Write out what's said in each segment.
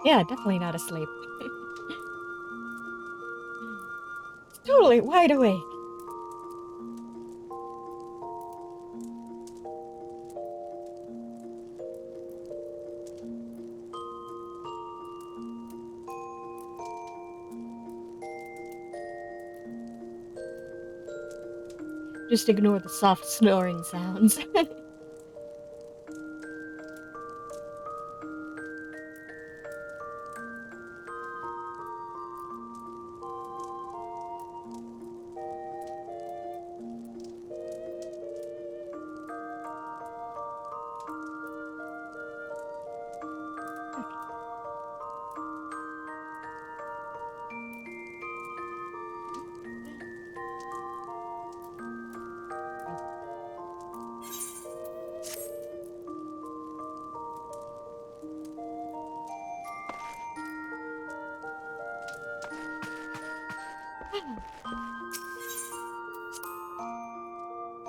Yeah, definitely not asleep. It's totally wide awake. Just ignore the soft snoring sounds. Okay.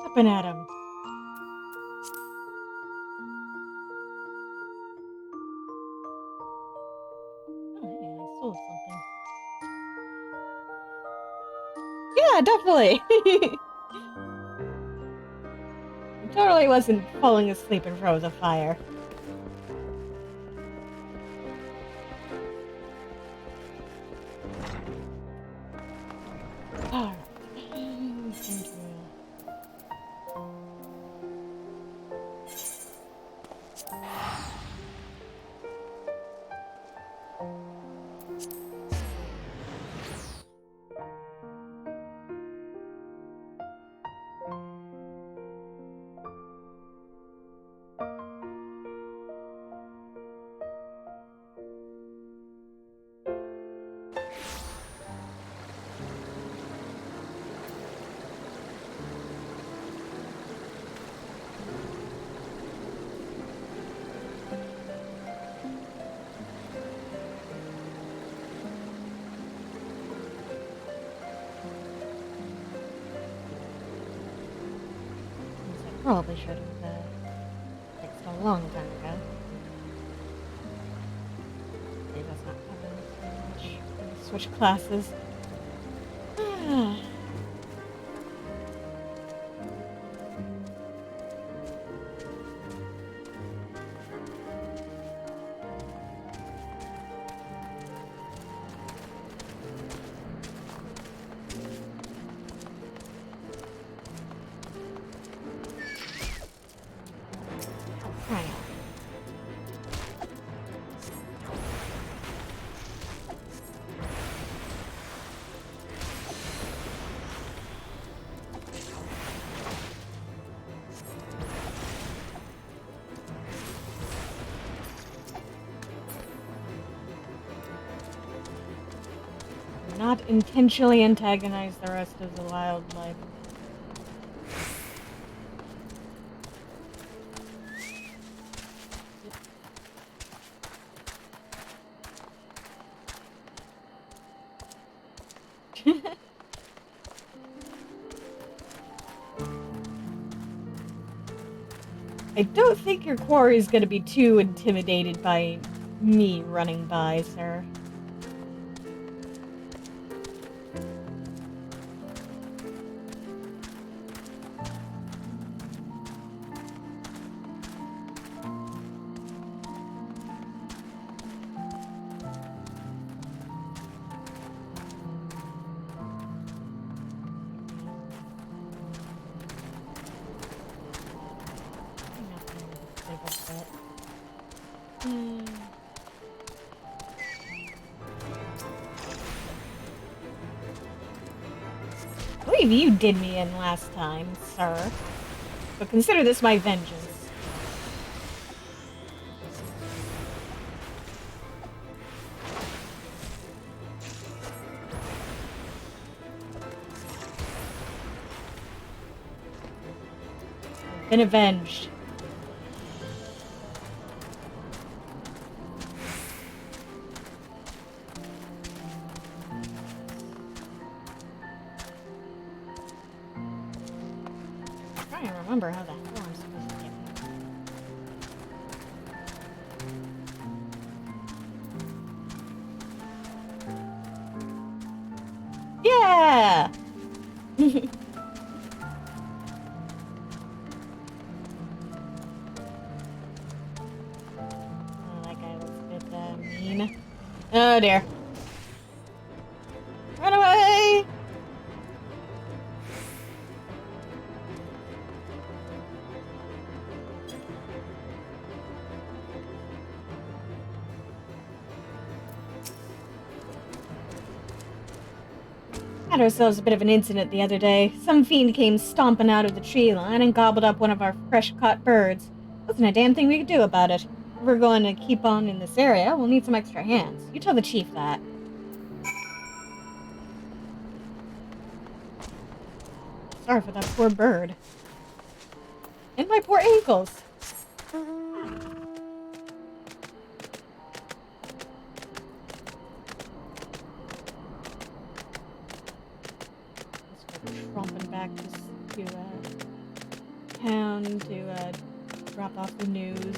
Up and at him. Oh, hey, I stole something. Yeah, definitely. I totally wasn't falling asleep in front of the fire. Alright. Thank you. I probably should have fixed a long time ago. It does not have much. Switch classes. Right. Not intentionally antagonize the rest of the wildlife. I don't think your quarry is going to be too intimidated by me running by, sir. I believe you did me in last time, sir. But consider this my vengeance. Been avenged. I'm trying to remember how that form's supposed to get mean. Oh dear. Run away! Had ourselves a bit of an incident the other day. Some fiend came stomping out of the tree line and gobbled up one of our fresh-caught birds. Wasn't a damn thing we could do about it. If we're going to keep on in this area, we'll need some extra hands. You tell the chief that. Sorry for that poor bird. And my poor ankles. Tromping back to town to drop off the news.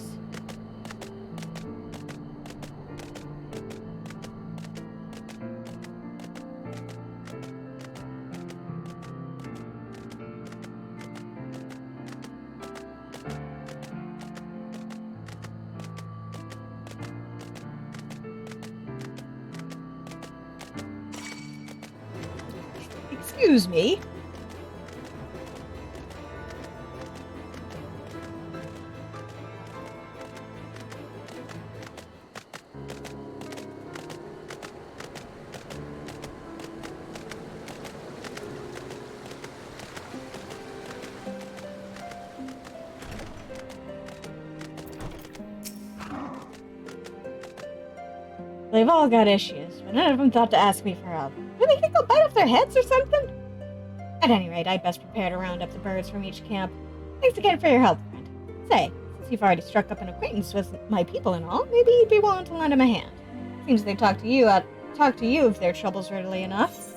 Excuse me. They've all got issues, but none of them thought to ask me for help. Do they think I'll bite off their heads or something? At any rate, I'd best prepare to round up the birds from each camp. Thanks again for your help, friend. Say, since you've already struck up an acquaintance with my people and all, maybe you'd be willing to lend him a hand. Seems they talk to you of their troubles readily enough.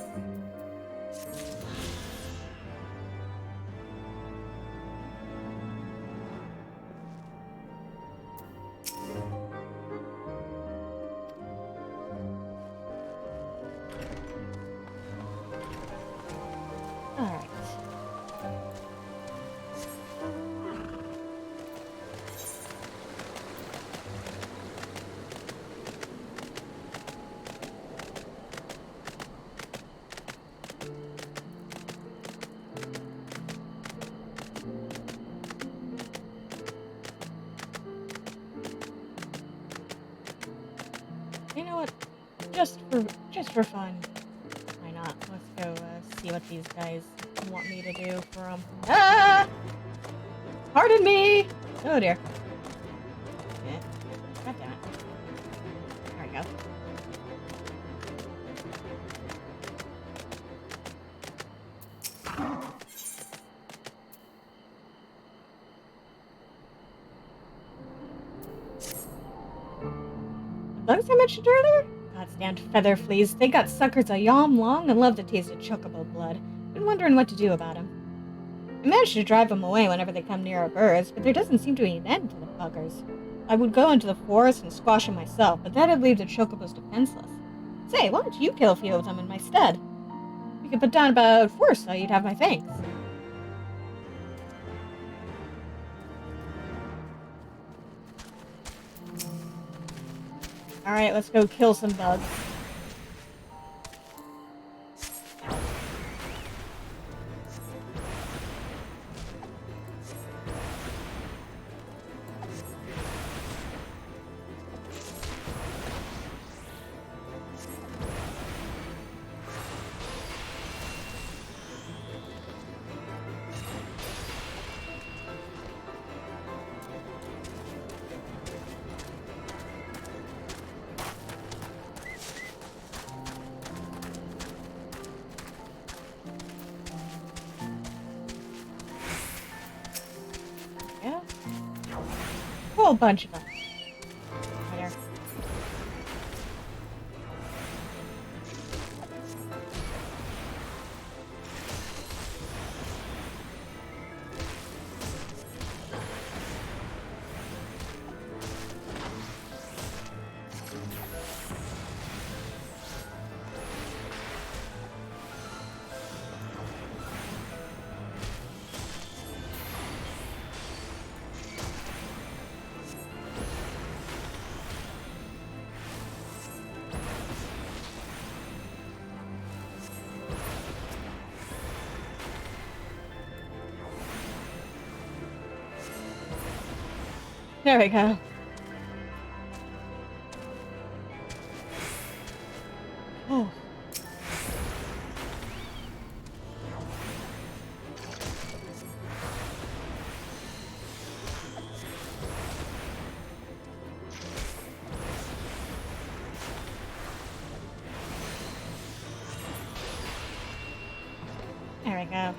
Alright. You know what? Just for fun. Why not? Let's go see what these guys want me to do for them. Ah! Pardon me! Oh dear. Yeah. God damn it. There we go. Bugs I mentioned earlier? Goddamn feather fleas. They got suckers a yom long and love the taste of chocobo blood. Been wondering what to do about them. I managed to drive them away whenever they come near our birds, but there doesn't seem to be an end to the buggers. I would go into the forest and squash them myself, but that'd leave the chocobos defenseless. Say, why don't you kill a few of them in my stead? You could put down about 4 so you'd have my thanks. Alright, let's go kill some bugs. Yeah. Whole bunch of them. There. There we go. Oh. There we go.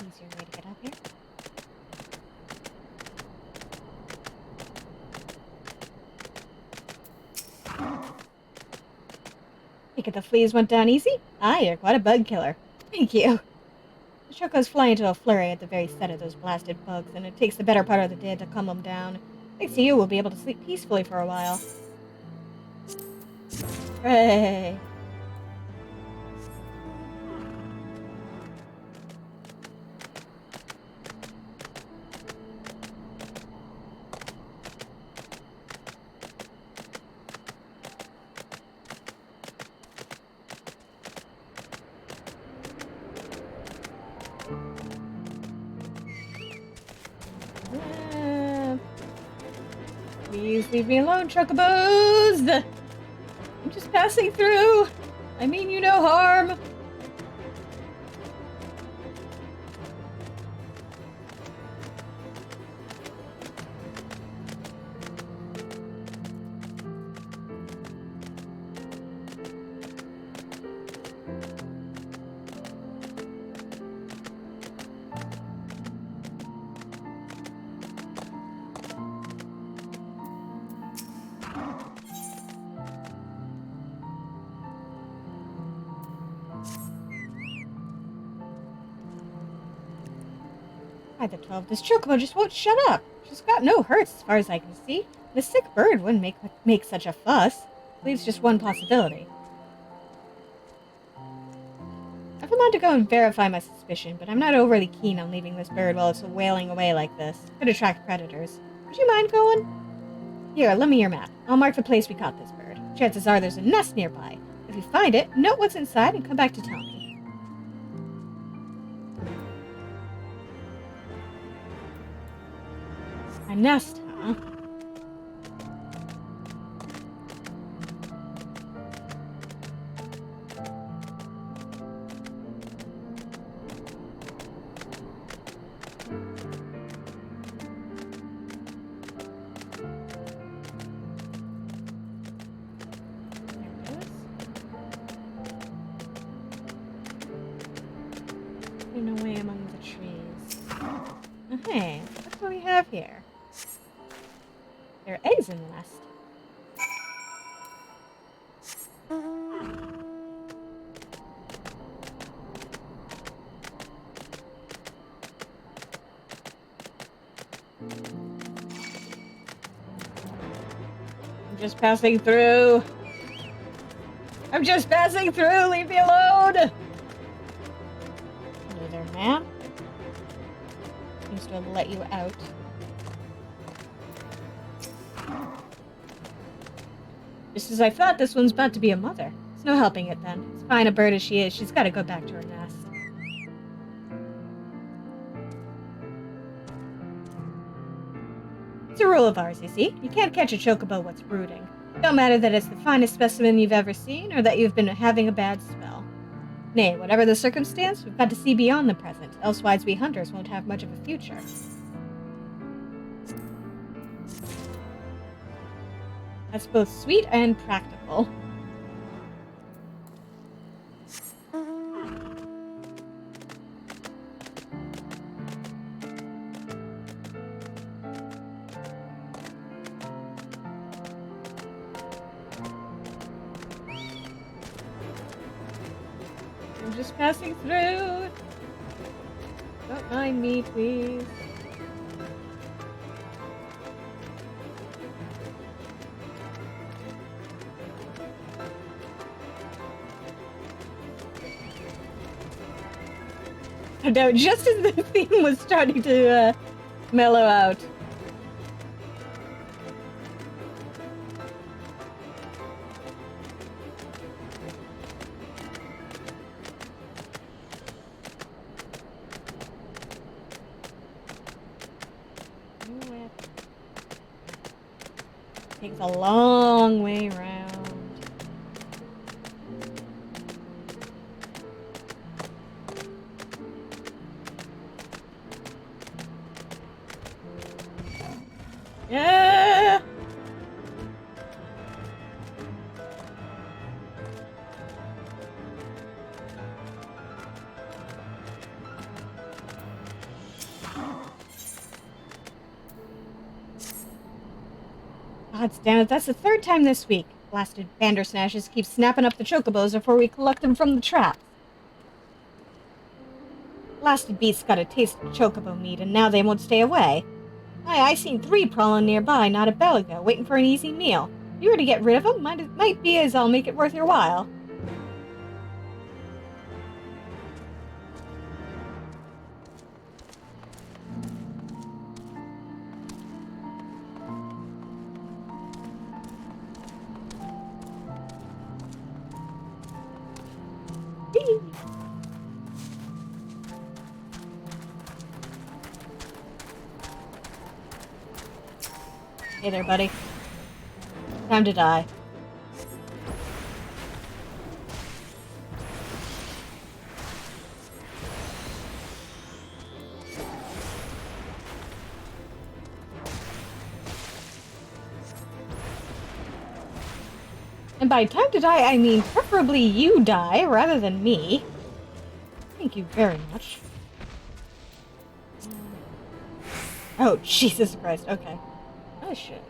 Easier way to get up here. Think the fleas went down easy? Ah, you're quite a bug killer. Thank you. The chocos fly into a flurry at the very sight of those blasted bugs, and it takes the better part of the day to calm them down. Thanks to you, we'll be able to sleep peacefully for a while. Hooray! Please leave me alone, chocobos! I'm just passing through! I mean you no harm! By the 12, this chocobo just won't shut up. She's got no hurts as far as I can see. And a sick bird wouldn't make such a fuss. Leaves just one possibility. I've been on to go and verify my suspicion, but I'm not overly keen on leaving this bird while it's wailing away like this. Could attract predators. Would you mind going? Here, lend me your map. I'll mark the place we caught this bird. Chances are there's a nest nearby. If you find it, note what's inside and come back to tell me. A nest, huh? Hidden away among the trees. Hey, what's what we have here? There are eggs in the nest. I'm just passing through. I'm just passing through. Leave me alone. Hello there, ma'am. Seems to have let you out. Just as I thought, this one's about to be a mother. There's no helping it then. As fine a bird as she is, she's got to go back to her nest. It's a rule of ours, you see. You can't catch a chocobo what's brooding. It don't matter that it's the finest specimen you've ever seen, or that you've been having a bad spell. Nay, whatever the circumstance, we've got to see beyond the present, elsewise we hunters won't have much of a future. That's both sweet and practical. I'm just passing through. Don't mind me, please. No, just as the theme was starting to mellow out. takes a long way around. Yeah! God damn it, that's the third time this week. Blasted Bandersnatches keep snapping up the chocobos before we collect them from the traps. Blasted beasts got a taste of chocobo meat, and now they won't stay away. I seen 3 prowling nearby not a bell ago, waiting for an easy meal. If you were to get rid of them, might be as I'll make it worth your while. Hey there, buddy. Time to die. And by time to die, I mean preferably you die rather than me. Thank you very much. Oh, Jesus Christ. Okay. Oh, shit.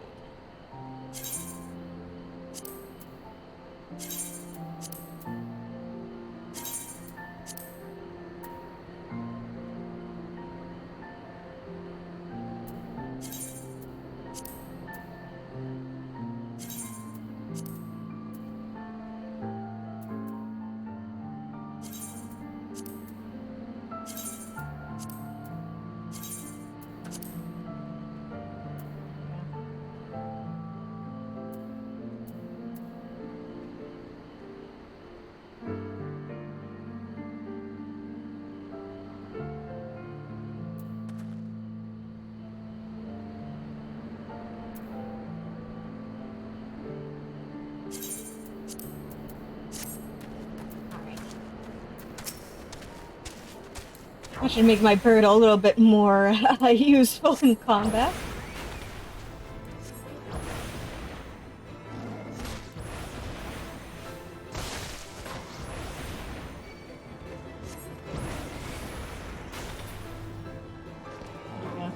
I should make my bird a little bit more useful in combat. Yeah.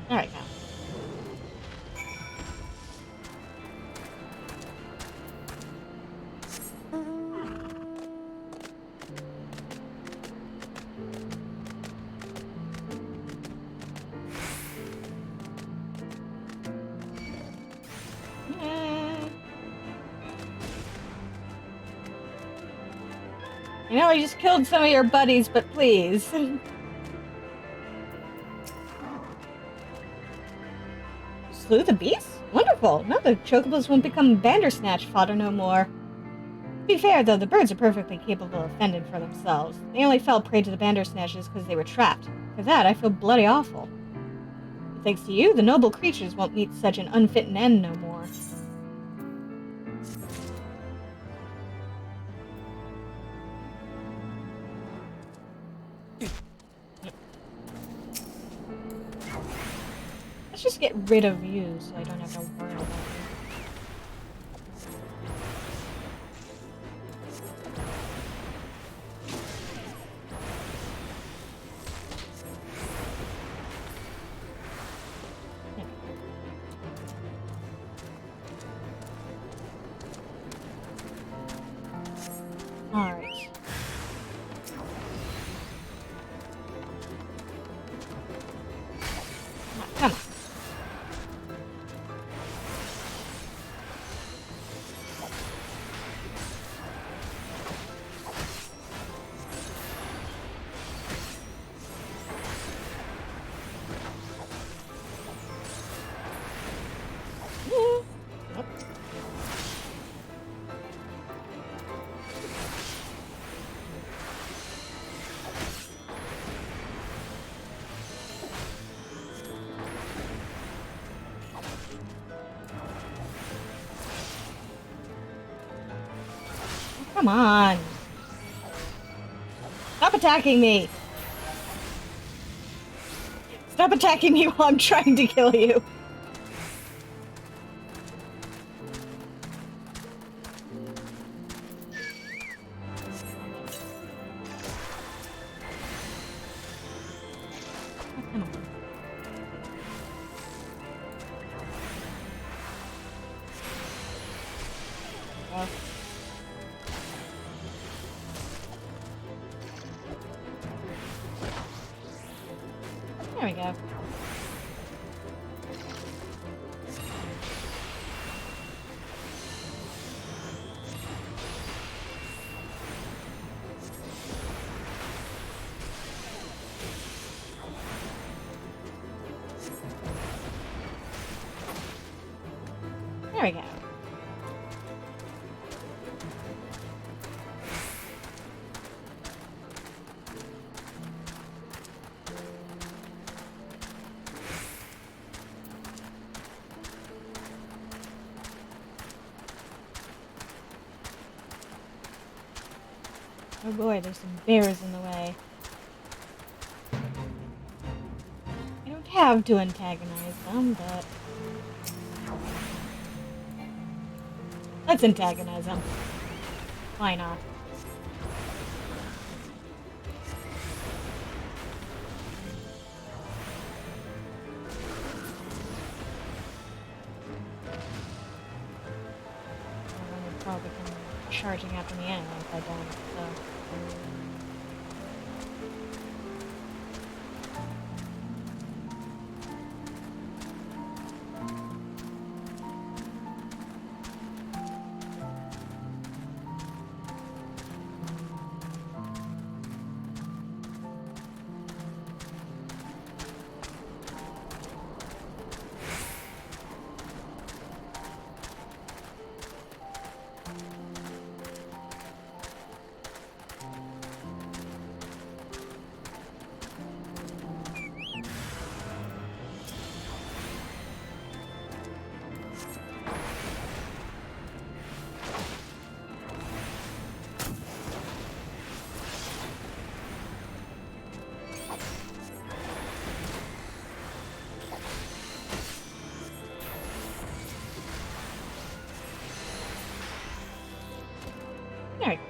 Alright, now. I know I just killed some of your buddies, but please. Slew the beast? Wonderful! Now the chocobos won't become Bandersnatch fodder no more. To be fair, though, the birds are perfectly capable of fending for themselves. They only fell prey to the Bandersnatches because they were trapped. For that, I feel bloody awful. But thanks to you, the noble creatures won't meet such an unfitting end no more. Let's just get rid of you so I don't have to worry about you. Alright. Come on. Come on. Stop attacking me. Stop attacking me while I'm trying to kill you. There we go. There we go. Oh boy, there's some bears in the way. I don't have to antagonize them, but... let's antagonize them. Why not? Everyone would probably come charging after me anyway if I don't, so... There we go.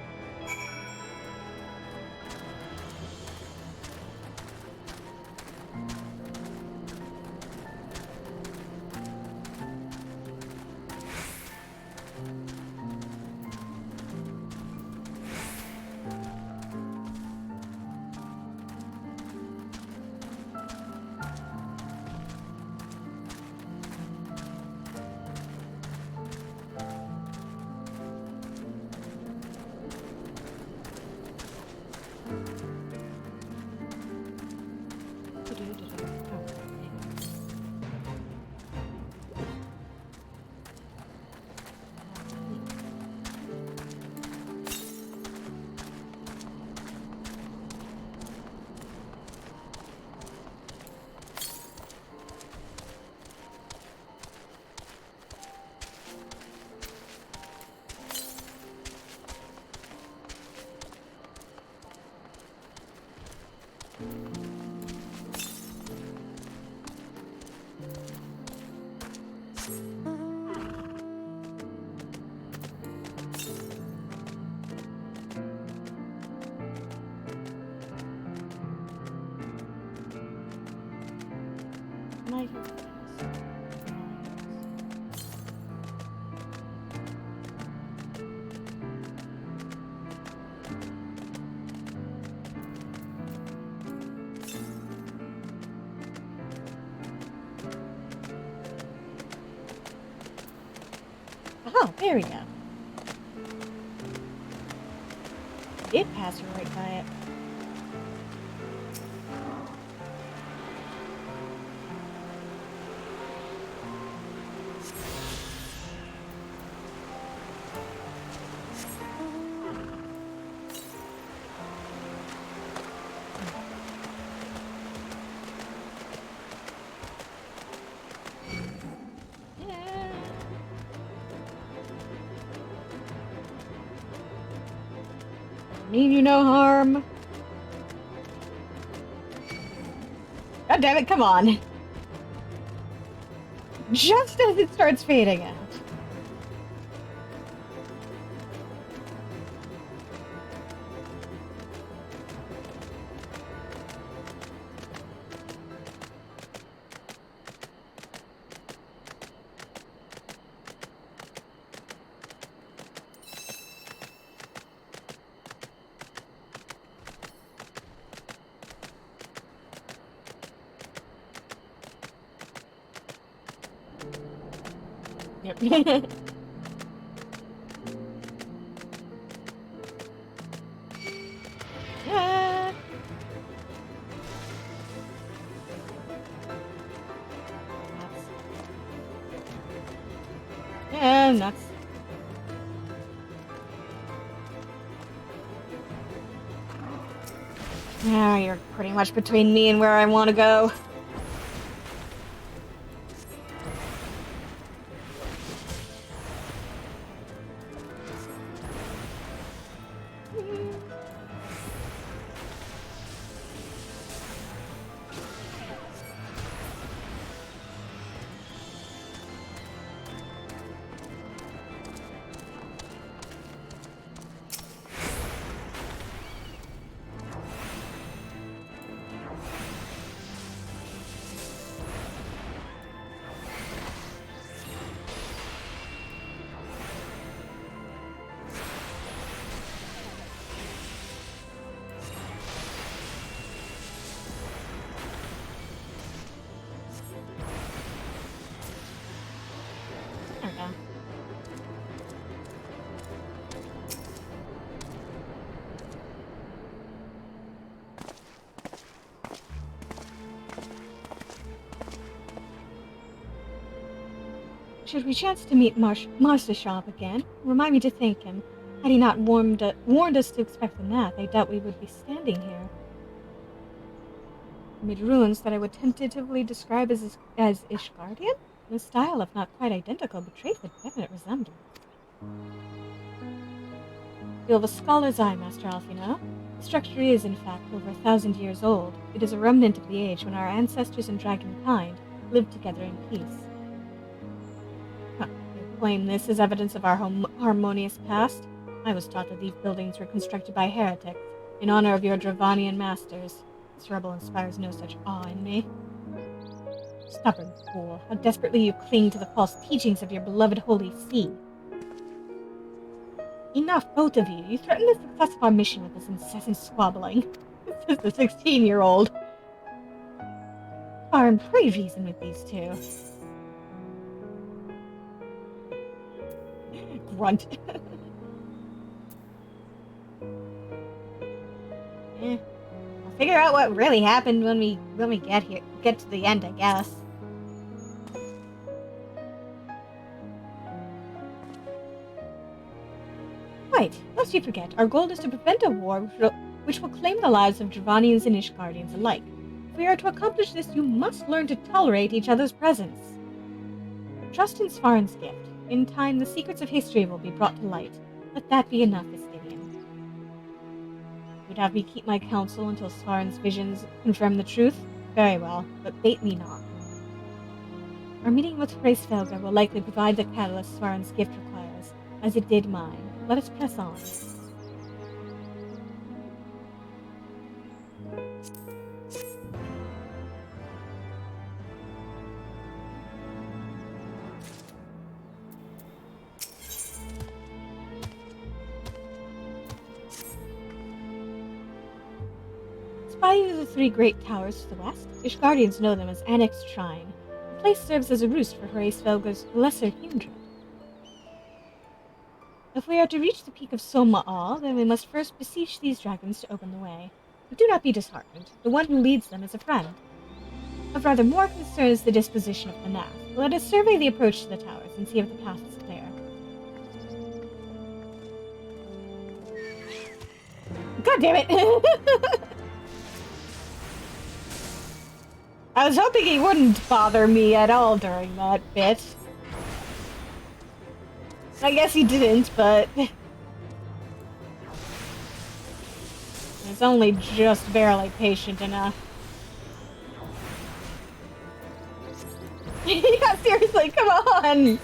Might have to oh, there we go. I did pass her right by it. mean you no harm. God damn it, come on. Just as it starts fading out. Yep. Yeah. Yeah, nuts. Yeah, you're pretty much between me and where I want to go. There we go. Should we chance to meet Marshall again, remind me to thank him. Had he not warned us to expect the Nath, I doubt we would be standing here. Amid ruins that I would tentatively describe as Ishgardian, in a style, if not quite identical, betrayed a definite resemblance. You have a scholar's eye, Master Alfino. The structure is, in fact, over 1,000 years old. It is a remnant of the age when our ancestors and dragonkind lived together in peace. You claim this as evidence of our harmonious past? I was taught that these buildings were constructed by heretics, in honor of your Dravanian masters. This rebel inspires no such awe in me. Stubborn fool, how desperately you cling to the false teachings of your beloved Holy See. Enough, both of you. You threaten the success of our mission with this incessant squabbling. This is the 16-year-old. Farn, pray reason with these two. Grunt. We'll figure out what really happened when we get to the end, I guess. Wait, lest you forget, our goal is to prevent a war which will claim the lives of Dravanians and Ishgardians alike. If we are to accomplish this, you must learn to tolerate each other's presence. Trust in Svarn's gift. In time, the secrets of history will be brought to light. Let that be enough, Estivian. You'd have me keep my counsel until Svarn's visions confirm the truth? Very well, but bait me not. Our meeting with Hraesvelgr will likely provide the catalyst Svarn's gift requires, as it did mine. Let us press on. Spying the three great towers to the west, Ishgardians know them as Annexed Shrine. The place serves as a roost for Hraesvelgr's lesser kindred. If we are to reach the peak of Soma-All, then we must first beseech these dragons to open the way. But do not be disheartened. The one who leads them is a friend. Of rather more concern is the disposition of the Nath. Let us survey the approach to the towers and see if the path is clear. God damn it! I was hoping he wouldn't bother me at all during that bit. I guess he didn't, but... It's only just barely patient enough. Yeah, seriously, come on!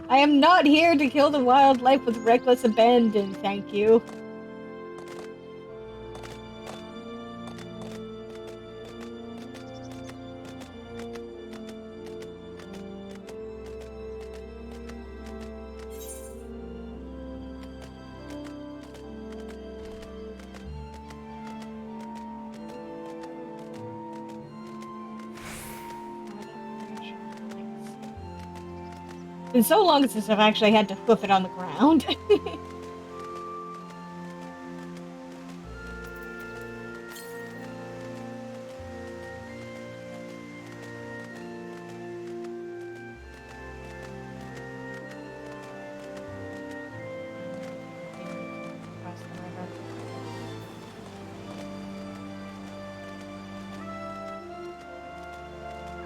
I am not here to kill the wildlife with reckless abandon, thank you. It's been so long since I've actually had to hoof it on the ground.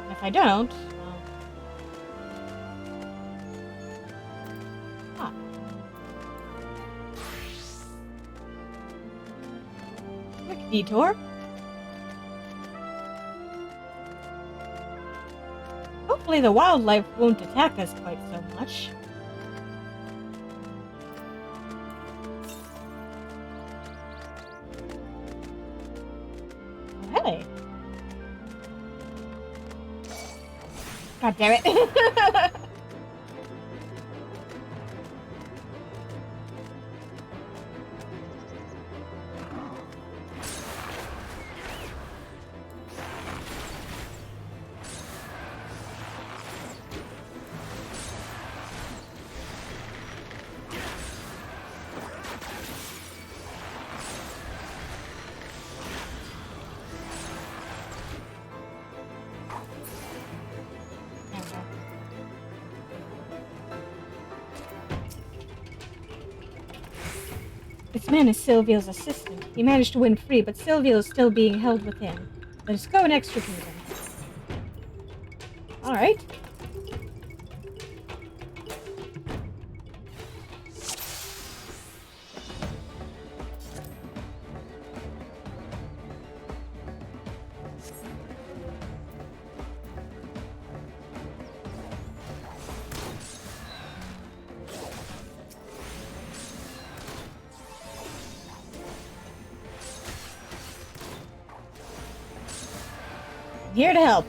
If I don't, well... Ah. Quick detour. Hopefully the wildlife won't attack us quite so much. Oh, hey. God damn it. This man is Silvio's assistant. He managed to win free, but Silvio is still being held within. Let us go and extricate him. Alright. Here to help.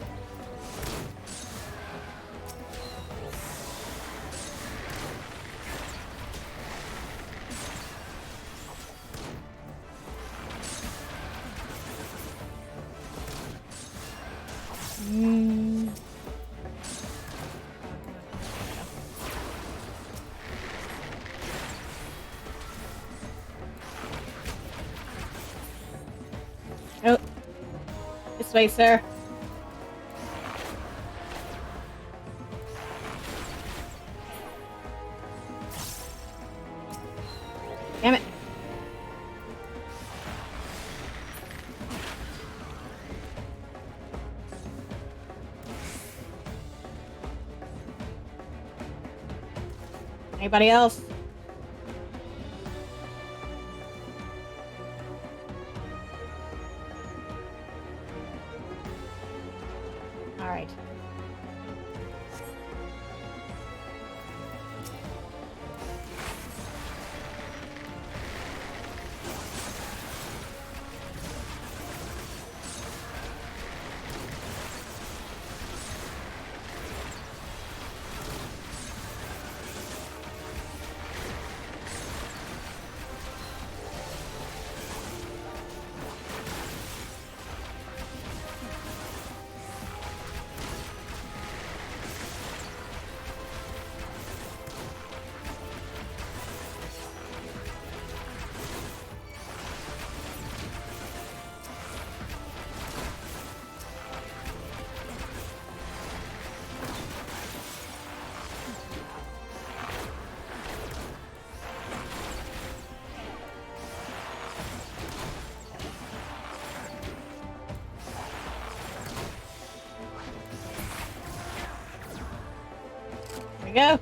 Oh. This way, sir. Damn it. Anybody else? All right. Here we go.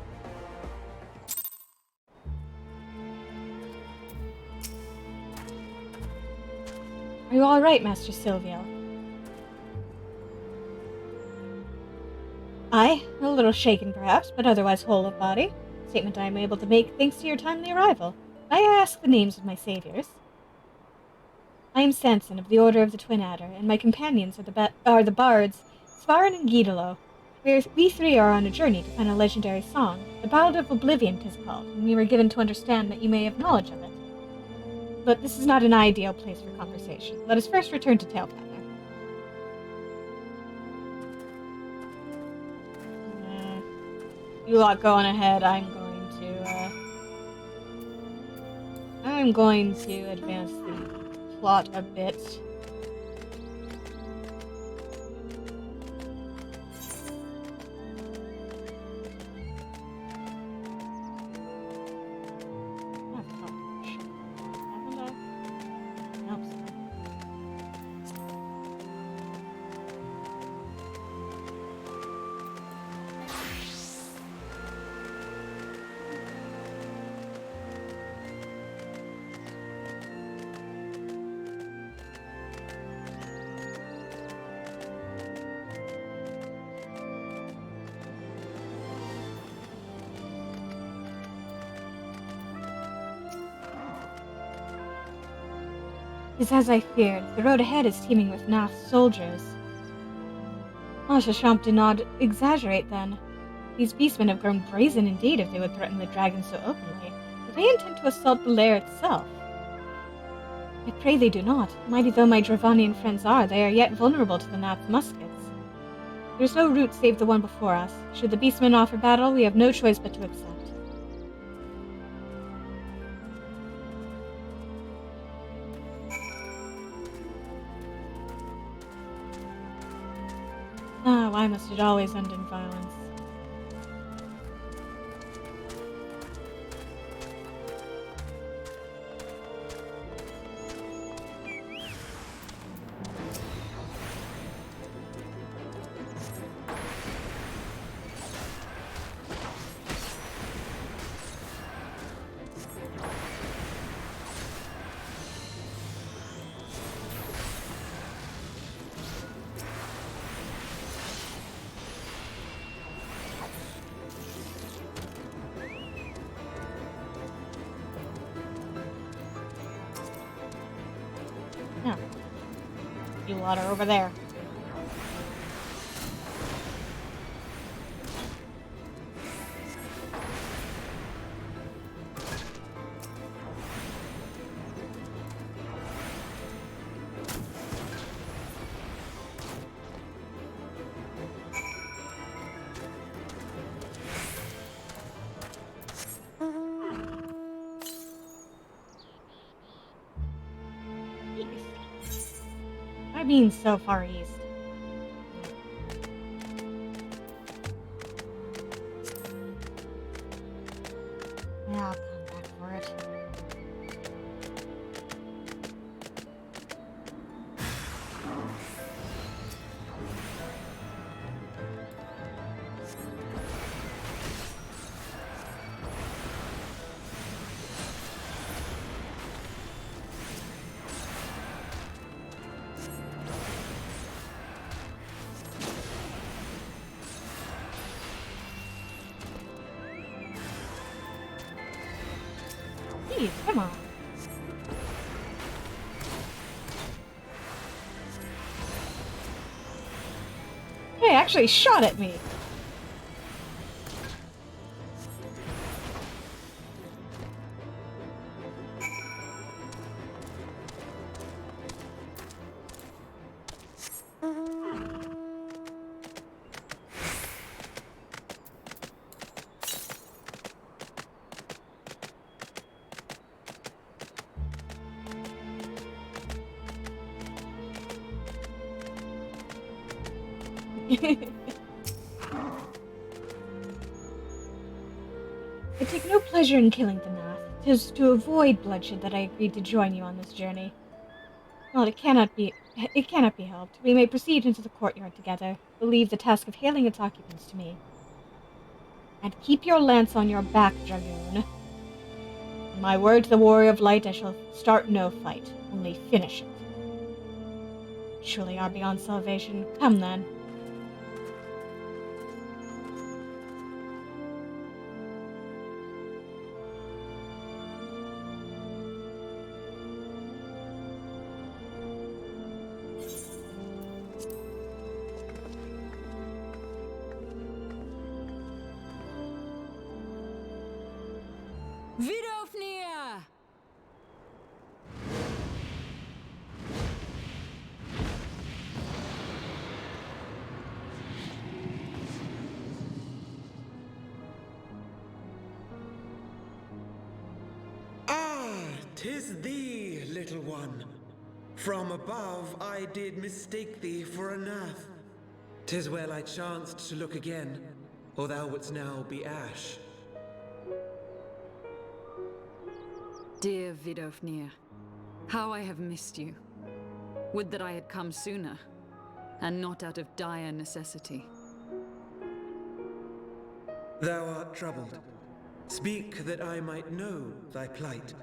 you all right, Master Silvio? I, a little shaken perhaps, but otherwise whole of body. Statement I am able to make thanks to your timely arrival. May I ask the names of my saviors? I am Sanson of the Order of the Twin Adder, and my companions are the bards Svarin and Guidolo. We three are on a journey to find a legendary song. The Ballad of Oblivion 'tis called, and we were given to understand that you may have knowledge of it. But this is not an ideal place for conversation. Let us first return to Tailfeather. You lot go on ahead. I'm going to advance the plot a bit. It's as I feared. The road ahead is teeming with Nath's soldiers. Shashamp did not exaggerate then. These beastmen have grown brazen indeed if they would threaten the dragon so openly. But they intend to assault the lair itself. I pray they do not. Mighty though my Dravanian friends are, they are yet vulnerable to the Nath's muskets. There is no route save the one before us. Should the beastmen offer battle, we have no choice but to accept. Why must it always end in violence? Yeah. You lot are over there. I mean, so far east. Yeah, I'll come back for it. Jeez, come on. They actually shot at me. I take no pleasure in killing the Nath. 'Tis to avoid bloodshed that I agreed to join you on this journey. Well, it cannot be helped. We may proceed into the courtyard together. Leave the task of hailing its occupants to me. And keep your lance on your back, Dragoon. On my word to the Warrior of Light, I shall start no fight, only finish it. Surely are beyond salvation. Come then. Vidofnir! Ah, 'tis thee, little one. From above I did mistake thee for a nath. 'Tis well I chanced to look again, or thou wouldst now be ash. Dear Vidofnir, how I have missed you. Would that I had come sooner, and not out of dire necessity. Thou art troubled. Speak that I might know thy plight.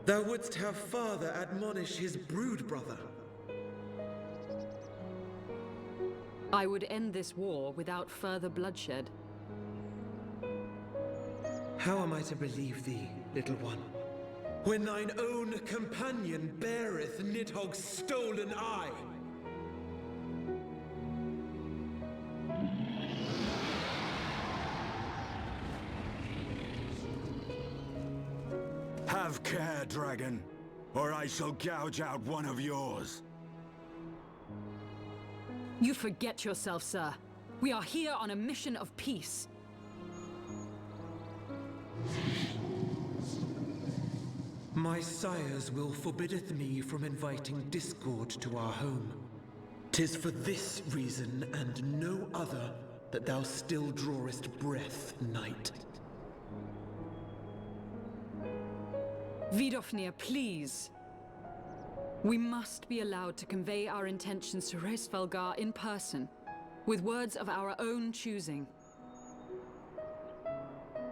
Thou wouldst have father admonish his brood brother. I would end this war without further bloodshed. How am I to believe thee, little one, when thine own companion beareth Nidhogg's stolen eye? Have care, dragon, or I shall gouge out one of yours. You forget yourself, sir. We are here on a mission of peace. My sire's will forbiddeth me from inviting discord to our home. 'Tis for this reason and no other that thou still drawest breath, knight. Vidofnir, please. We must be allowed to convey our intentions to Hraesvelgar in person, with words of our own choosing.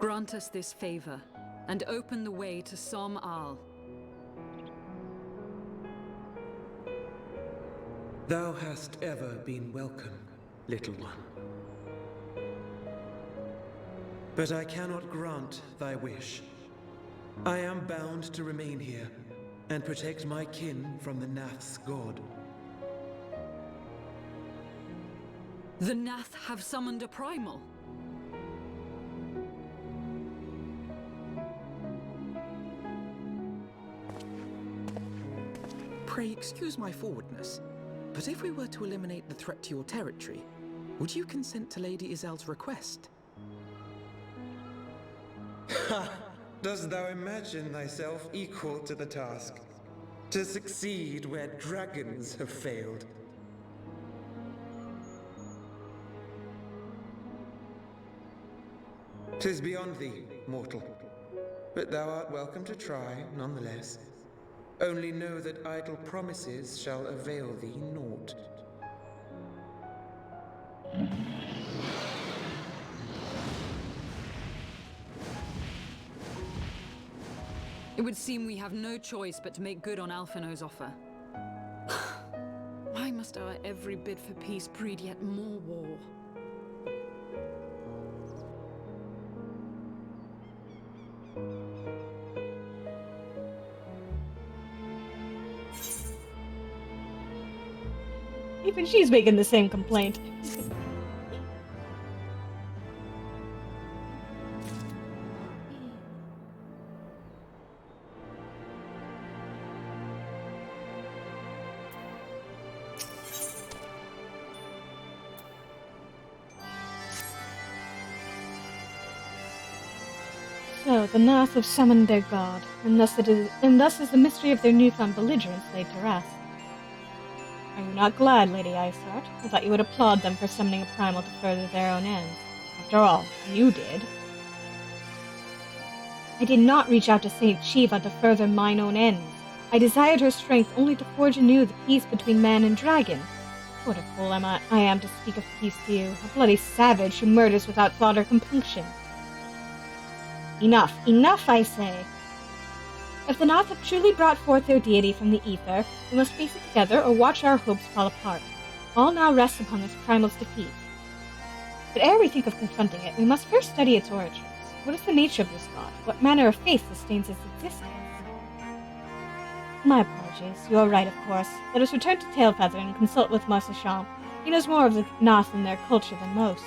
Grant us this favor, and open the way to Som Al. Thou hast ever been welcome, little one. But I cannot grant thy wish. I am bound to remain here and protect my kin from the Nath's god. The Nath have summoned a primal. Pray excuse my forwardness, but if we were to eliminate the threat to your territory, would you consent to Lady Izel's request? Ha! Dost thou imagine thyself equal to the task? To succeed where dragons have failed? 'Tis beyond thee, mortal. But thou art welcome to try, nonetheless. Only know that idle promises shall avail thee naught. It would seem we have no choice but to make good on Alphino's offer. Why must our every bid for peace breed yet more war? Even she's making the same complaint. So, the Nath have summoned their god, and thus is the mystery of their newfound belligerence laid to rest. Are you not glad, Lady Icehart? I thought you would applaud them for summoning a primal to further their own ends. After all, you did. I did not reach out to Saint Shiva to further mine own ends. I desired her strength only to forge anew the peace between man and dragon. What a fool I am to speak of peace to you, a bloody savage who murders without thought or compunction. Enough, enough, I say! If the Noth have truly brought forth their deity from the ether, we must face it together or watch our hopes fall apart. All now rests upon this primal's defeat. But ere we think of confronting it, we must first study its origins. What is the nature of this god? What manner of faith sustains its existence? My apologies. You are right, of course. Let us return to Tailfeather and consult with Marcel. He knows more of the Noth and their culture than most.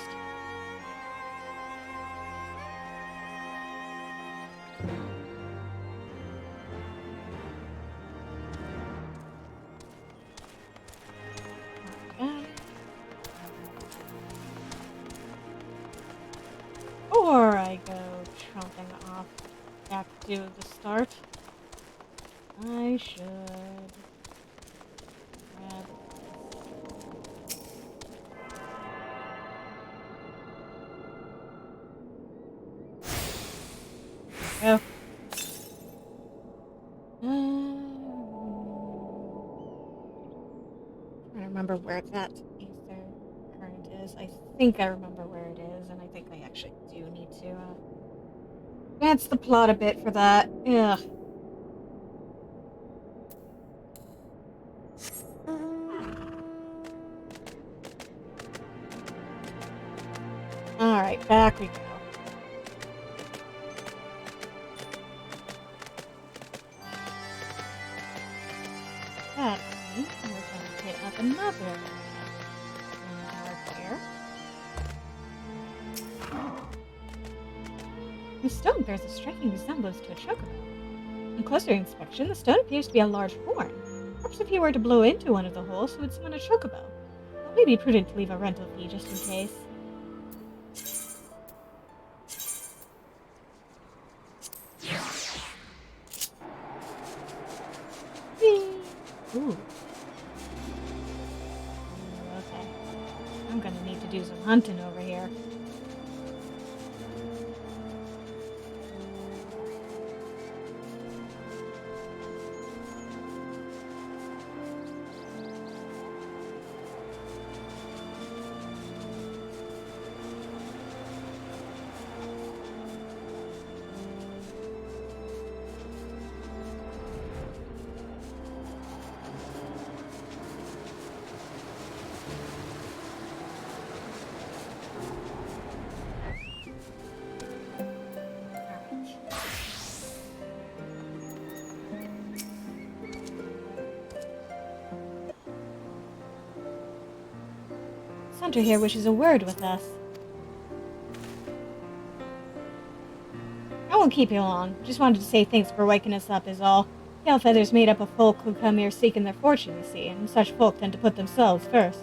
Or I go tromping off back to the start. I should grab this. Go. I remember where that ether current is. I think I remember where it is, and I think I actually do need to advance the plot a bit for that. Ugh. Alright, back we go. That means we're going to hit up another there. The stone bears a striking resemblance to a chocobo. On closer inspection, the stone appears to be a large horn. Perhaps if you were to blow into one of the holes, it would summon a chocobo. It may be prudent to leave a rental fee just in case. Ooh. Okay. I'm gonna need to do some hunting over here. Hunter here wishes a word with us. I won't keep you long. Just wanted to say thanks for waking us up is all. Tailfeather's made up of folk who come here seeking their fortune, you see, and such folk tend to put themselves first.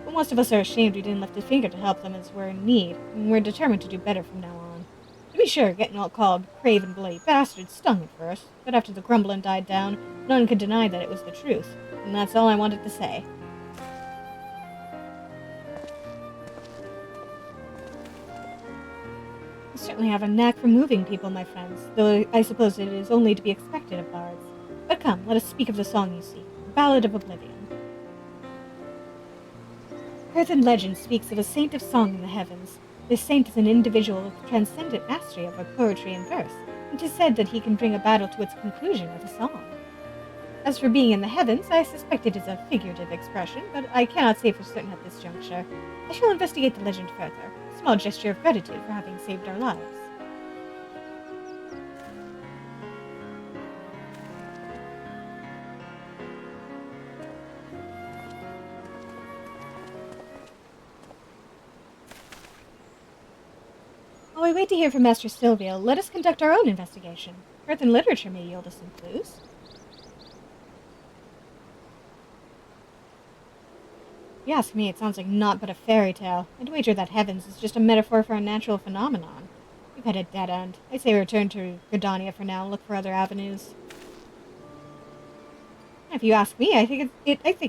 But most of us are ashamed we didn't lift a finger to help them as we're in need, and we're determined to do better from now on. To be sure, getting all called craven bloody bastards stung at first, but after the grumbling died down, none could deny that it was the truth, and that's all I wanted to say. You certainly have a knack for moving people, my friends, though I suppose it is only to be expected of bards. But come, let us speak of the song you seek, the Ballad of Oblivion. Earthen legend speaks of a saint of song in the heavens. This saint is an individual with transcendent mastery over poetry and verse, and 'tis said that he can bring a battle to its conclusion with a song. As for being in the heavens, I suspect it is a figurative expression, but I cannot say for certain at this juncture. I shall investigate the legend further. A small gesture of gratitude for having saved our lives. While we wait to hear from Master Sylvia, let us conduct our own investigation. Earthen literature may yield us some clues. If you ask me, it sounds like naught but a fairy tale. I'd wager that heavens is just a metaphor for a natural phenomenon. We've had a dead end. I say we return to Gridania for now and look for other avenues. If you ask me, I think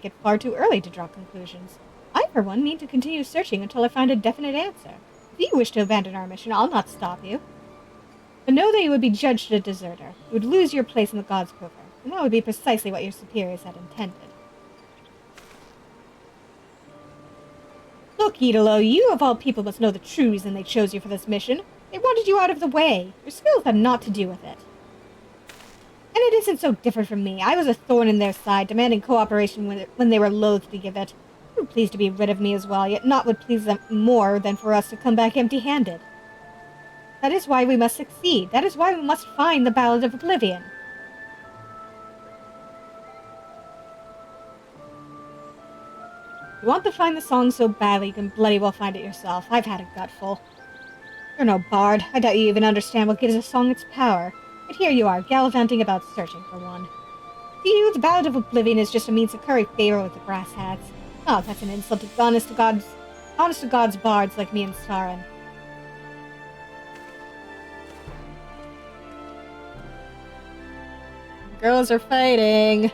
it far too early to draw conclusions. I, for one, mean to continue searching until I find a definite answer. If you wish to abandon our mission, I'll not stop you. But know that you would be judged a deserter. You would lose your place in the God's Quiver, and that would be precisely what your superiors had intended. Look, Idolo, you of all people must know the true reason they chose you for this mission. They wanted you out of the way. Your skills had naught to do with it. And it isn't so different from me. I was a thorn in their side, demanding cooperation when they were loath to give it. They were pleased to be rid of me as well, yet naught would please them more than for us to come back empty-handed. That is why we must succeed. That is why we must find the Ballad of Oblivion. You want to find the song so badly, you can bloody well find it yourself. I've had a gutful. You're no bard. I doubt you even understand what gives a song its power. But here you are, gallivanting about searching for one. To you, the Ballad of Oblivion is just a means to curry favor with the brass hats. Oh, that's an insult to honest-to-God's bards like me and Starin. Girls are fighting.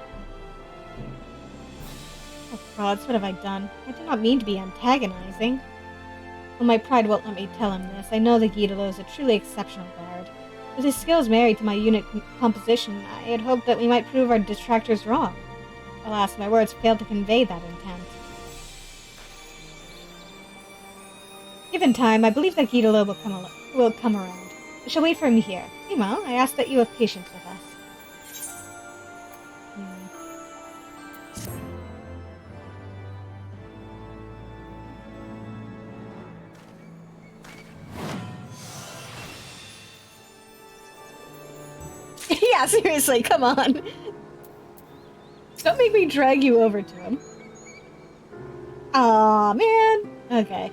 Oh, frauds, what have I done? I did not mean to be antagonizing. Well, my pride won't let me tell him this. I know that Guidolo is a truly exceptional bard. With his skills married to my unit composition, I had hoped that we might prove our detractors wrong. Alas, my words failed to convey that intent. Given time, I believe that Guidolo will come around. I shall wait for him here. Meanwhile, I ask that you have patience with us. Yeah, seriously, come on. Don't make me drag you over to him. Aw, man. Okay.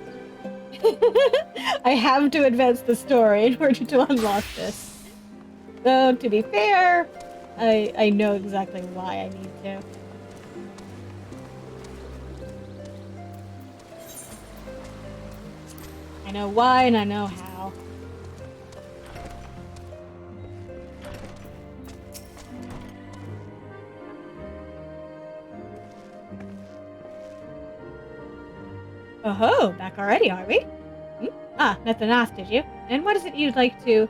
I have to advance the story in order to unlock this. Though, to be fair, I know exactly why I need to. I know why and I know how. Oh-ho, back already, are we? Hmm? Ah, nothing else, did you? And what is it you'd like to...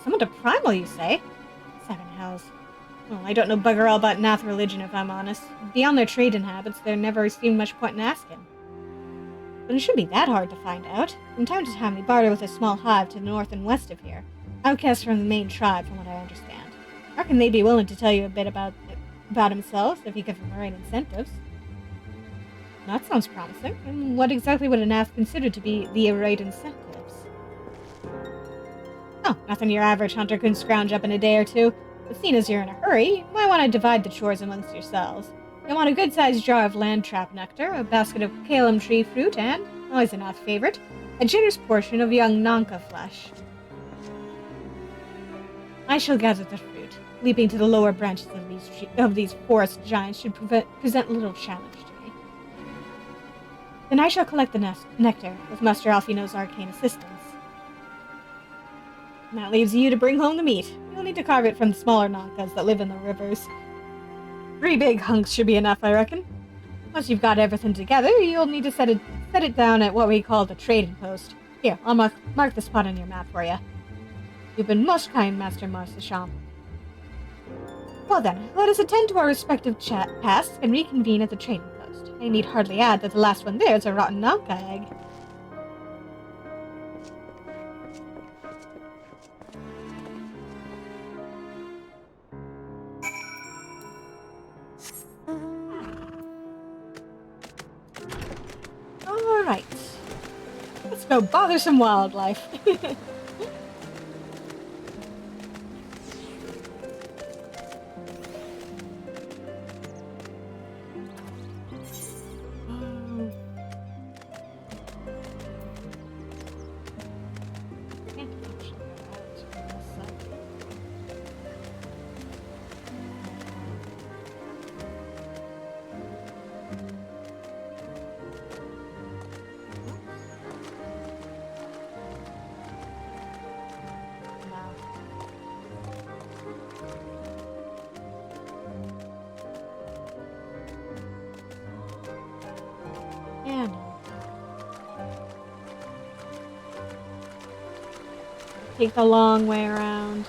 Summon to Primal, you say? Seven hells. Well, I don't know bugger all about Nath religion, if I'm honest. Beyond their trading habits, there never seemed much point in asking. But it shouldn't be that hard to find out. From time to time, we barter with a small hive to the north and west of here. Outcasts from the main tribe, from what I understand. I reckon they'd be willing to tell you a bit about themselves if you give them the right incentives. That sounds promising. And what exactly would an Nath consider to be the right incentives? Oh, nothing your average hunter couldn't scrounge up in a day or two. But seeing as you're in a hurry, you might want to divide the chores amongst yourselves. You'll want a good-sized jar of land trap nectar, a basket of calum tree fruit, and, always a Nath favorite, a generous portion of young Nanka flesh. I shall gather the fruit. Leaping to the lower branches of these forest giants should present little challenge to me. Then I shall collect the nectar with Master Alfino's arcane assistance. And that leaves you to bring home the meat. You'll need to carve it from the smaller Nankas that live in the rivers. 3 big hunks should be enough, I reckon. Once you've got everything together, you'll need to set it down at what we call the trading post. Here, I'll mark the spot on your map for you. You've been most kind, Master Marcesham. Well then, let us attend to our respective tasks and reconvene at the trading post. I need hardly add that the last one there is a rotten Nanka egg. Alright. Let's go bother some wildlife. Yeah, no. Take the long way around.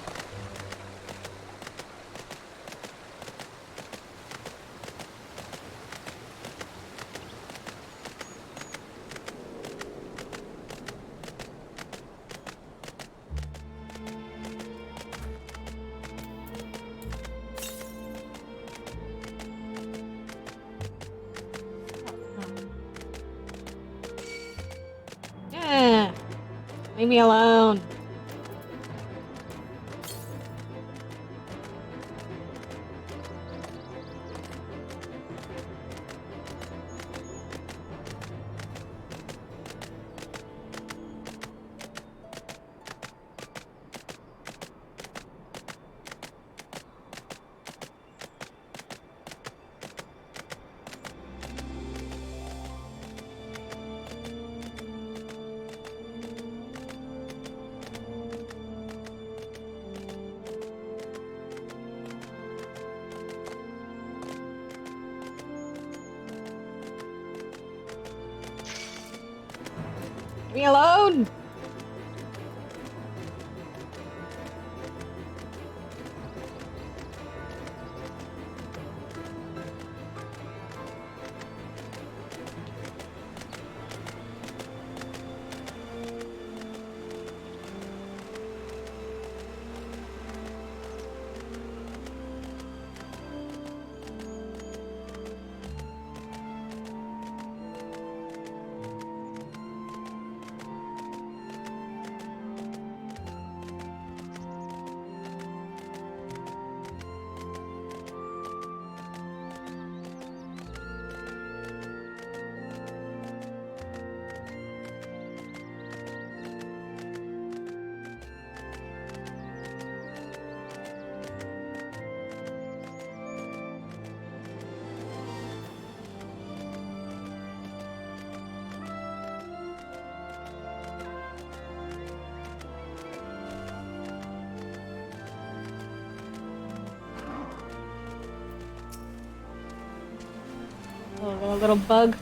Leave me alone. Leave me alone. Oh, a little bug.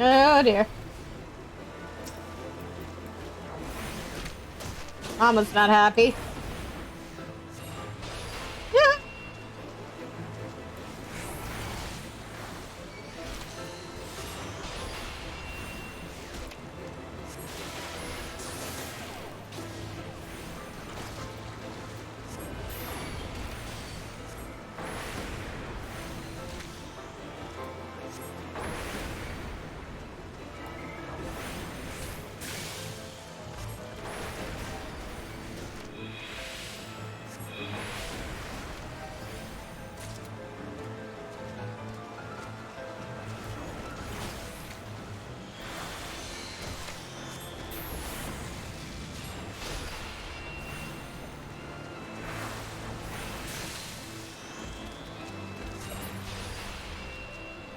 Oh dear. Mama's not happy. Yeah.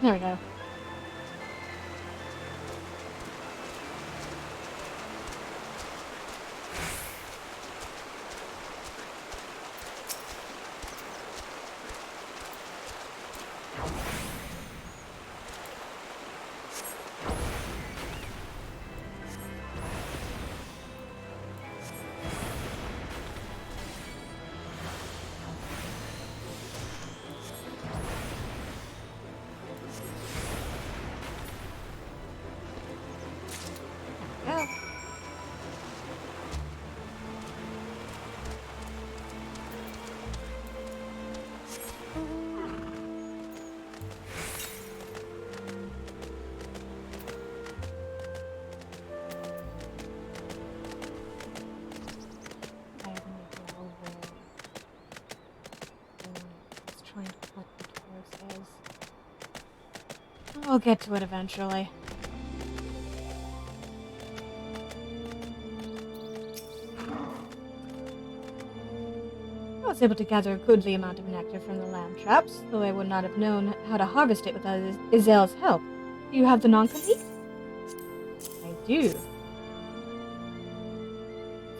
There we go. Yeah. I have no idea where it's trying to collect the Taurus is. I'll get to it eventually. I was able to gather a goodly amount of nectar from the lamb traps, though I would not have known how to harvest it without Izel's help. Do you have the non-compete? I do.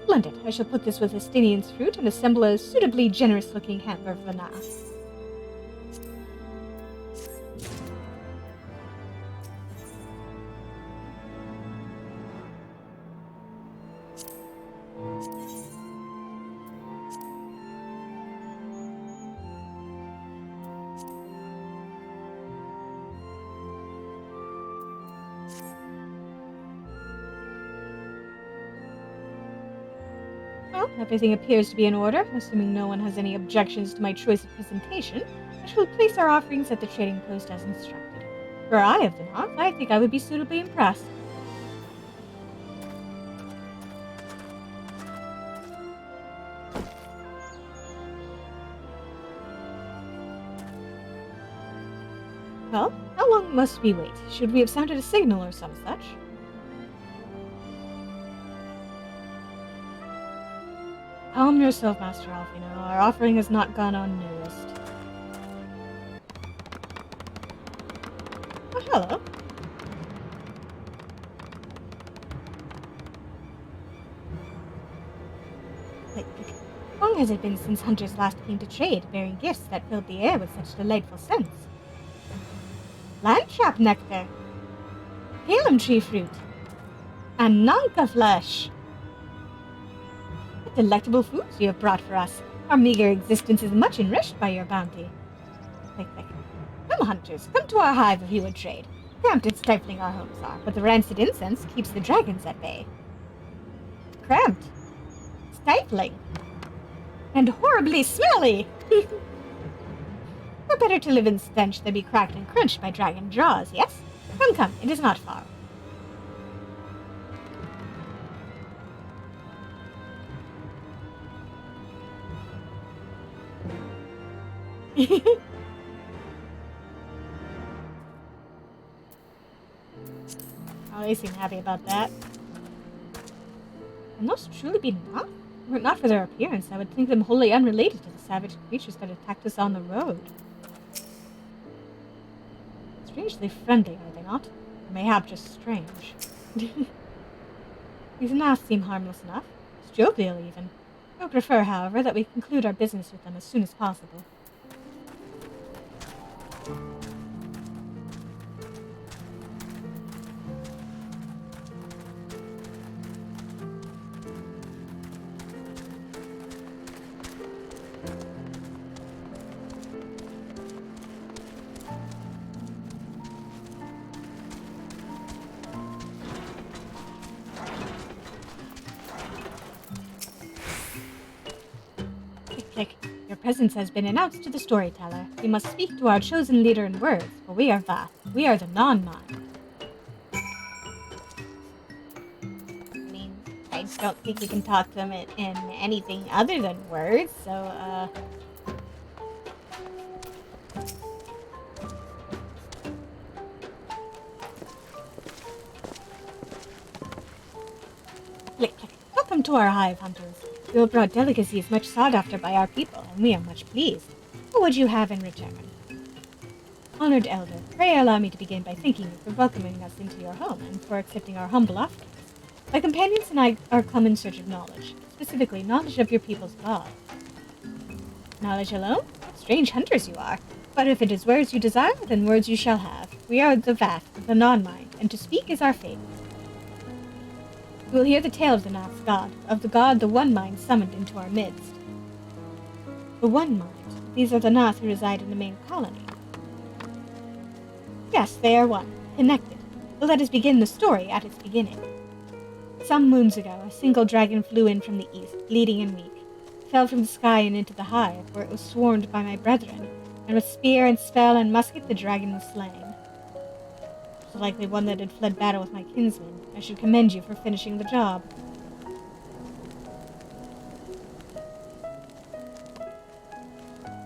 Splendid. I shall put this with Estinian's fruit and assemble a suitably generous-looking hamper for now. Well, everything appears to be in order. Assuming no one has any objections to my choice of presentation, I shall place our offerings at the trading post as instructed. Were I of the North, I think I would be suitably impressed. Well, how long must we wait? Should we have sounded a signal or some such? Calm yourself, Master Alfino. Our offering has not gone unnoticed. Oh, hello. Wait, how long has it been since hunters last came to trade, bearing gifts that filled the air with such delightful scents? Landtrap nectar, palm tree fruit, and nanka flesh. What delectable foods you have brought for us. Our meager existence is much enriched by your bounty. Click. Come, hunters, come to our hive if you would trade. Cramped and stifling our homes are, but the rancid incense keeps the dragons at bay. Cramped, stifling, and horribly smelly! No better to live in stench than be cracked and crunched by dragon jaws, yes? Come, it is not far. Oh, they seem happy about that. Can those truly be not? Were it not for their appearance, I would think them wholly unrelated to the savage creatures that attacked us on the road. Strangely friendly, are they not? Or mayhap just strange. These Naths seem harmless enough. Jovial, even. I would prefer, however, that we conclude our business with them as soon as possible. Click. Your presence has been announced to the storyteller. We must speak to our chosen leader in words, for we are Vath. We are the non-mind. I mean, I don't think we can talk to him in anything other than words, so, Click. Welcome to our hive, hunters. You have brought delicacies much sought after by our people, and we are much pleased. What would you have in return? Honored Elder, pray allow me to begin by thanking you for welcoming us into your home, and for accepting our humble offerings. My companions and I are come in search of knowledge, specifically knowledge of your people's god. Knowledge alone? Strange hunters you are. But if it is words you desire, then words you shall have. We are the Vath, the non-mind, and to speak is our fate. You will hear the tale of the Nath's god, of the god the One Mind summoned into our midst. The One Mind. These are the Nath who reside in the main colony. Yes, they are one, connected. But let us begin the story at its beginning. Some moons ago, a single dragon flew in from the east, bleeding and weak. It fell from the sky and into the hive, where it was swarmed by my brethren, and with spear and spell and musket the dragon was slain. It was likely one that had fled battle with my kinsmen. I should commend you for finishing the job.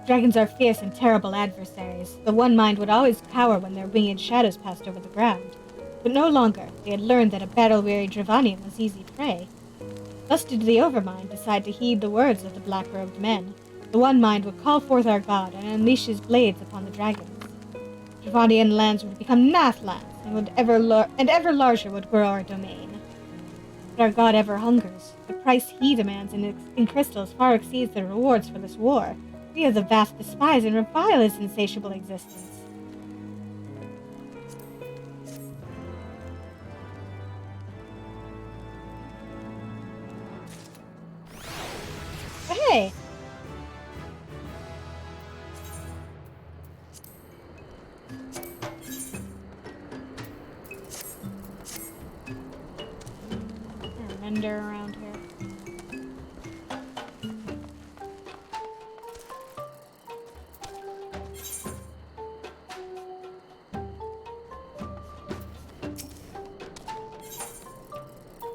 Dragons are fierce and terrible adversaries. The One Mind would always cower when their winged shadows passed over the ground. But no longer. They had learned that a battle-weary Dravanian was easy prey. Thus did the Overmind decide to heed the words of the black-robed men. The One Mind would call forth our god and unleash his blades upon the dragons. Dravanian lands would become Nath lands, and ever larger would grow our domain. But our god ever hungers. The price he demands in crystals far exceeds the rewards for this war. We of the Vath despise and revile his insatiable existence. But hey! Render around here.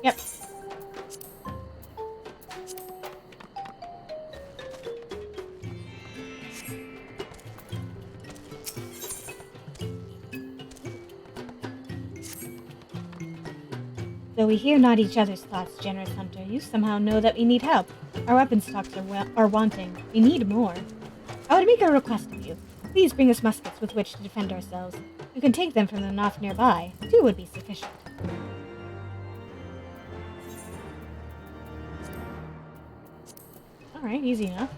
Yep. Though we hear not each other's thoughts, generous hunter, you somehow know that we need help. Our weapon stocks are wanting. We need more. I would make a request of you. Please bring us muskets with which to defend ourselves. You can take them from the knot nearby. 2 would be sufficient. Alright, easy enough.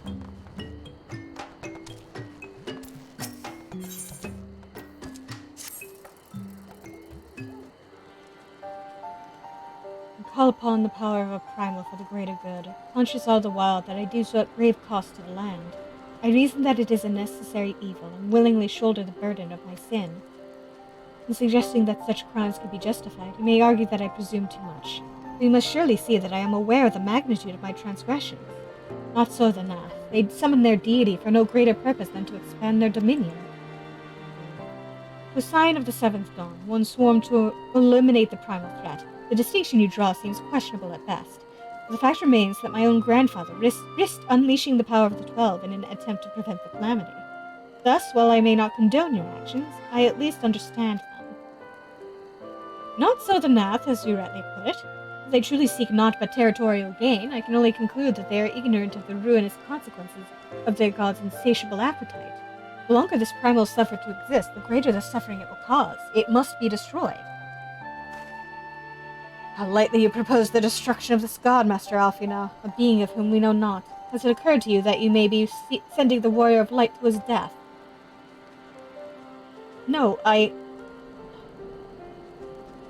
Call upon the power of a primal for the greater good, conscious all the while that I do so at grave cost to the land. I reason that it is a necessary evil, and willingly shoulder the burden of my sin. In suggesting that such crimes could be justified, you may argue that I presume too much. But you must surely see that I am aware of the magnitude of my transgressions. Not so the Nath. They summon their deity for no greater purpose than to expand their dominion. The sign of the 7th dawn, one sworn to eliminate the primal threat. The distinction you draw seems questionable at best. But the fact remains that my own grandfather risked unleashing the power of the 12 in an attempt to prevent the calamity. Thus, while I may not condone your actions, I at least understand them. Not so the Nath, as you rightly put it. If they truly seek naught but territorial gain, I can only conclude that they are ignorant of the ruinous consequences of their god's insatiable appetite. The longer this primal suffer to exist, the greater the suffering it will cause. It must be destroyed. How lightly you propose the destruction of this god, Master Alfina, a being of whom we know not. Has it occurred to you that you may be sending the warrior of light to his death? No,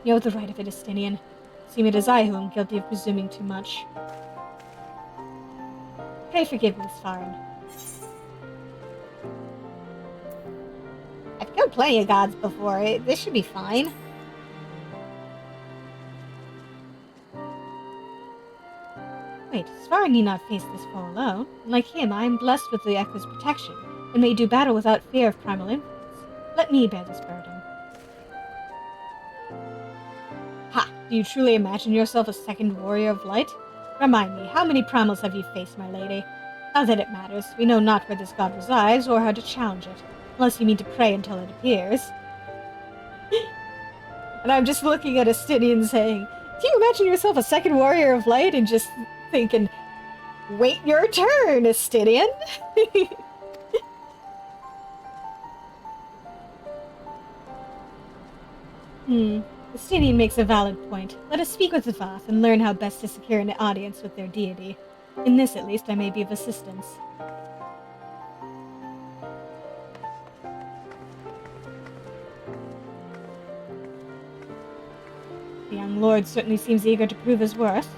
You have the right of it, Estinian. Seem it is I who am guilty of presuming too much. Pray forgive me, Svarin. I've killed plenty of gods before. This should be fine. Wait, Svarin need not face this foe alone. Like him, I am blessed with the Echo's protection, and may do battle without fear of primal influence. Let me bear this burden. Ha! Do you truly imagine yourself a second warrior of light? Remind me, how many primals have you faced, my lady? Not that it matters. We know not where this god resides, or how to challenge it. Unless you mean to pray until it appears. And I'm just looking at Estinian saying, do you imagine yourself a second warrior of light? And just thinking, wait your turn, Estinian. Estinian makes a valid point. Let us speak with the Vath and learn how best to secure an audience with their deity. In this, at least, I may be of assistance. The young lord certainly seems eager to prove his worth.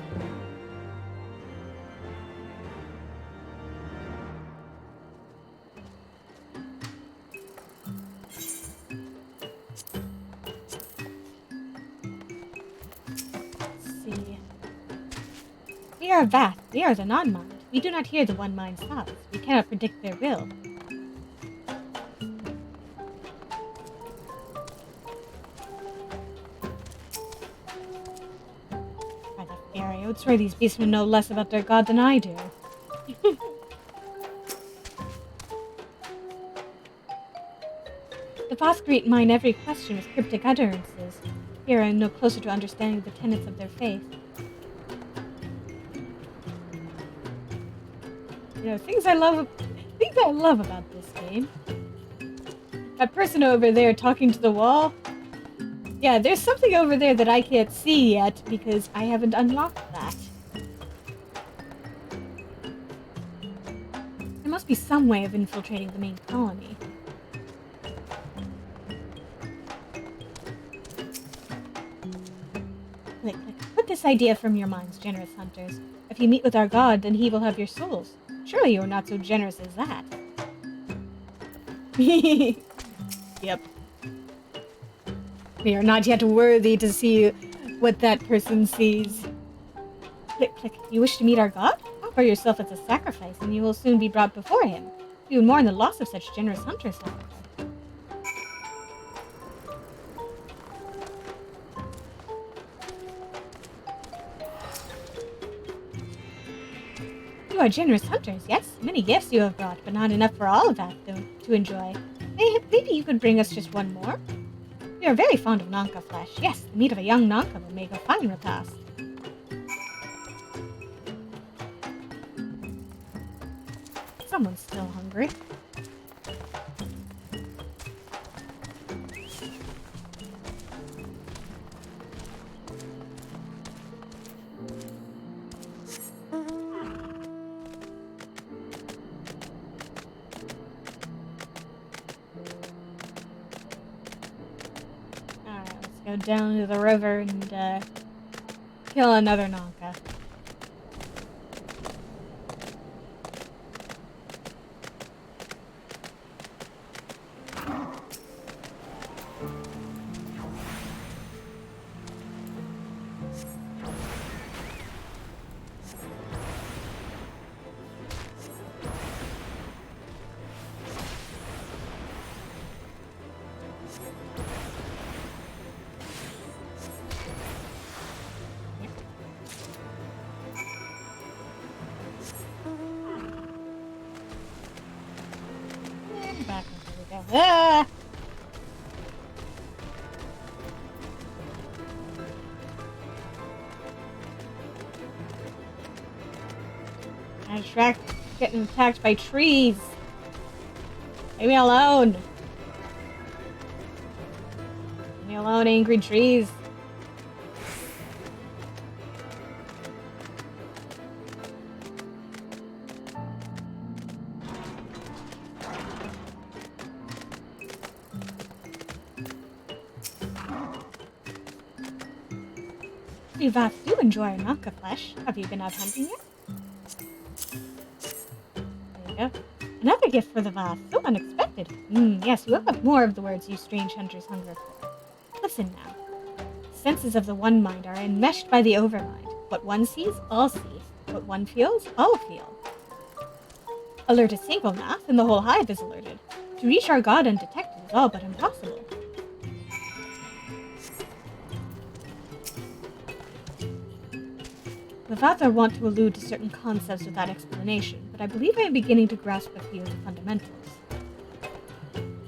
We are Vath. We are the non-mind. We do not hear the one mind's thoughts. We cannot predict their will. By the fairy, I would swear these beasts would know less about their god than I do. The Vath greet mine every question with cryptic utterances. Here I am no closer to understanding the tenets of their faith. You know, things I love about this game. That person over there talking to the wall. Yeah, there's something over there that I can't see yet because I haven't unlocked that. There must be some way of infiltrating the main colony. Click, click. Put this idea from your minds, generous hunters. If you meet with our god, then he will have your souls. Surely you are not so generous as that. Yep. We are not yet worthy to see what that person sees. Click, click. You wish to meet our god? Offer yourself as a sacrifice, and you will soon be brought before him. You would mourn the loss of such generous hunters, however. You are generous hunters, yes? Many gifts you have brought, but not enough for all of that to enjoy. Maybe you could bring us just one more? We are very fond of Nanka flesh. Yes, the meat of a young Nanka would make a fine repast. Someone's still hungry. Alright, let's go down to the river and kill another Nanka. Back. There we go. Ah! I'm getting attacked by trees. Leave me alone. Leave me alone, angry trees. You Vath do enjoy Nanka flesh. Have you been out hunting yet? There you go. Another gift for the Vath. So unexpected. Yes, you have more of the words you strange hunters hunger for. Listen now. The senses of the One Mind are enmeshed by the Overmind. What one sees, all see. What one feels, all feel. Alert a single Nath, and the whole hive is alerted. To reach our god undetected is all but impossible. The Vath are wont to allude to certain concepts without explanation, but I believe I am beginning to grasp a few of the fundamentals.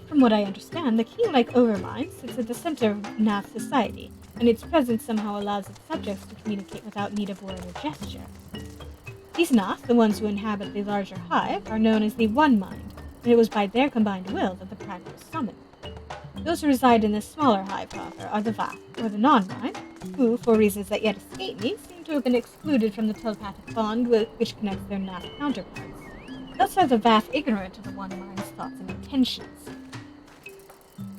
From what I understand, the king-like Overmind sits at the center of Nath society, and its presence somehow allows its subjects to communicate without need of word or gesture. These Nath, the ones who inhabit the larger hive, are known as the One Mind, and it was by their combined will that the Prime was summoned. Those who reside in the smaller hive, however, are the Vath, or the Non-Mind, who, for reasons that yet escape me, seem to have been excluded from the telepathic bond which connects their Nath counterparts. Thus are the Vath ignorant of the One Mind's thoughts and intentions,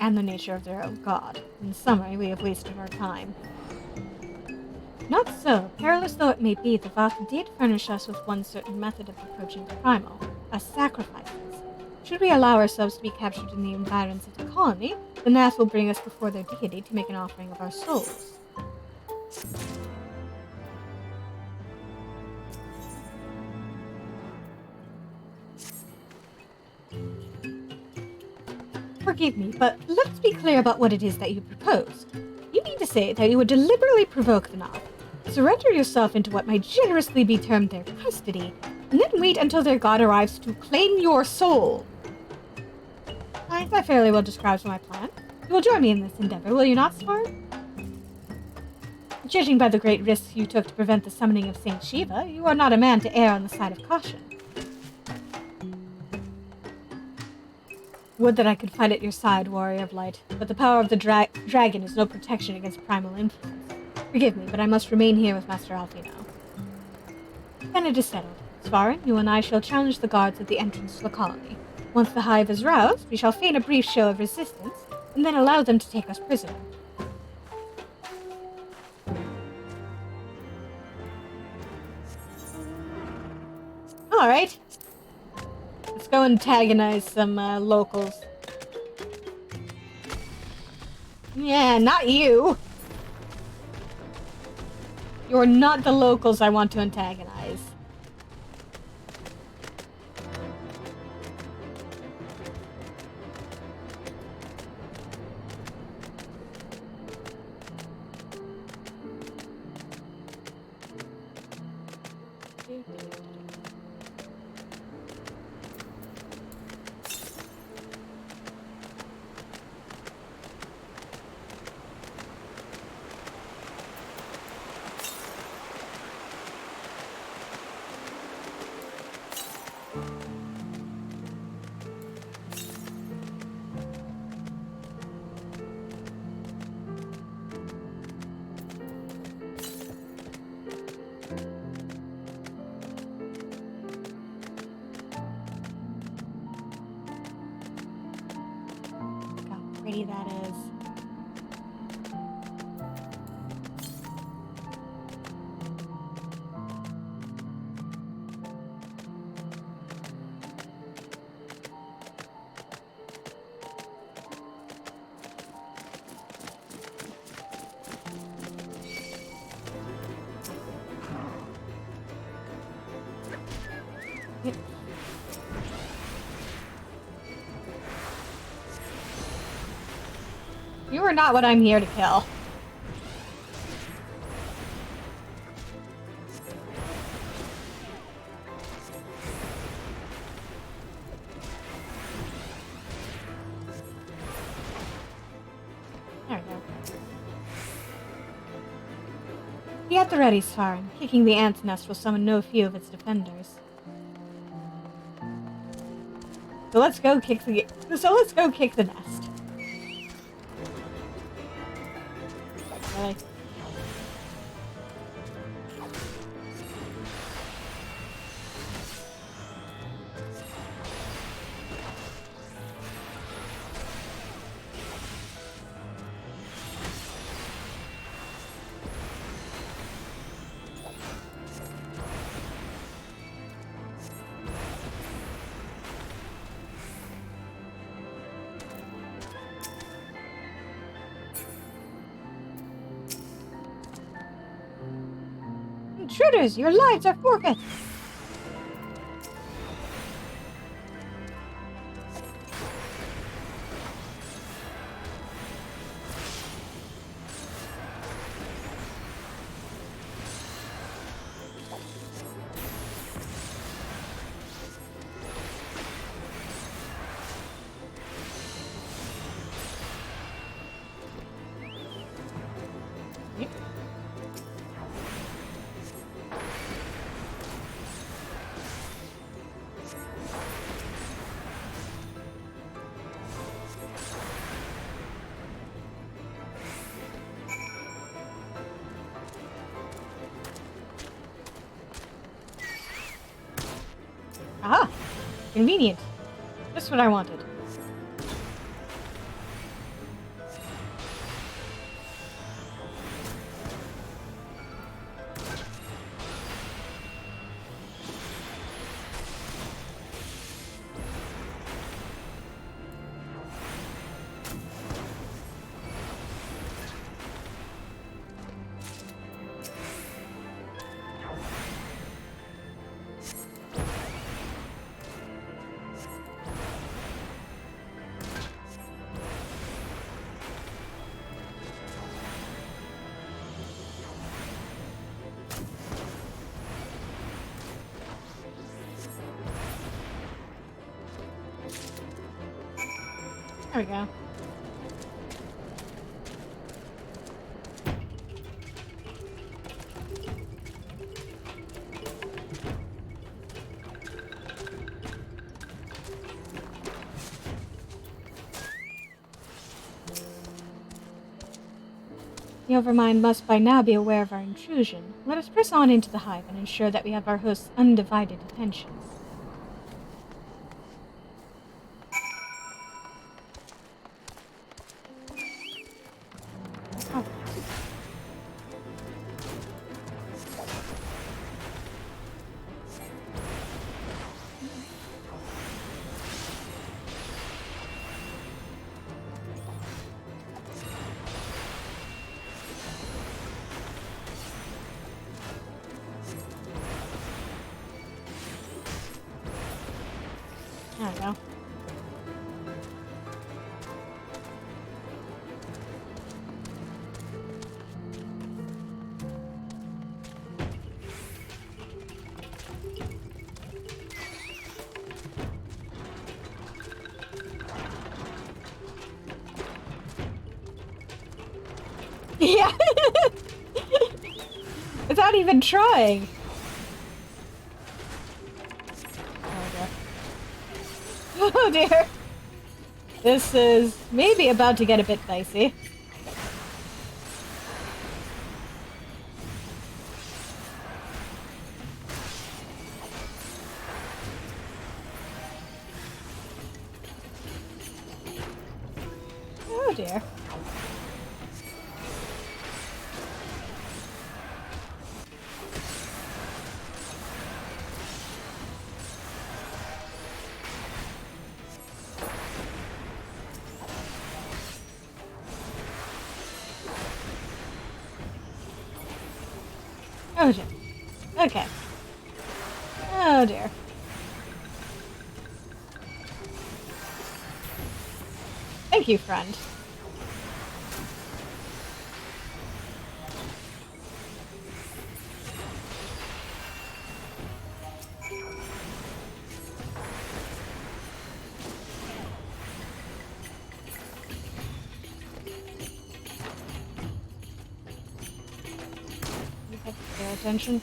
and the nature of their own god. In summary, we have wasted our time. Not so. Perilous though it may be, the Vath did furnish us with one certain method of approaching the primal, as sacrifices. Should we allow ourselves to be captured in the environs of the colony, the Nath will bring us before their deity to make an offering of our souls. Forgive me, but let's be clear about what it is that you propose. You mean to say that you would deliberately provoke the Nath, surrender yourself into what might generously be termed their custody, and then wait until their god arrives to claim your soul? That fairly well describes my plan. You will join me in this endeavor, will you not, Sparn? Judging by the great risks you took to prevent the summoning of Saint Shiva, you are not a man to err on the side of caution. Would that I could fight at your side, warrior of light, but the power of the dragon is no protection against primal influence. Forgive me, but I must remain here with Master Alfino. Then it is settled. Svarin, you and I shall challenge the guards at the entrance to the colony. Once the hive is roused, we shall feign a brief show of resistance, and then allow them to take us prisoner. Alright. Let's go antagonize some locals. Yeah, not you! You're not the locals I want to antagonize. Look how pretty that is. You are not what I'm here to kill. There we go. The at the ready's fine. Kicking the ant's nest will summon no few of its defenders. So let's go kick the nest. Really? Intruders, your lives are forfeit! Ah! Convenient. Just what I wanted. There we go. The Overmind must by now be aware of our intrusion. Let us press on into the hive and ensure that we have our host's undivided attention. Oh. There we go. Yeah. Without even trying. Oh dear. This is maybe about to get a bit dicey. dear. Oh dear. Okay. Oh dear. Thank you, friend. You have to pay attention.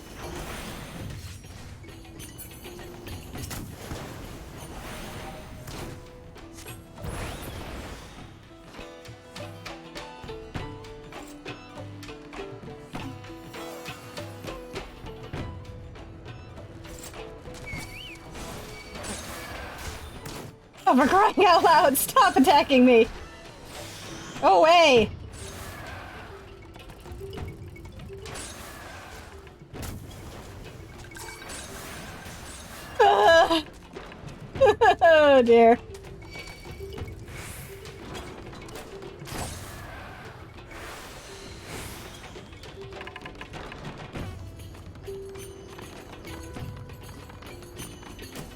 Oh, for crying out loud, stop attacking me! Go away! Ah. Oh dear.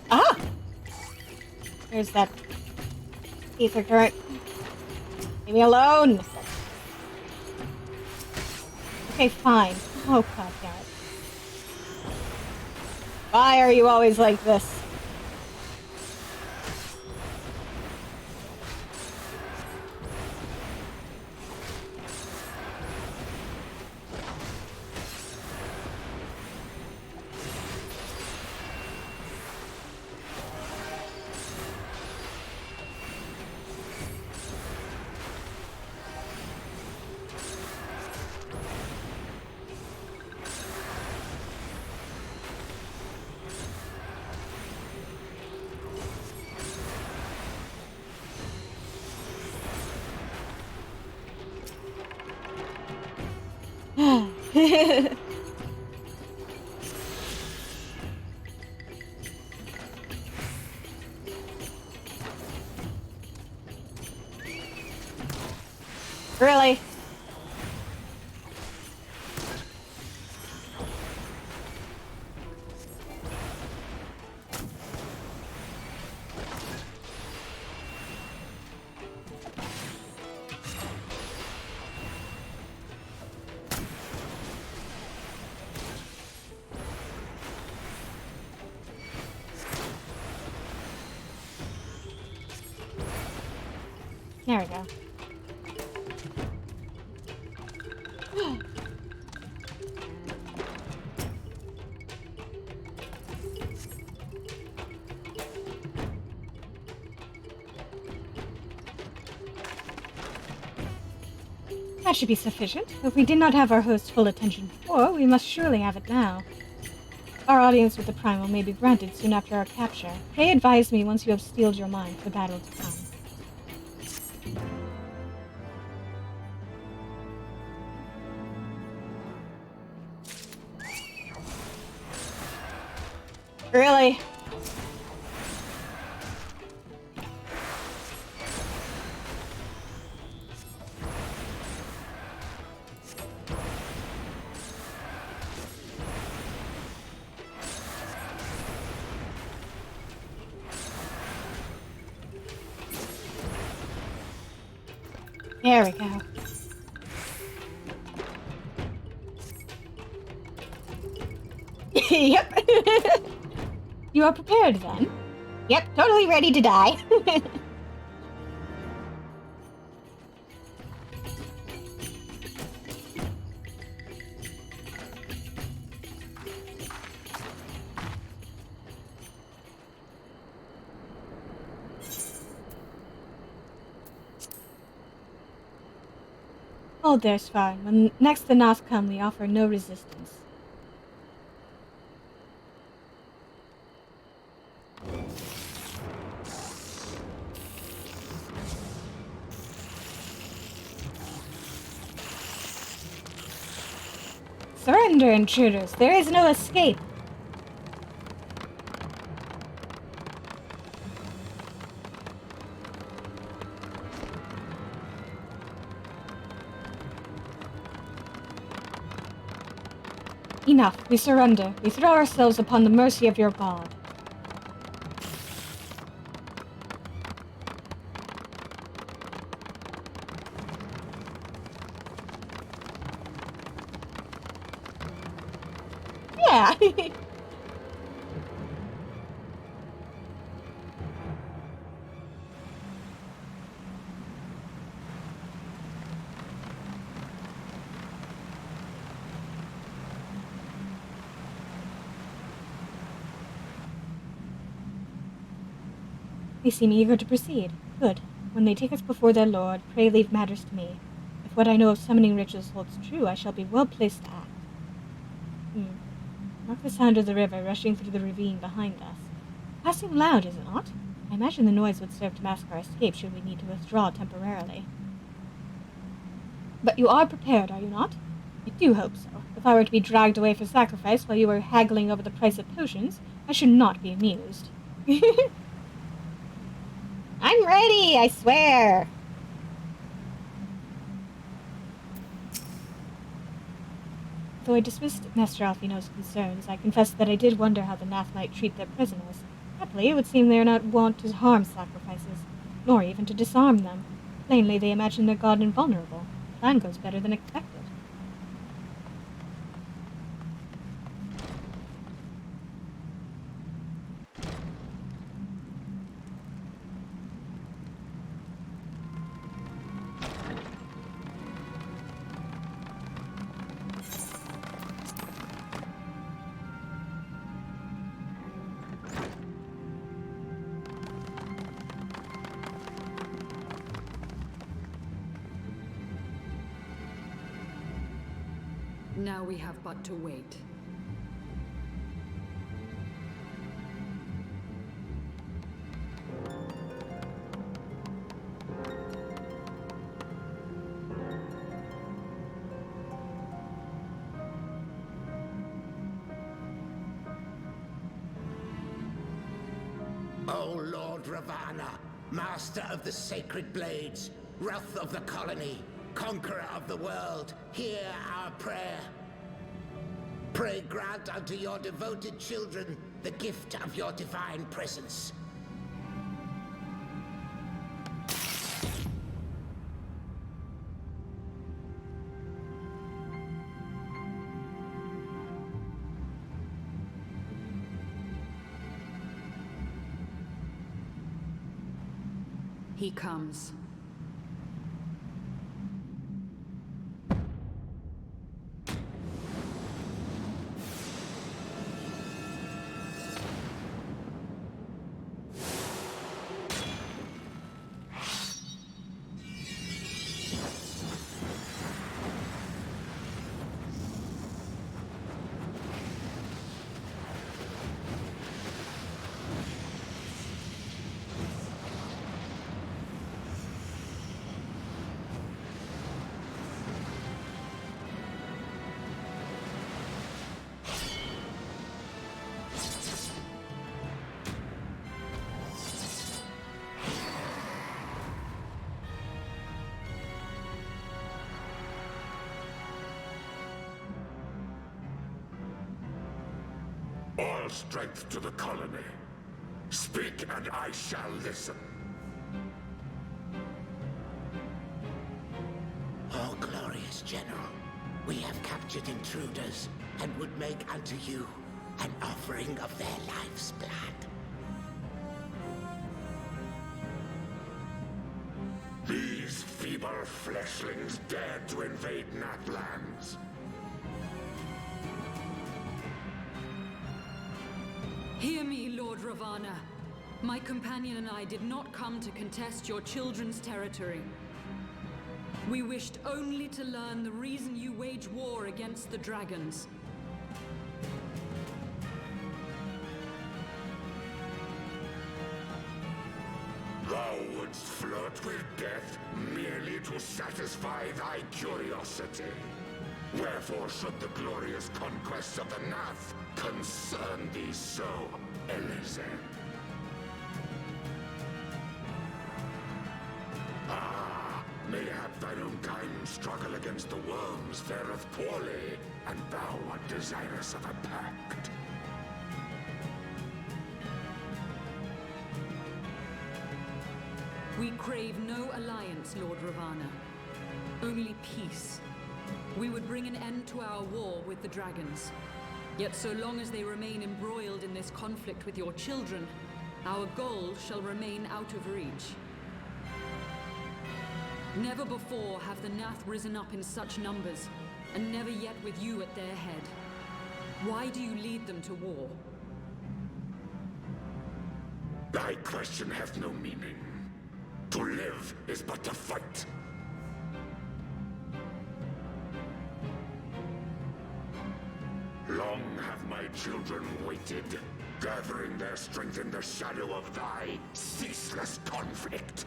Ah! There's that ether current. Leave me alone! Okay, fine. Oh, god damn it. Why are you always like this? Really? There we go. That should be sufficient. If we did not have our host's full attention before, we must surely have it now. Our audience with the Primal may be granted soon after our capture. Pray advise me once you have steeled your mind for the battle to come. Really? There we go. Yep. You are prepared then? Yep, totally ready to die. Hold there, Svarn. When next the Noth come, we offer no resistance. Surrender, intruders. There is no escape. Enough. We surrender. We throw ourselves upon the mercy of your god. Yeah. They seem eager to proceed. Good. When they take us before their lord, pray leave matters to me. If what I know of summoning rituals holds true, I shall be well placed to act. Mark the sound of the river rushing through the ravine behind us. Passing loud, is it not? I imagine the noise would serve to mask our escape should we need to withdraw temporarily. But you are prepared, are you not? I do hope so. If I were to be dragged away for sacrifice while you were haggling over the price of potions, I should not be amused. I'm ready, I swear! Though I dismissed Master Alfino's concerns, I confess that I did wonder how the Nath might treat their prisoners. Happily, it would seem they are not wont to harm sacrifices, nor even to disarm them. Plainly, they imagine their god invulnerable. The plan goes better than expected. Now we have but to wait. O Lord Ravana, master of the sacred blades, wrath of the colony, conqueror of the world, hear our prayer. Pray grant unto your devoted children the gift of your divine presence. He comes. All strength to the colony. Speak and I shall listen. O glorious general, we have captured intruders and would make unto you an offering of their life's blood. These feeble fleshlings dared to invade Natlands. Hear me, Lord Ravana. My companion and I did not come to contest your children's territory. We wished only to learn the reason you wage war against the dragons. Thou wouldst flirt with death merely to satisfy thy curiosity. Wherefore should the glorious conquests of the Nath concern thee so, Elezen? Ah, mayhap thine own kind struggle against the worms fareth poorly, and thou art desirous of a pact. We crave no alliance, Lord Ravana. Only peace. We would bring an end to our war with the dragons. Yet so long as they remain embroiled in this conflict with your children, our goal shall remain out of reach. Never before have the Nath risen up in such numbers, and never yet with you at their head. Why do you lead them to war? Thy question hath no meaning. To live is but to fight. Long have my children waited, gathering their strength in the shadow of thy ceaseless conflict.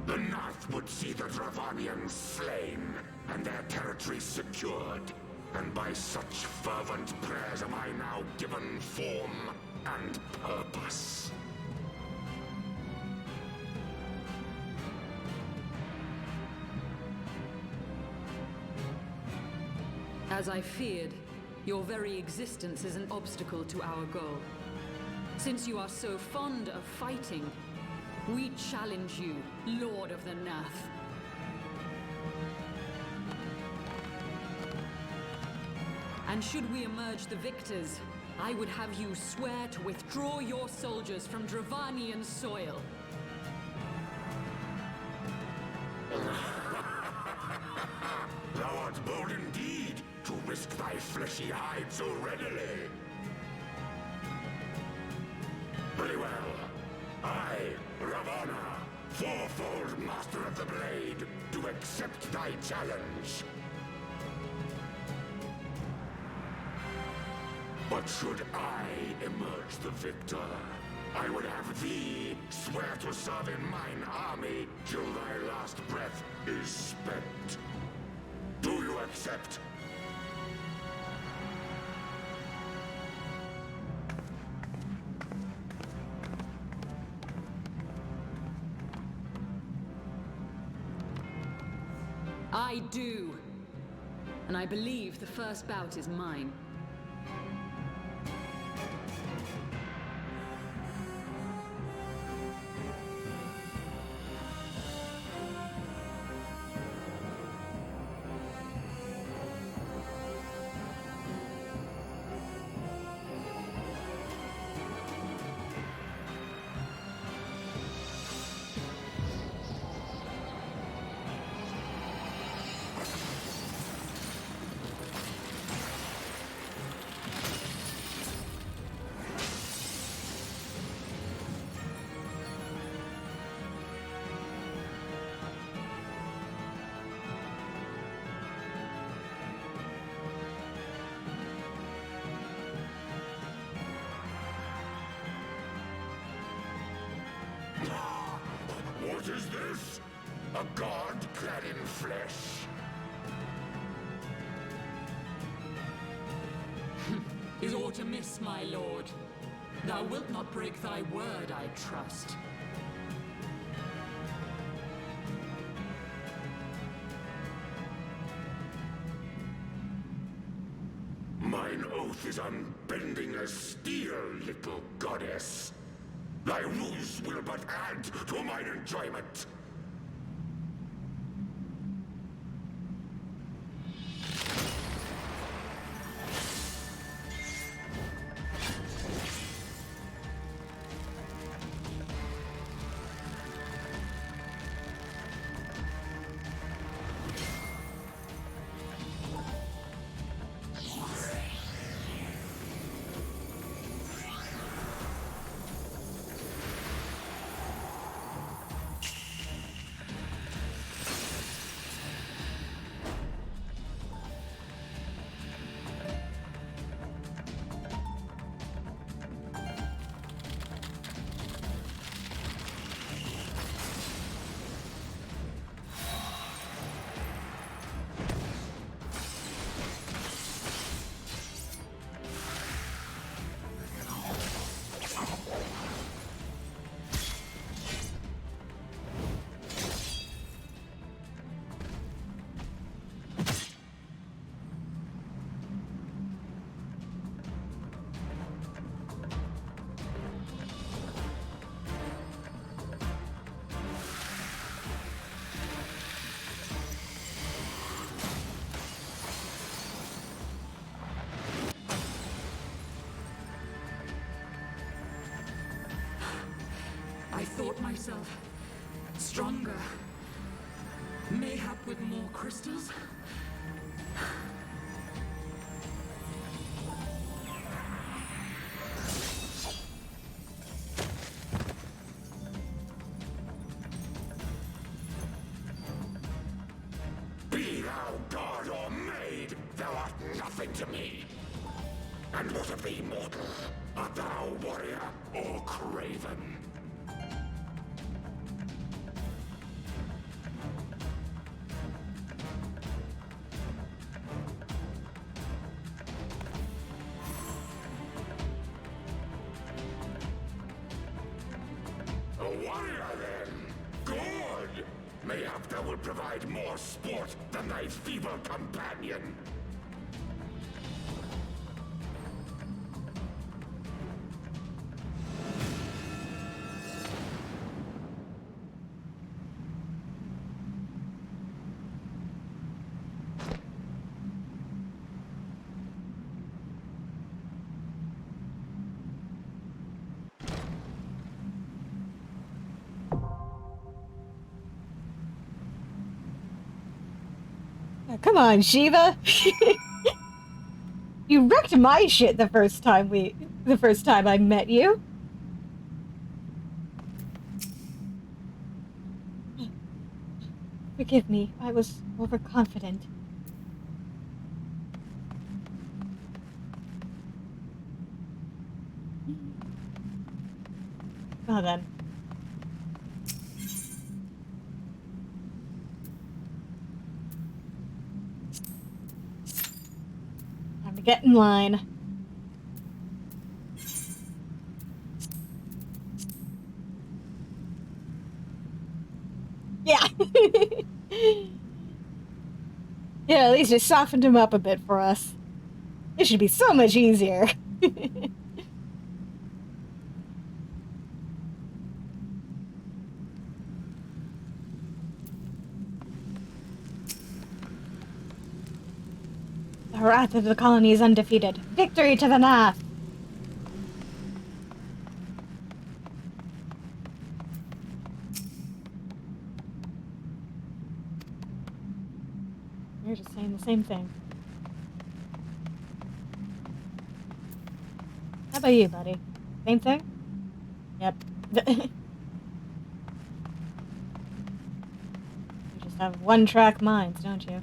The Nath would see the Dravanians slain, and their territory secured. And by such fervent prayers am I now given form and purpose. As I feared, your very existence is an obstacle to our goal. Since you are so fond of fighting, we challenge you, Lord of the Nath. And should we emerge the victors, I would have you swear to withdraw your soldiers from Dravanian soil. Thou art bold indeed to risk thy fleshy hide so readily. Very well. I, Ravana, fourfold master of the blade, do accept thy challenge. But should I emerge the victor, I would have thee swear to serve in mine army till thy last breath is spent. Do you accept? I do. And I believe the first bout is mine. What is this? A god clad in flesh? Is aught amiss, my lord? Thou wilt not break thy word, I trust. Mine oath is unbending as steel, little goddess. Thy ruse will but add to mine enjoyment. thought myself stronger. Mayhap with more crystals? Be thou god or maid, thou art nothing to me. And what of thee, mortal? Art thou warrior or craven? A warrior, then? Good! Mayhap thou will provide more sport than thy feeble companion. Oh, come on, Shiva. You wrecked my shit the first time I met you. Forgive me, I was overconfident. Well then. Time to get in line. Yeah. Yeah, at least it softened him up a bit for us. It should be so much easier. The wrath of the colony is undefeated. Victory to the Nath! You're just saying the same thing. How about you, buddy? Same thing? Yep. You just have one-track minds, don't you?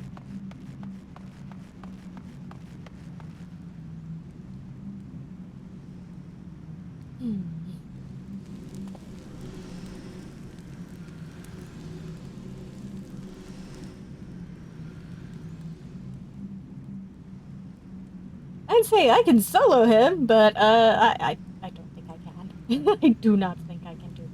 I'd say I can solo him, but I don't think I can. I do not think I can do that.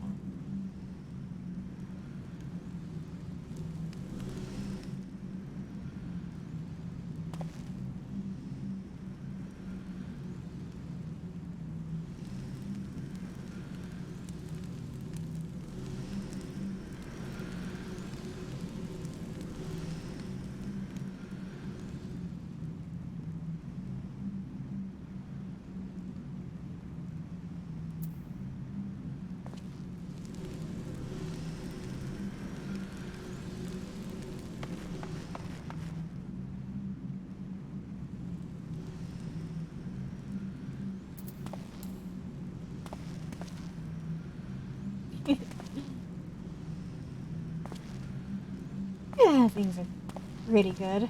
Yeah, things are pretty good.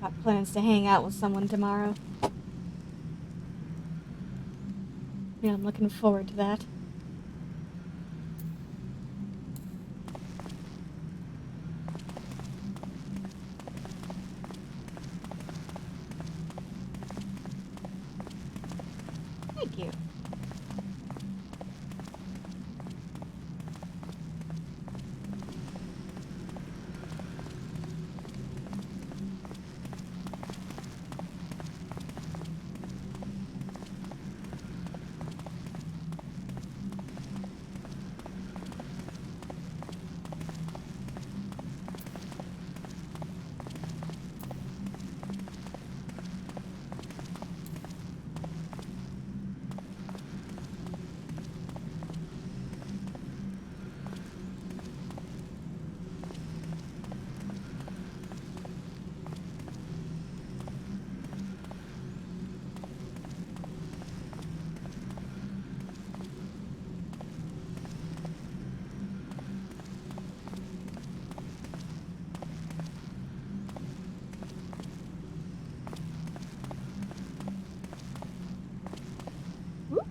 Got plans to hang out with someone tomorrow. Yeah, I'm looking forward to that. Thank you.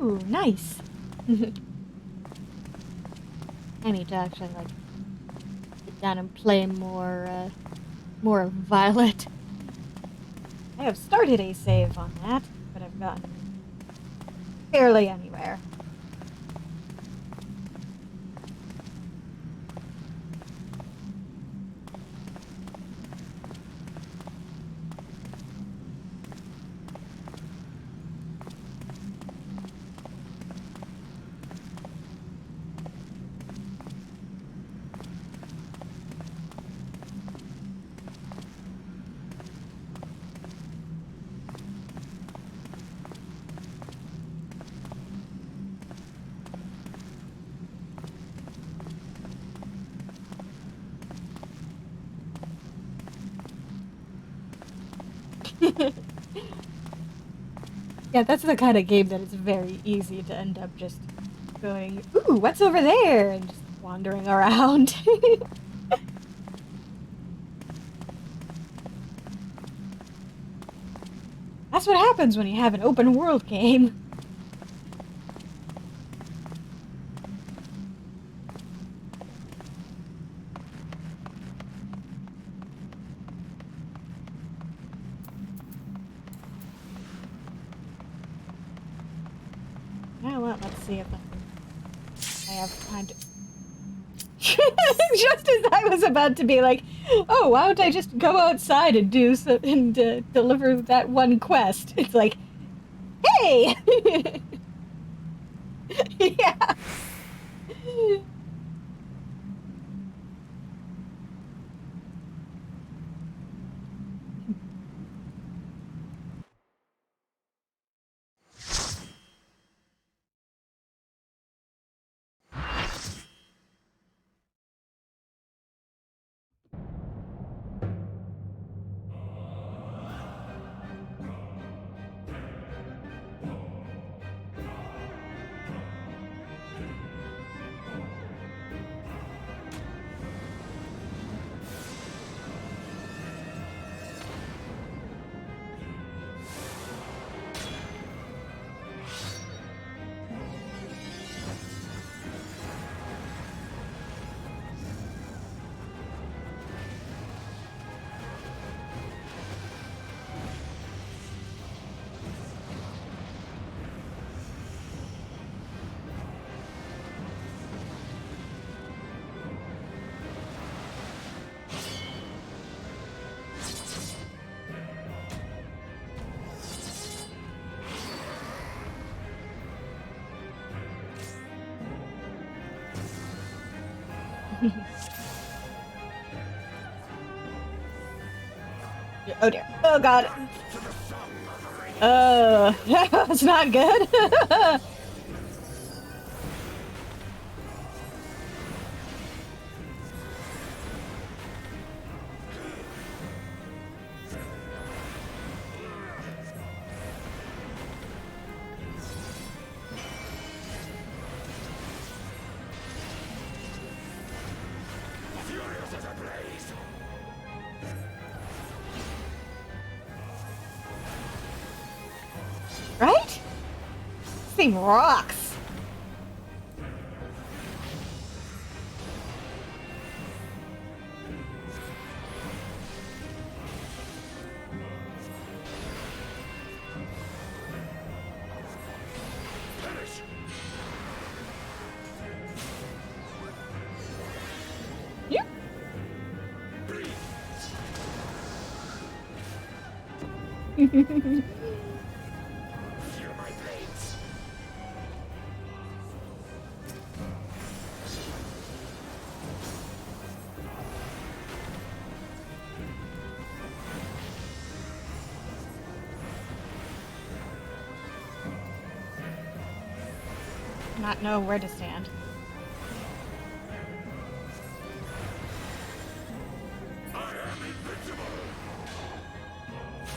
Ooh, nice. I need to actually, like, sit down and play more Violet. I have started a save on that, but I've gotten barely anywhere. Yeah, that's the kind of game that it's very easy to end up just going, ooh, what's over there? And just wandering around. That's what happens when you have an open world game. Well, let's see if I have time to... Just as I was about to be like, oh, why don't I just go outside and do deliver that one quest? It's like, hey! Yeah. Oh dear. Oh god. That's not good. Right? This thing rocks. Yep. Not know where to stand.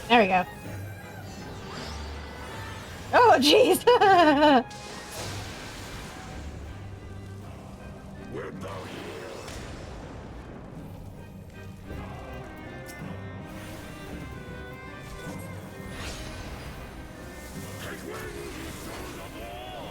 There we go. Oh, jeez! Wilt thou heal? Take wing, ye souls of war!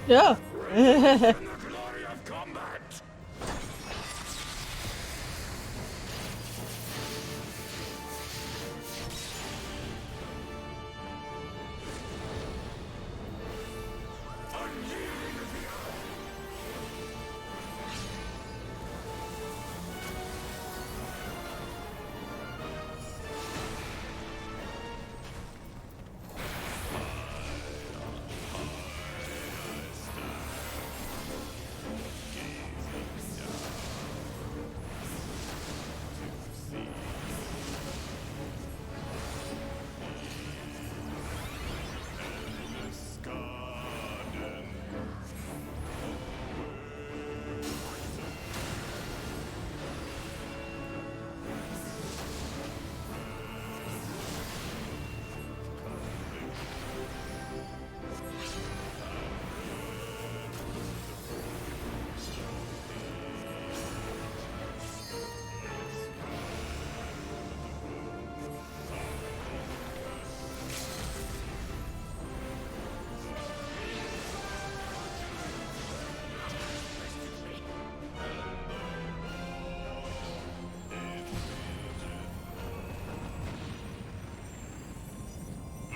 Yeah. In the glory of combat! Unyielding of the earth!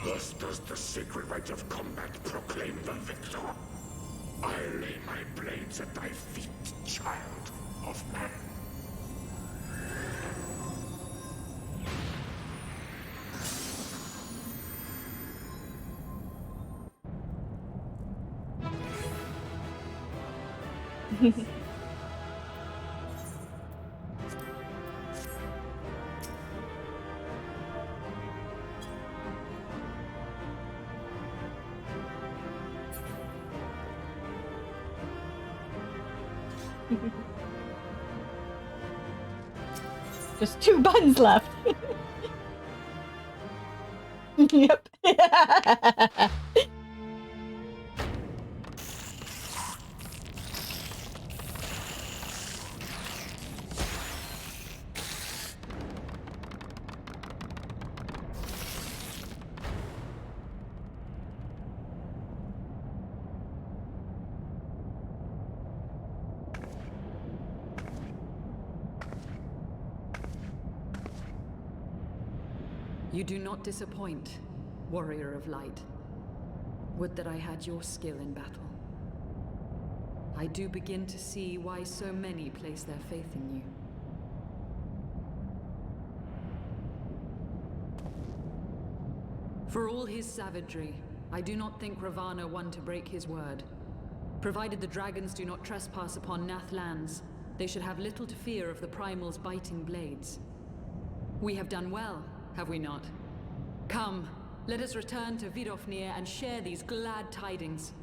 Thus does the sacred rite of combat proclaim the victor. I lay my blades at thy feet, child of man. Just 2 buttons left. Yep. You do not disappoint, warrior of light. Would that I had your skill in battle. I do begin to see why so many place their faith in you. For all his savagery, I do not think Ravana one to break his word. Provided the dragons do not trespass upon Nath lands, they should have little to fear of the Primal's biting blades. We have done well, have we not? Come, let us return to Vidofnir and share these glad tidings.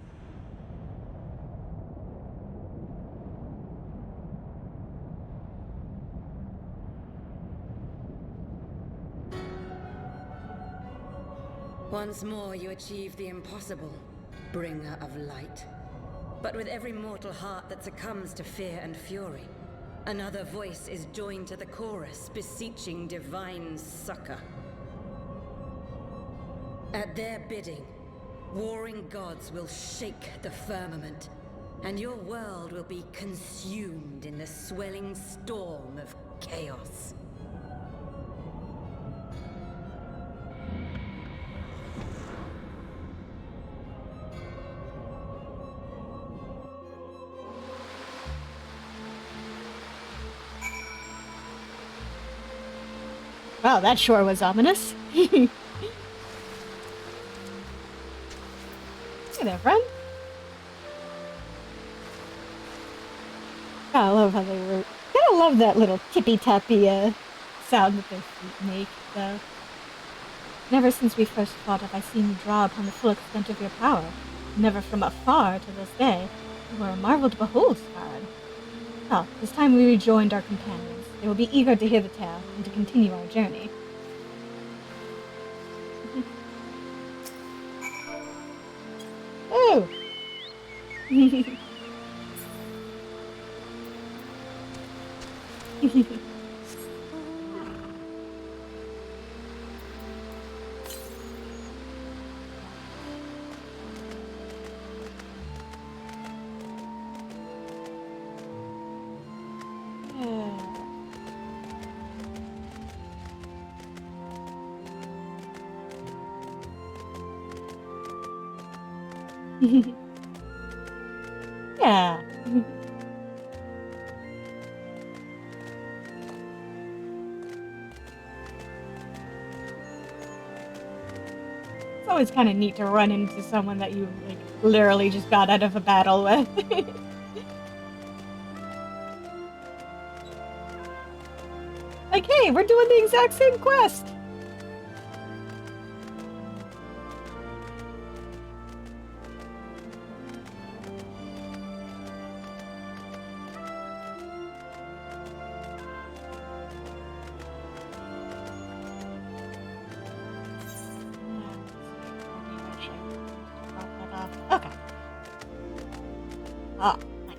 Once more you achieve the impossible, bringer of light. But with every mortal heart that succumbs to fear and fury, another voice is joined to the chorus, beseeching divine succor. At their bidding, warring gods will shake the firmament, and your world will be consumed in the swelling storm of chaos. Wow, that sure was ominous. Hey there, friend. I love how they were. I love that little tippy-tappy sound that their feet make, though. Never since we first fought have I seen you draw upon the full extent of your power. Never from afar to this day. You were a marvel to behold, Scarad. Well, this time we rejoined our companions. They will be eager to hear the tale and to continue our journey. Oh! Yeah. It's always kind of neat to run into someone that you, like, literally just got out of a battle with. Like, hey, we're doing the exact same quest! Okay. Oh, nice.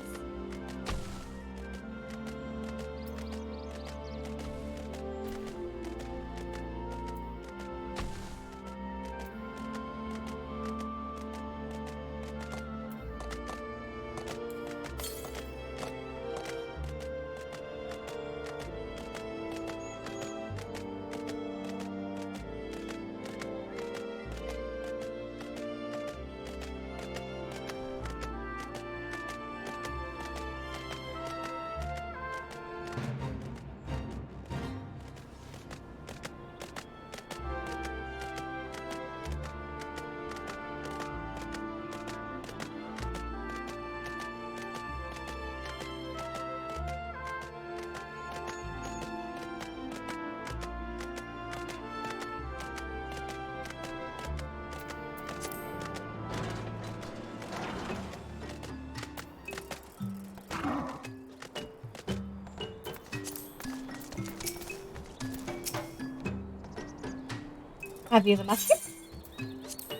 Have you the musket?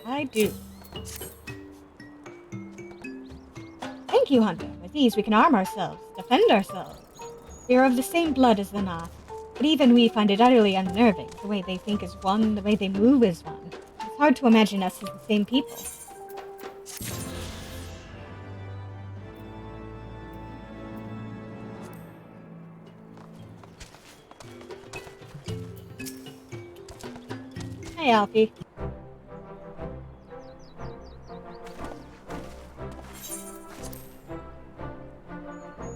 I do. Thank you, Hunter. With these we can arm ourselves, defend ourselves. We are of the same blood as the Nath, but even we find it utterly unnerving. The way they think is one, the way they move is one. It's hard to imagine us as the same people. Hey, Alfie.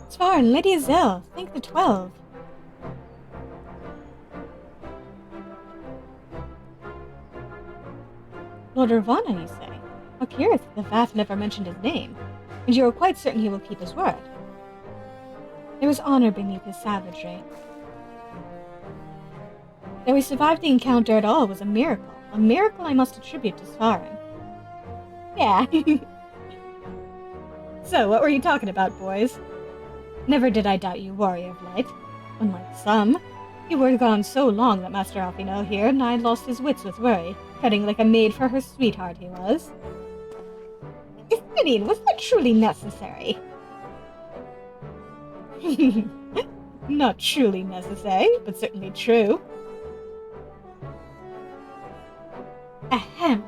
Svarn, Lady Azelle, thank the 12. Lord Ravana, you say? How curious that the Vath never mentioned his name, and you are quite certain he will keep his word. There was honor beneath his savagery. That we survived the encounter at all was a miracle I must attribute to Svarn. Yeah. So, what were you talking about, boys? Never did I doubt you, Warrior of Light. Unlike some, you were gone so long that Master Alfino here nigh lost his wits with worry, cutting like a maid for her sweetheart he was. Justinian, was that truly necessary? Not truly necessary, but certainly true. Ahem.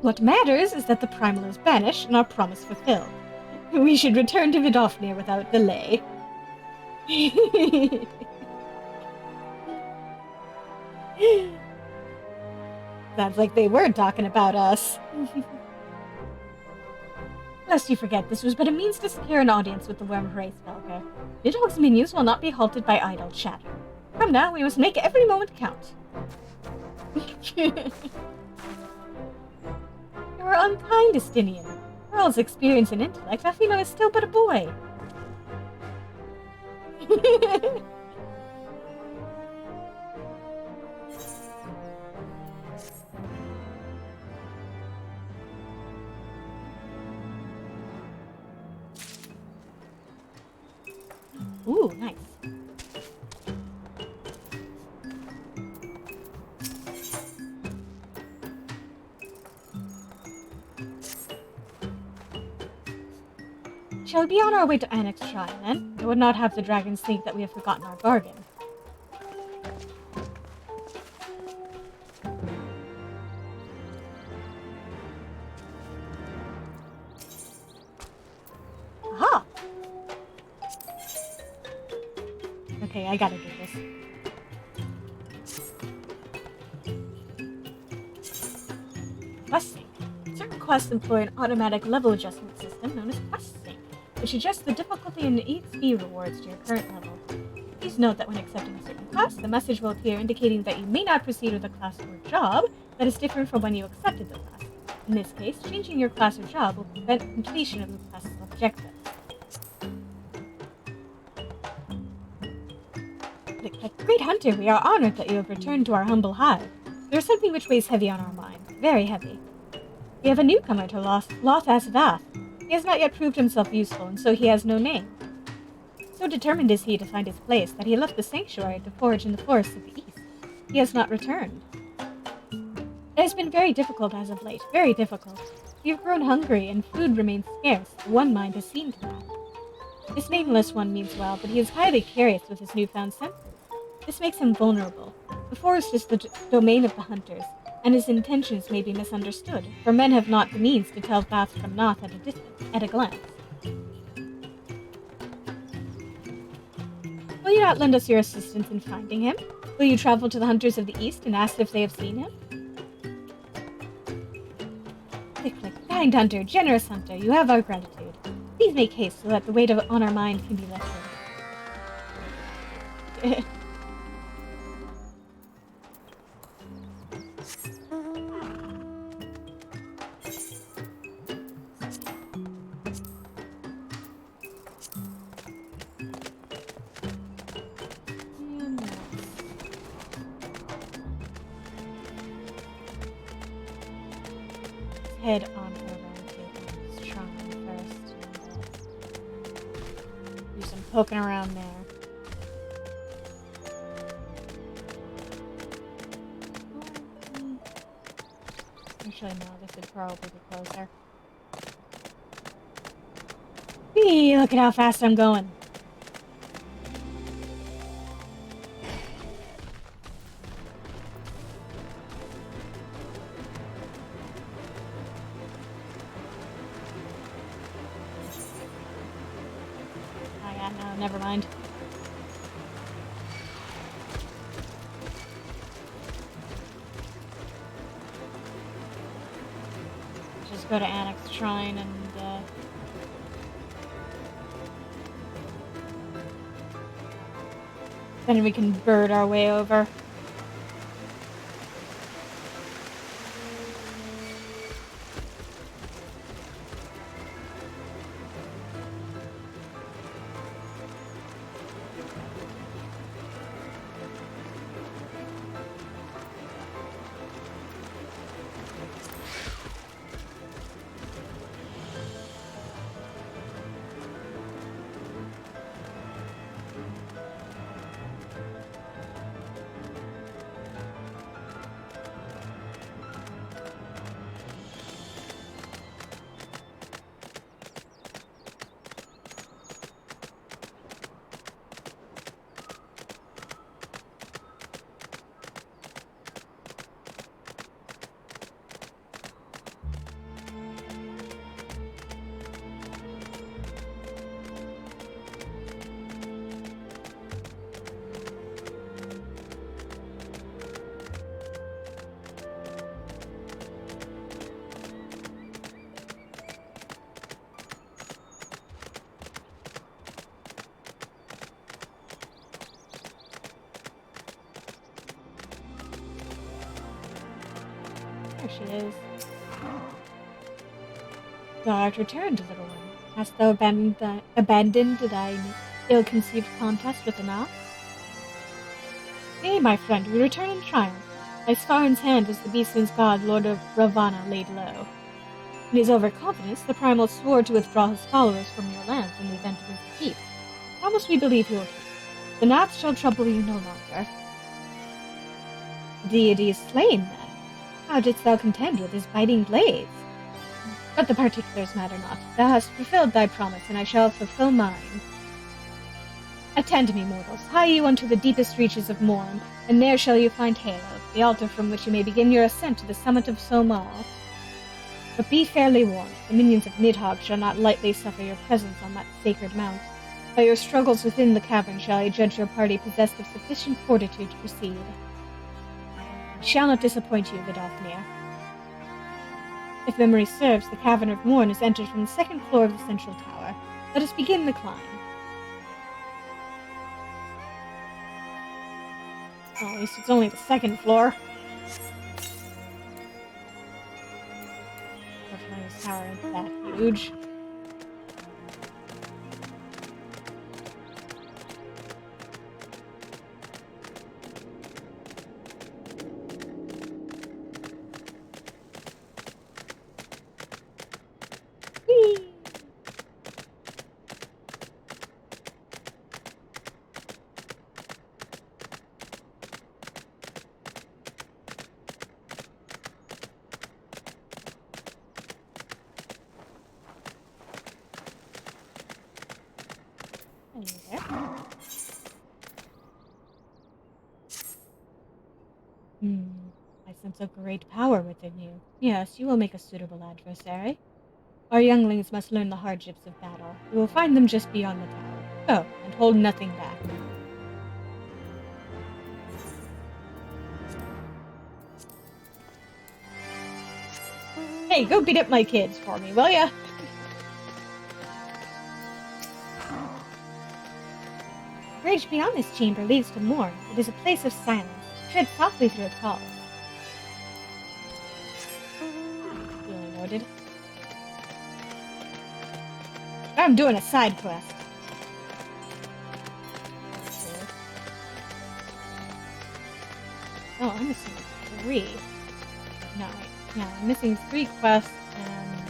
What matters is that the Primal is banished and our promise fulfilled. We should return to Vidofnir without delay. Sounds like they were talking about us. Lest you forget, this was but a means to secure an audience with the Worm Hraithvelker. Nidhogg's minions will not be halted by idle chatter. From now, we must make every moment count. You are unkind, Justinian. For all his experience and intellect, Alfino is still but a boy. Ooh, nice. Shall we be on our way to Annex Shrine, then? I would not have the dragons think that we have forgotten our bargain. Aha! Okay, I gotta do this. Blessing. Certain quests employ an automatic level adjustment system known as Quest Sync, which adjusts the difficulty and XP rewards to your current level. Please note that when accepting a certain class, the message will appear indicating that you may not proceed with a class or job that is different from when you accepted the class. In this case, changing your class or job will prevent completion of the class's objectives. Great Hunter, we are honored that you have returned to our humble hive. There is something which weighs heavy on our mind, very heavy. We have a newcomer to Lothas Vath. He has not yet proved himself useful, and so he has no name. So determined is he to find his place that he left the sanctuary to forage in the forests of the east. He has not returned. It has been very difficult as of late, very difficult. We have grown hungry, and food remains scarce. One mind has seen to that. This nameless one means well, but he is highly curious with his newfound senses. This makes him vulnerable. The forest is the domain of the hunters, and his intentions may be misunderstood, for men have not the means to tell Vath from Noth at a distance, at a glance. Will you not lend us your assistance in finding him? Will you travel to the hunters of the east and ask if they have seen him? Click. Kind hunter, generous hunter, you have our gratitude. Please make haste so that the weight on our mind can be lessened. Head on over to the shrine first and do some poking around there. Actually, no, this would probably be closer. Whee! Look at how fast I'm going. No, never mind. Just go to Annex Shrine and, then we can bird our way over. There she is. Thou art returned, little one. Hast thou abandoned thine ill-conceived contest with the Noth? Nay, my friend, we return in triumph. Thy Svarn's hand was the beastman's god, Lord of Ravana, laid low. In his overconfidence, the Primal swore to withdraw his followers from your lands in the event of his defeat. How must we believe your truth? The Noth shall trouble you no longer. The deity is slain, then. How didst thou contend with his biting blades? But the particulars matter not. Thou hast fulfilled thy promise, and I shall fulfill mine. Attend me, mortals. Hie you unto the deepest reaches of Morn, and there shall you find Halo, the altar from which you may begin your ascent to the summit of Somal. But be fairly warned, the minions of Nidhogg shall not lightly suffer your presence on that sacred mount. By your struggles within the cavern shall I judge your party possessed of sufficient fortitude to proceed. I shall not disappoint you, Vidofnir. If memory serves, the Cavern of Morn is entered from the second floor of the central tower. Let us begin the climb. Oh, at least it's only the second floor. Fortunately, this tower isn't that huge. Whee! Hello there. I sense a great power within you. Yes, you will make a suitable adversary. Our younglings must learn the hardships of battle. We will find them just beyond the tower. Go, and hold nothing back. Hey, go beat up my kids for me, will ya? The bridge beyond this chamber leads to Morn. It is a place of silence. Tread softly through its halls. Duly noted. I'm doing a side quest. Oh, I'm missing 3. No, wait. Yeah, I'm missing 3 quests and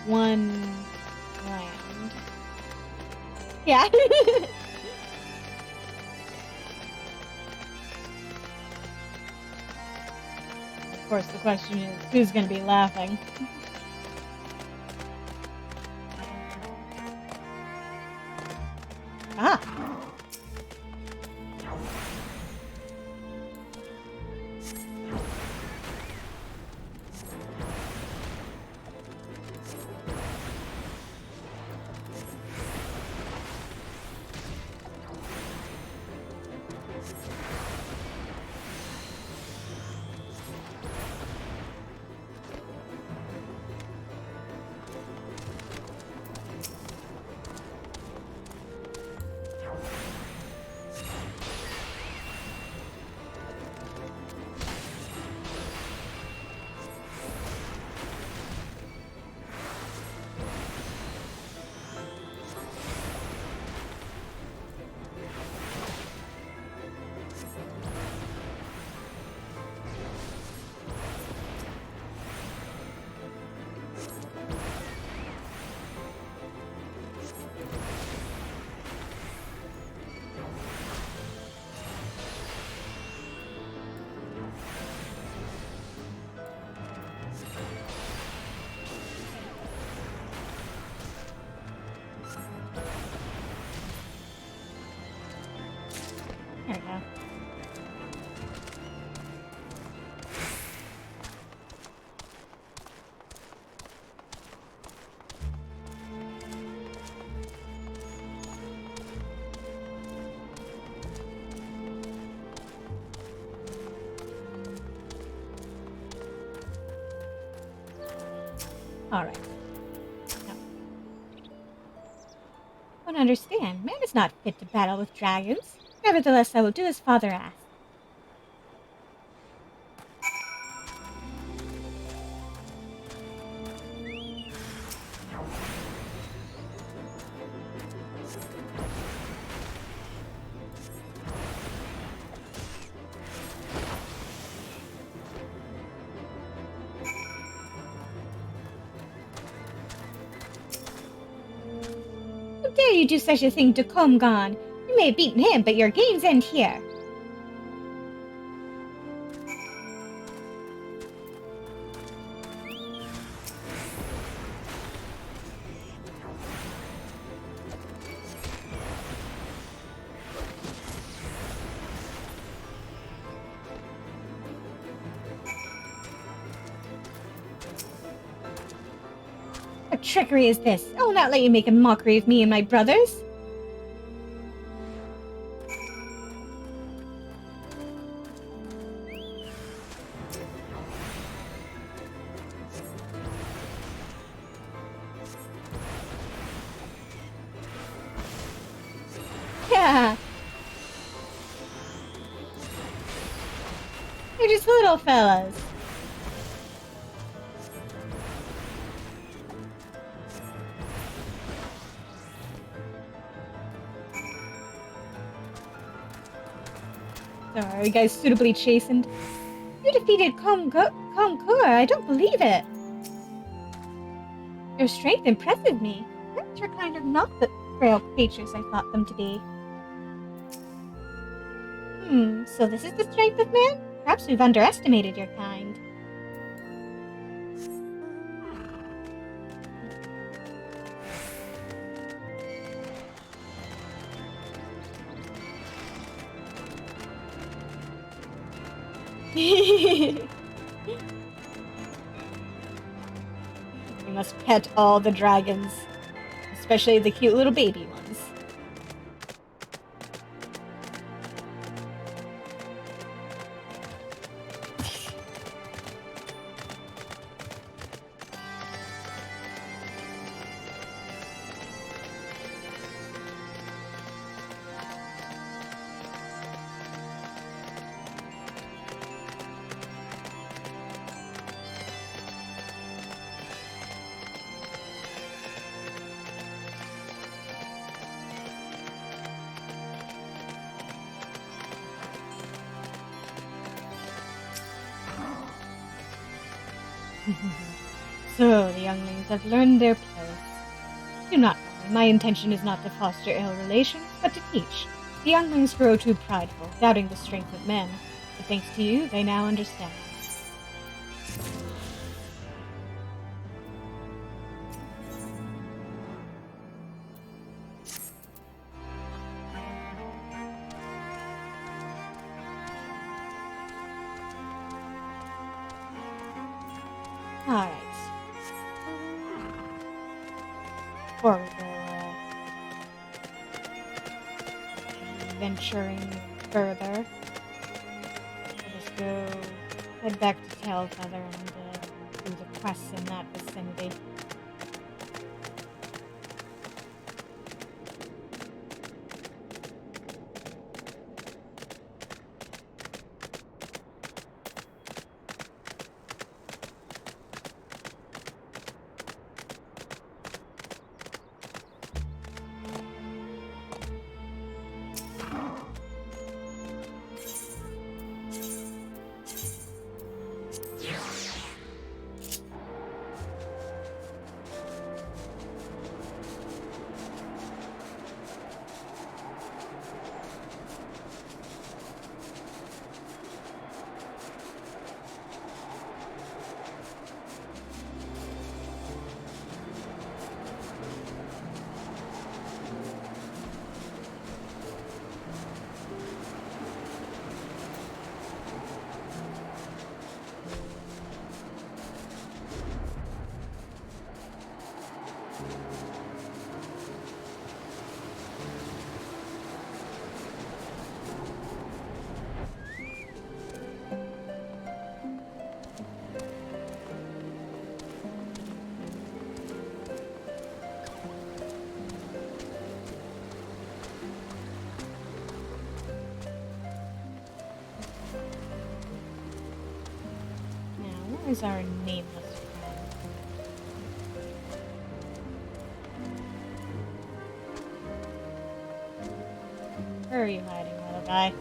1 land. Yeah. Of course, the question is, who's going to be laughing? Ah! There we go. Alright. No. I don't understand. Man is not fit to battle with dragons. Nevertheless, I will do as father asked. How dare you do such a thing to Comgon? You may have beaten him, but your games end here. What trickery is this? I will not let you make a mockery of me and my brothers. little fellas. So are you guys suitably chastened? You defeated Concour, I don't believe it. Your strength impresses me. Perhaps you're kind of not the frail creatures I thought them to be. So this is the strength of man? Perhaps we've underestimated your kind. You must pet all the dragons, especially the cute little baby ones. So, the younglings have learned their place. Do not worry, my intention is not to foster ill relations, but to teach. The younglings grow too prideful, doubting the strength of men. But thanks to you, they now understand. Alright. Before we go venturing further, we'll just go head back to Tailfeather and do the quests in that vicinity. Where's our nameless friend? Where are you hiding, little guy?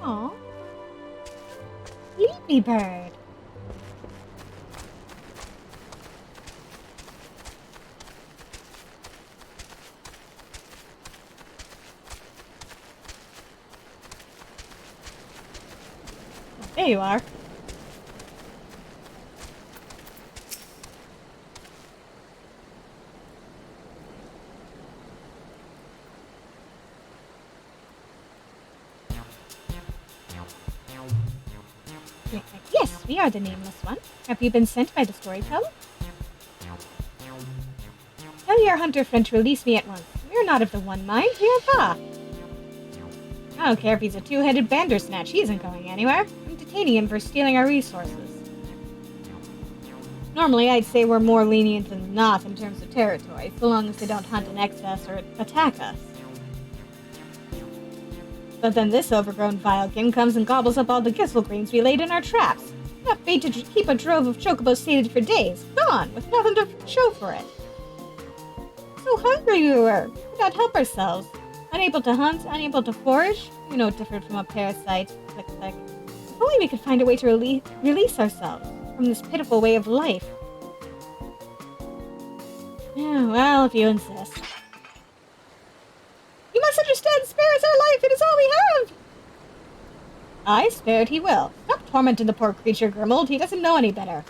Aw. Sleepy bird. There you are. Yes, we are the nameless one. Have you been sent by the storyteller? Tell your hunter friend to release me at once. We are not of the one mind, we are Va. I don't care if he's a two-headed bandersnatch. He isn't going anywhere. I'm detaining him for stealing our resources. Normally, I'd say we're more lenient than not in terms of territory, so long as they don't hunt in excess or attack us. But then this overgrown vilekin comes and gobbles up all the Gisselgreens we laid in our traps. Enough bait to keep a drove of chocobos sated for days. Gone, with nothing to show for it. So hungry we were. Could not help ourselves. Unable to hunt, unable to forage. You're no different from a parasite. Click, click. If only we could find a way to release ourselves from this pitiful way of life. Yeah, well, if you insist. You must understand, spare us our life, it is all we have! Aye, spare it he will. Stop tormenting the poor creature, Grimald, he doesn't know any better.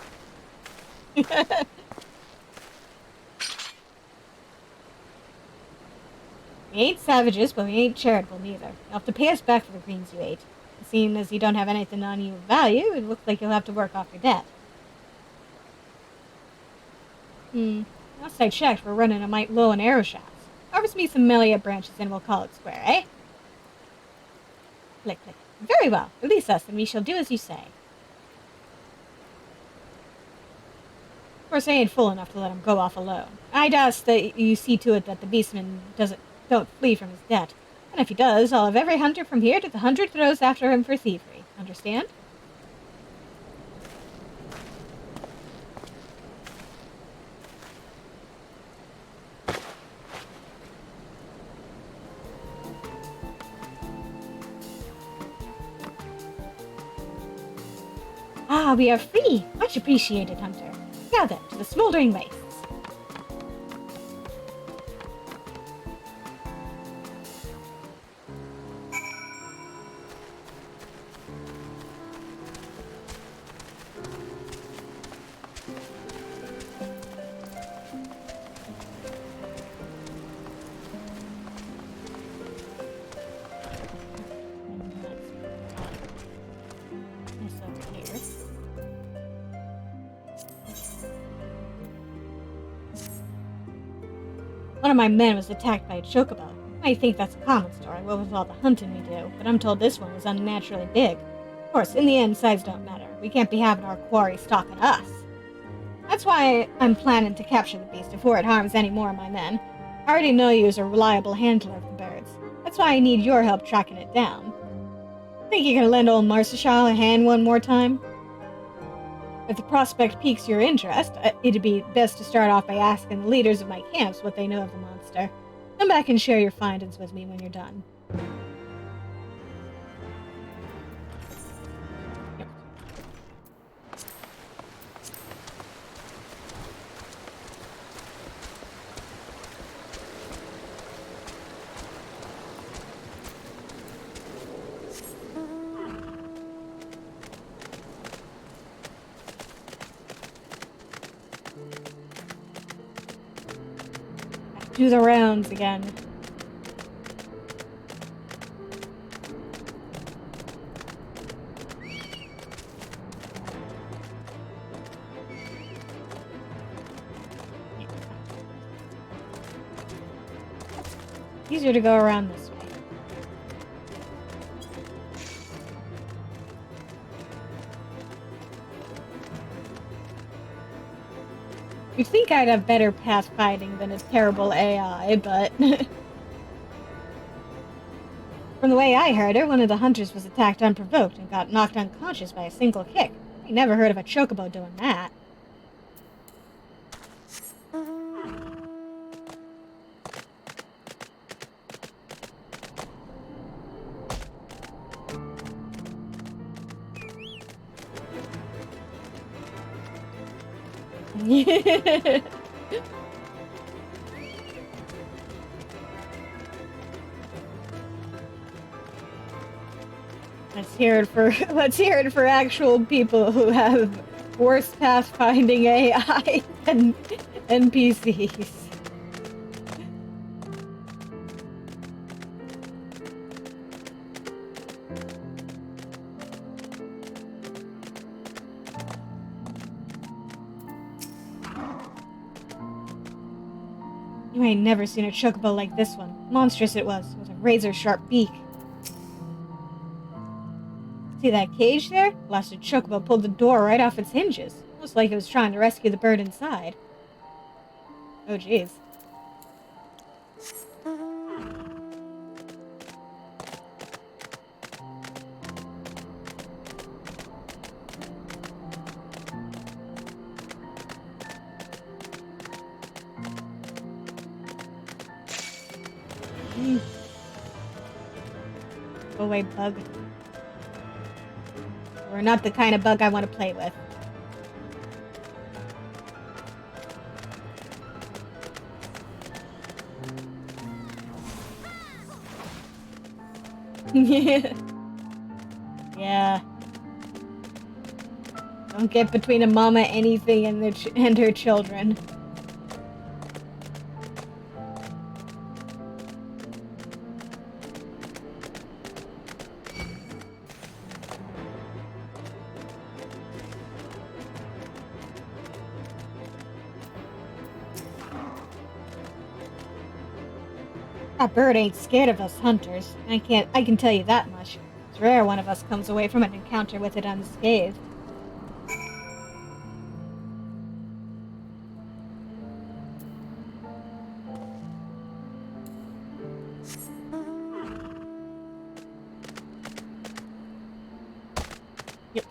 We ain't savages, but we ain't charitable neither. You'll have to pay us back for the greens you ate. Seeing as you don't have anything on you of value, it looks like you'll have to work off your debt. Last I checked, we're running a mite low on arrow shots. Harvest me some Melia branches and we'll call it square, eh? Click, click. Very well. Release us and we shall do as you say. Of course, I ain't fool enough to let him go off alone. I'd ask that you see to it that the beastman don't flee from his debt. And if he does, I'll have every hunter from here to the 100 throws after him for thievery. Understand? Ah, we are free! Much appreciated, Hunter. Now then, to the smoldering wastes. One of my men was attacked by a chocobo. I think that's a common story, what with all the hunting we do, but I'm told this one was unnaturally big. Of course, in the end, size don't matter. We can't be having our quarry stalking us. That's why I'm planning to capture the beast before it harms any more of my men. I already know you as a reliable handler of the birds. That's why I need your help tracking it down. Think you can lend old Marshall a hand one more time? If the prospect piques your interest, it'd be best to start off by asking the leaders of my camps what they know of the monster. Come back and share your findings with me when you're done. Do the rounds again. Easier to go around this way. You'd think I'd have better pathfinding than a terrible AI, but... From the way I heard it, one of the hunters was attacked unprovoked and got knocked unconscious by a single kick. I never heard of a chocobo doing that. Let's hear it for actual people who have worse pathfinding AI than NPCs. You ain't never seen a chocobo like this one. Monstrous it was, with a razor-sharp beak. See that cage there? Blasted chocobo pulled the door right off its hinges. Almost like it was trying to rescue the bird inside. Oh, jeez. Go away, bug. We're not the kind of bug I want to play with. Yeah. Don't get between a mama anything and her children. That bird ain't scared of us hunters. I can tell you that much. It's rare one of us comes away from an encounter with it unscathed. Yep.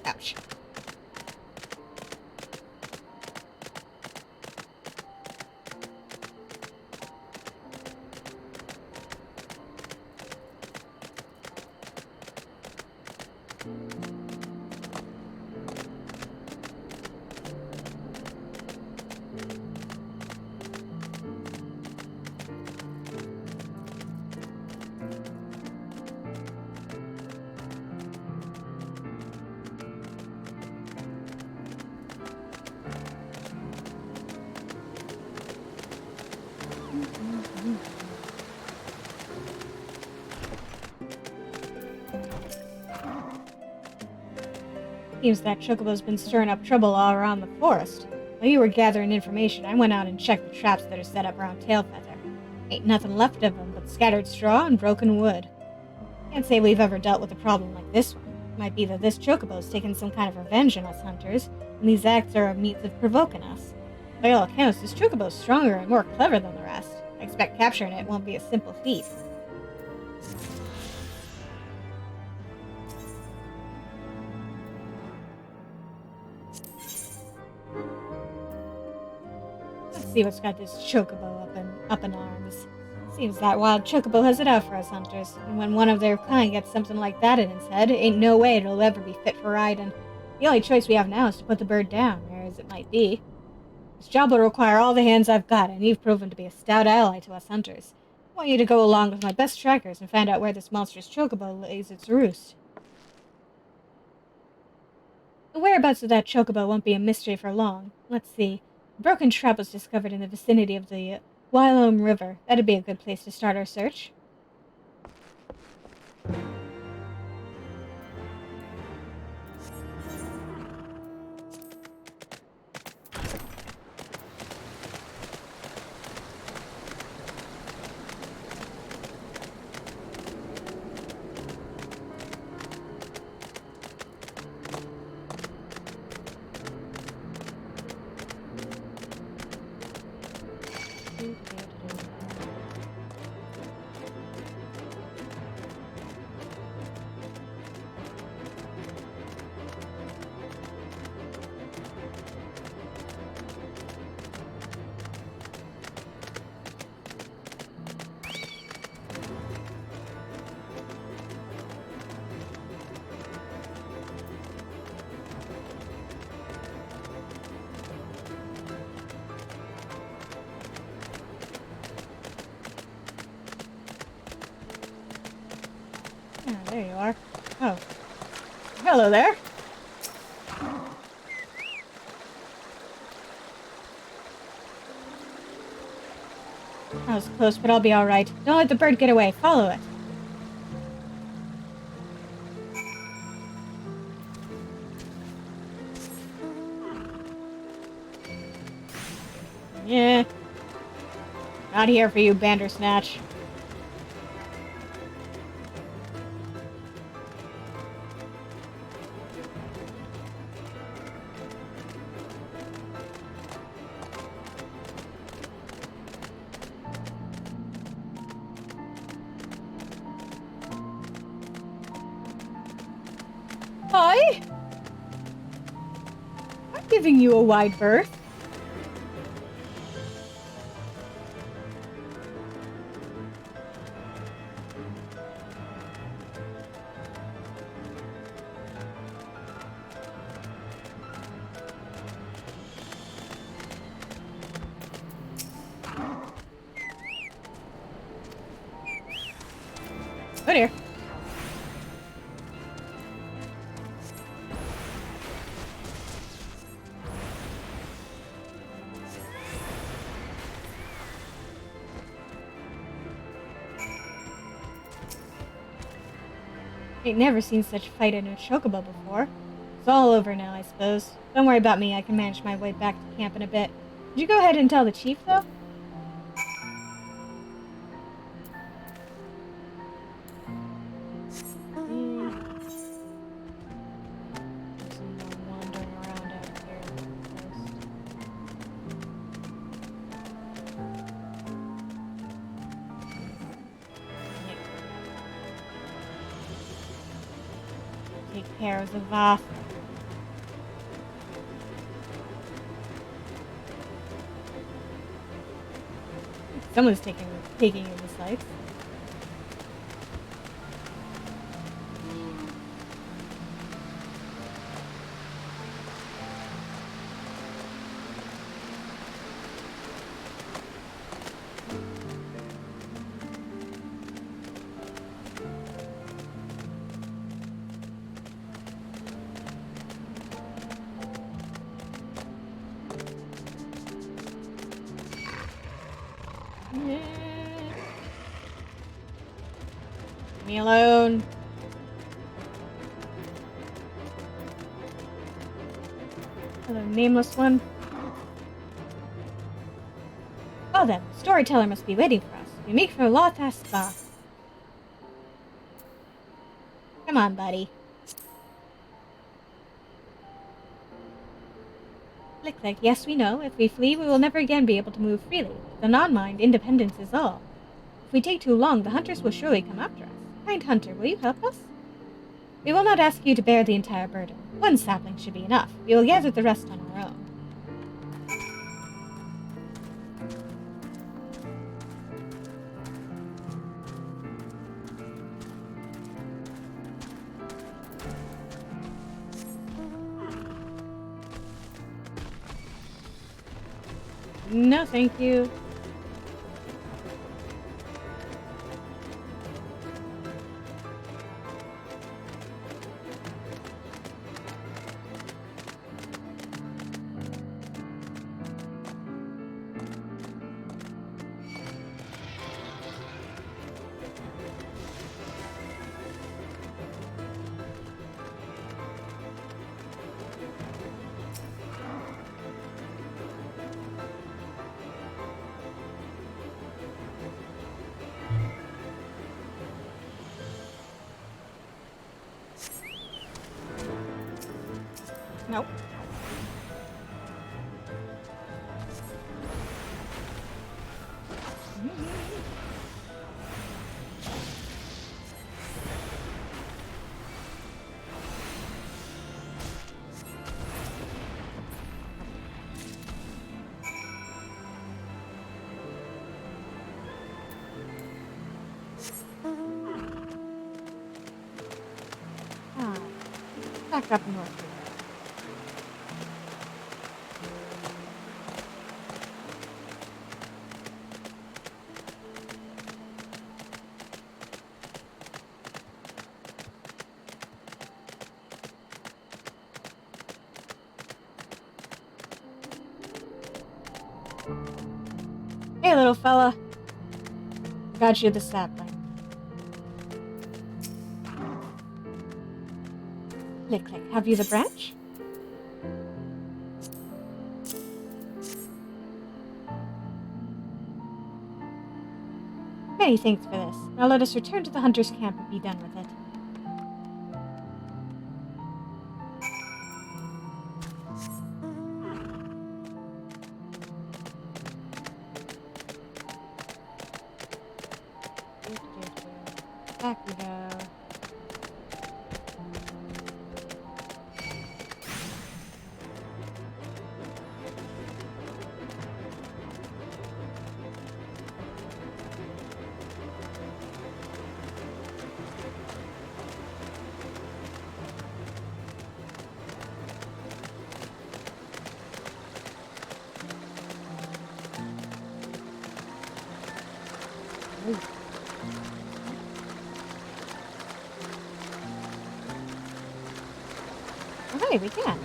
Ouch. Seems that chocobo's been stirring up trouble all around the forest. While you were gathering information, I went out and checked the traps that are set up around Tailfeather. Ain't nothing left of them but scattered straw and broken wood. Can't say we've ever dealt with a problem like this one. Might be that this chocobo's taken some kind of revenge on us hunters, and these acts are a means of provoking us. By all accounts, this chocobo's stronger and more clever than the rest. I expect capturing it won't be a simple feat. Let's see what's got this chocobo up in arms. Seems that wild chocobo has it out for us hunters, and when one of their kind gets something like that in its head, ain't no way it'll ever be fit for riding. The only choice we have now is to put the bird down, rare as it might be. This job will require all the hands I've got, and you've proven to be a stout ally to us hunters. I want you to go along with my best trackers and find out where this monstrous chocobo lays its roost. The whereabouts of that chocobo won't be a mystery for long. Let's see. A broken trap was discovered in the vicinity of the Wyloam River. That'd be a good place to start our search. There you are. Oh. Hello there. That was close, but I'll be alright. Don't let the bird get away. Follow it. Yeah. Not here for you, Bandersnatch. I? I'm giving you a wide berth. Oh dear. Ain't never seen such fight in a chocobo before. It's all over now, I suppose. Don't worry about me, I can manage my way back to camp in a bit. Did you go ahead and tell the chief, though? Wandering around out here. Take care of the Voth. Someone's taking in the sights. Leave me alone. Hello, nameless one. Well then, the storyteller must be waiting for us. We make for Lothas Spa. Come on, buddy. Lick, yes, we know. If we flee, we will never again be able to move freely. The non-mind, independence is all. If we take too long, the hunters will surely come after us. Kind hunter, will you help us? We will not ask you to bear the entire burden. One sapling should be enough. We will gather the rest on our own. No, thank you. Nope. Back up north. Hey, little fella. Got you the sapling. Lick, have you the branch? Many thanks for this. Now let us return to the hunter's camp and be done with it. Back we go. Oh, hey, we can.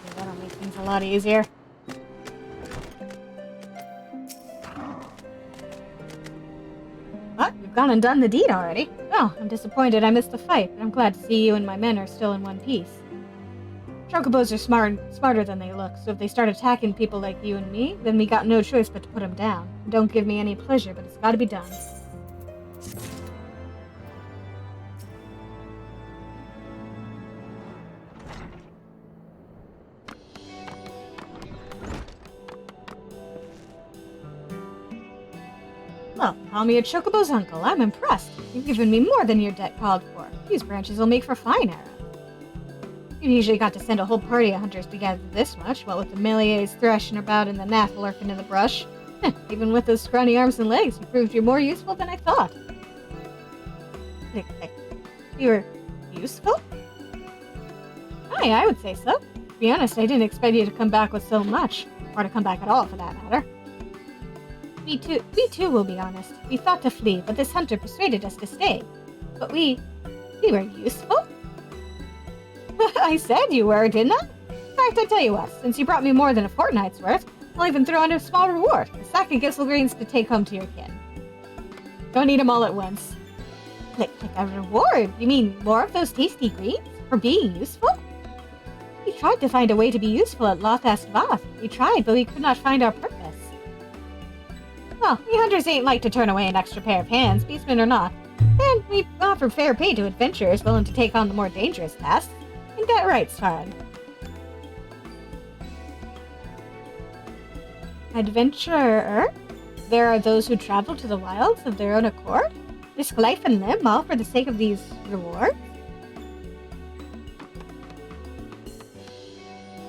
Okay, that'll make things a lot easier. What? You've gone and done the deed already? Well, I'm disappointed I missed the fight, but I'm glad to see you and my men are still in one piece. Chocobos are smarter than they look, so if they start attacking people like you and me, then we got no choice but to put them down. Don't give me any pleasure, but it's gotta be done. Well, call me a Chocobo's uncle. I'm impressed. You've given me more than your debt called for. These branches will make for fine arrows. You usually got to send a whole party of hunters to gather this much, what with the Meliers thrashing about and the Nath lurking in the brush. Even with those scrawny arms and legs, you proved you're more useful than I thought. You were useful? Aye, I would say so. To be honest, I didn't expect you to come back with so much. Or to come back at all, for that matter. We too will be honest. We thought to flee, but this hunter persuaded us to stay. But we were useful? I said you were, didn't I? In fact, I tell you what, since you brought me more than a fortnight's worth, I'll even throw in a small reward, a sack of Gissel greens to take home to your kin. Don't eat them all at once. Like a reward? You mean more of those tasty greens? For being useful? We tried to find a way to be useful at Lothast Vath. We tried, but we could not find our purpose. Well, we hunters ain't like to turn away an extra pair of hands, beastmen or not. And we offer fair pay to adventurers willing to take on the more dangerous tasks. Ain't that right, Svarog? Adventurer? There are those who travel to the wilds of their own accord? Risk life and limb all for the sake of these rewards?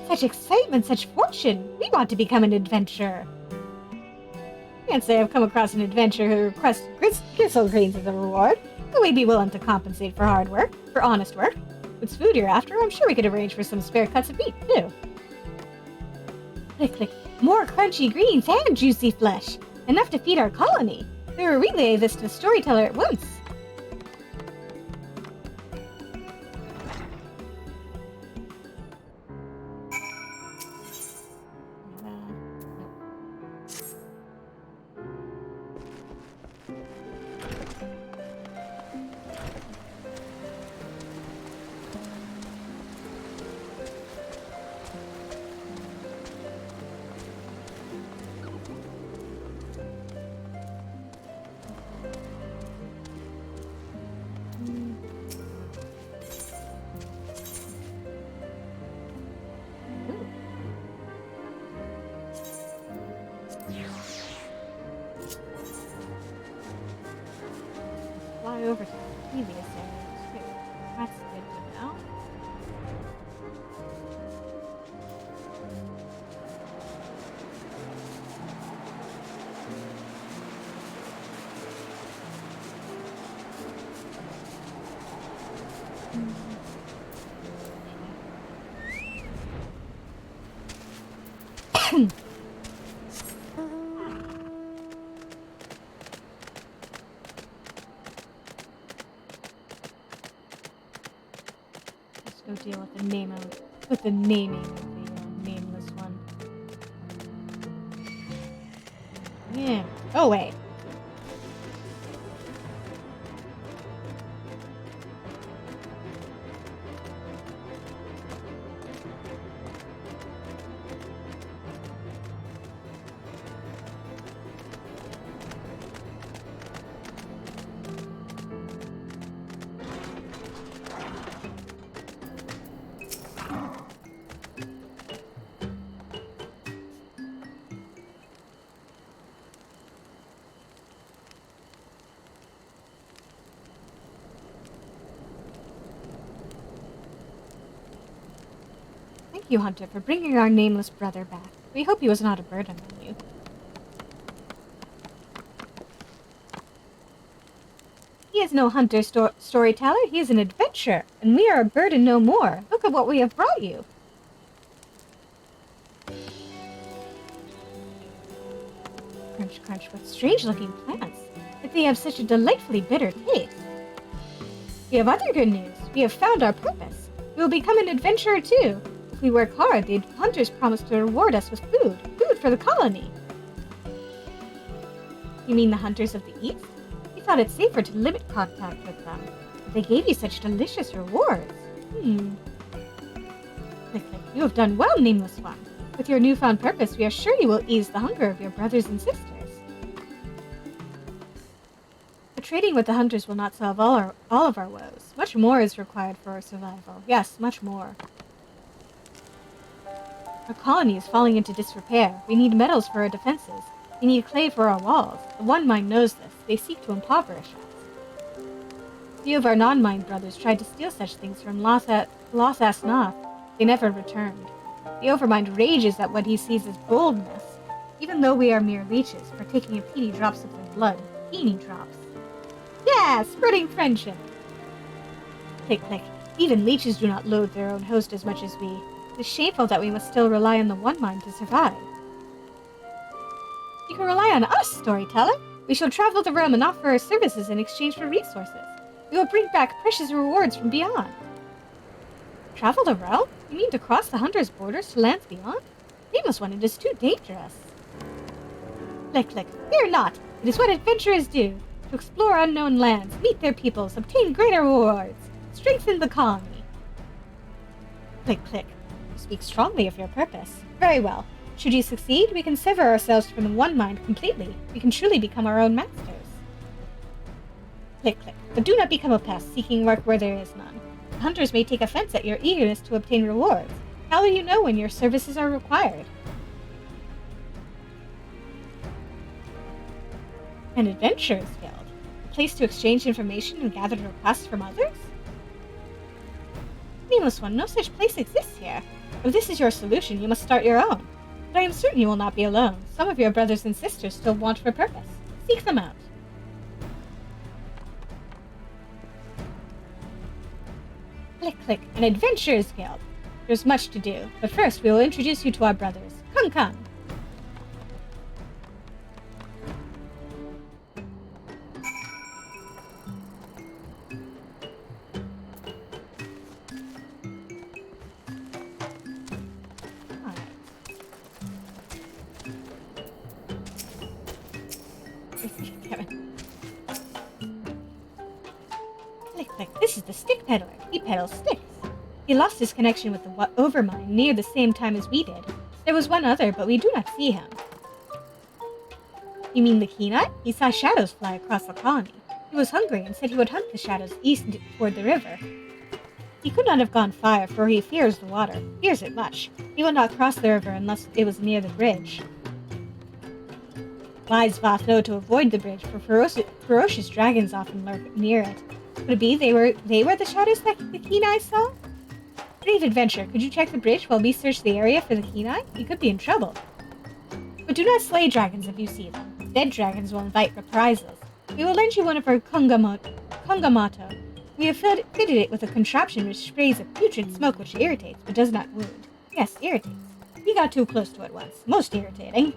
Such excitement, such fortune! We want to become an adventurer! Can't say I've come across an adventurer who requests Gissel greens as a reward, but we'd be willing to compensate for hard work, for honest work. If it's food you're after, I'm sure we could arrange for some spare cuts of meat, too. Click, click. More crunchy greens and juicy flesh! Enough to feed our colony! We will relay this to the storyteller at once. Fly over to the previous area too. That's good to know. Let's go deal with the naming of the nameless one. Yeah. Go away. Thank you, Hunter, for bringing our nameless brother back. We hope he was not a burden on you. He is no hunter storyteller, he is an adventurer, and we are a burden no more. Look at what we have brought you. Crunch, crunch, what strange-looking plants. But they have such a delightfully bitter taste. We have other good news. We have found our purpose. We will become an adventurer too. If we work hard, the hunters promise to reward us with food. Food for the colony. You mean the hunters of the East? We thought it safer to limit contact with them. But they gave you such delicious rewards. Click, click. You have done well, Nameless One. With your newfound purpose, we are sure you will ease the hunger of your brothers and sisters. But trading with the hunters will not solve all of our woes. Much more is required for our survival. Yes, much more. Our colony is falling into disrepair. We need metals for our defenses. We need clay for our walls. The One Mind knows this. They seek to impoverish us. A few of our non-mind brothers tried to steal such things from Los Asnath. They never returned. The Overmind rages at what he sees as boldness, even though we are mere leeches, partaking of teeny drops of their blood. Teeny drops. Yeah, spreading friendship. Click, click. Even leeches do not loathe their own host as much as we. It is shameful that we must still rely on the One Mind to survive. You can rely on us, storyteller. We shall travel the realm and offer our services in exchange for resources. We will bring back precious rewards from beyond. Travel the realm? You mean to cross the hunter's borders to lands beyond? Nameless One, it is too dangerous. Click, click. Fear not. It is what adventurers do. To explore unknown lands, meet their peoples, obtain greater rewards, strengthen the colony. Click, click. You speak strongly of your purpose. Very well. Should you succeed, we can sever ourselves from the One Mind completely. We can truly become our own masters. Click, click. But do not become a pest, seeking work where there is none. The hunters may take offense at your eagerness to obtain rewards. How will you know when your services are required? An adventurer's guild. A place to exchange information and gather requests from others? Nameless One, no such place exists here. If this is your solution, you must start your own. But I am certain you will not be alone. Some of your brothers and sisters still want for purpose. Seek them out. Click, click. An adventurer's guild. There's much to do, but first we will introduce you to our brothers. Come, come. Click, click. This is the stick peddler. He peddles sticks. He lost his connection with the Overmind near the same time as we did. There was one other, but we do not see him. You mean the Keen-Eye? He saw shadows fly across the colony. He was hungry and said he would hunt the shadows east toward the river. He could not have gone far, for he fears the water. Fears it much. He would not cross the river unless it was near the bridge. Wise Voth know to avoid the bridge, for ferocious dragons often lurk near it. Could it be they were the shadows that the Keen-Eye saw? Brave adventurer, could you check the bridge while we search the area for the Keen-Eye? You could be in trouble. But do not slay dragons if you see them. Dead dragons will invite reprisals. We will lend you one of our Kongamato. We have fitted it with a contraption which sprays a putrid smoke which irritates, but does not wound. Yes, irritates. We got too close to it once. Most irritating.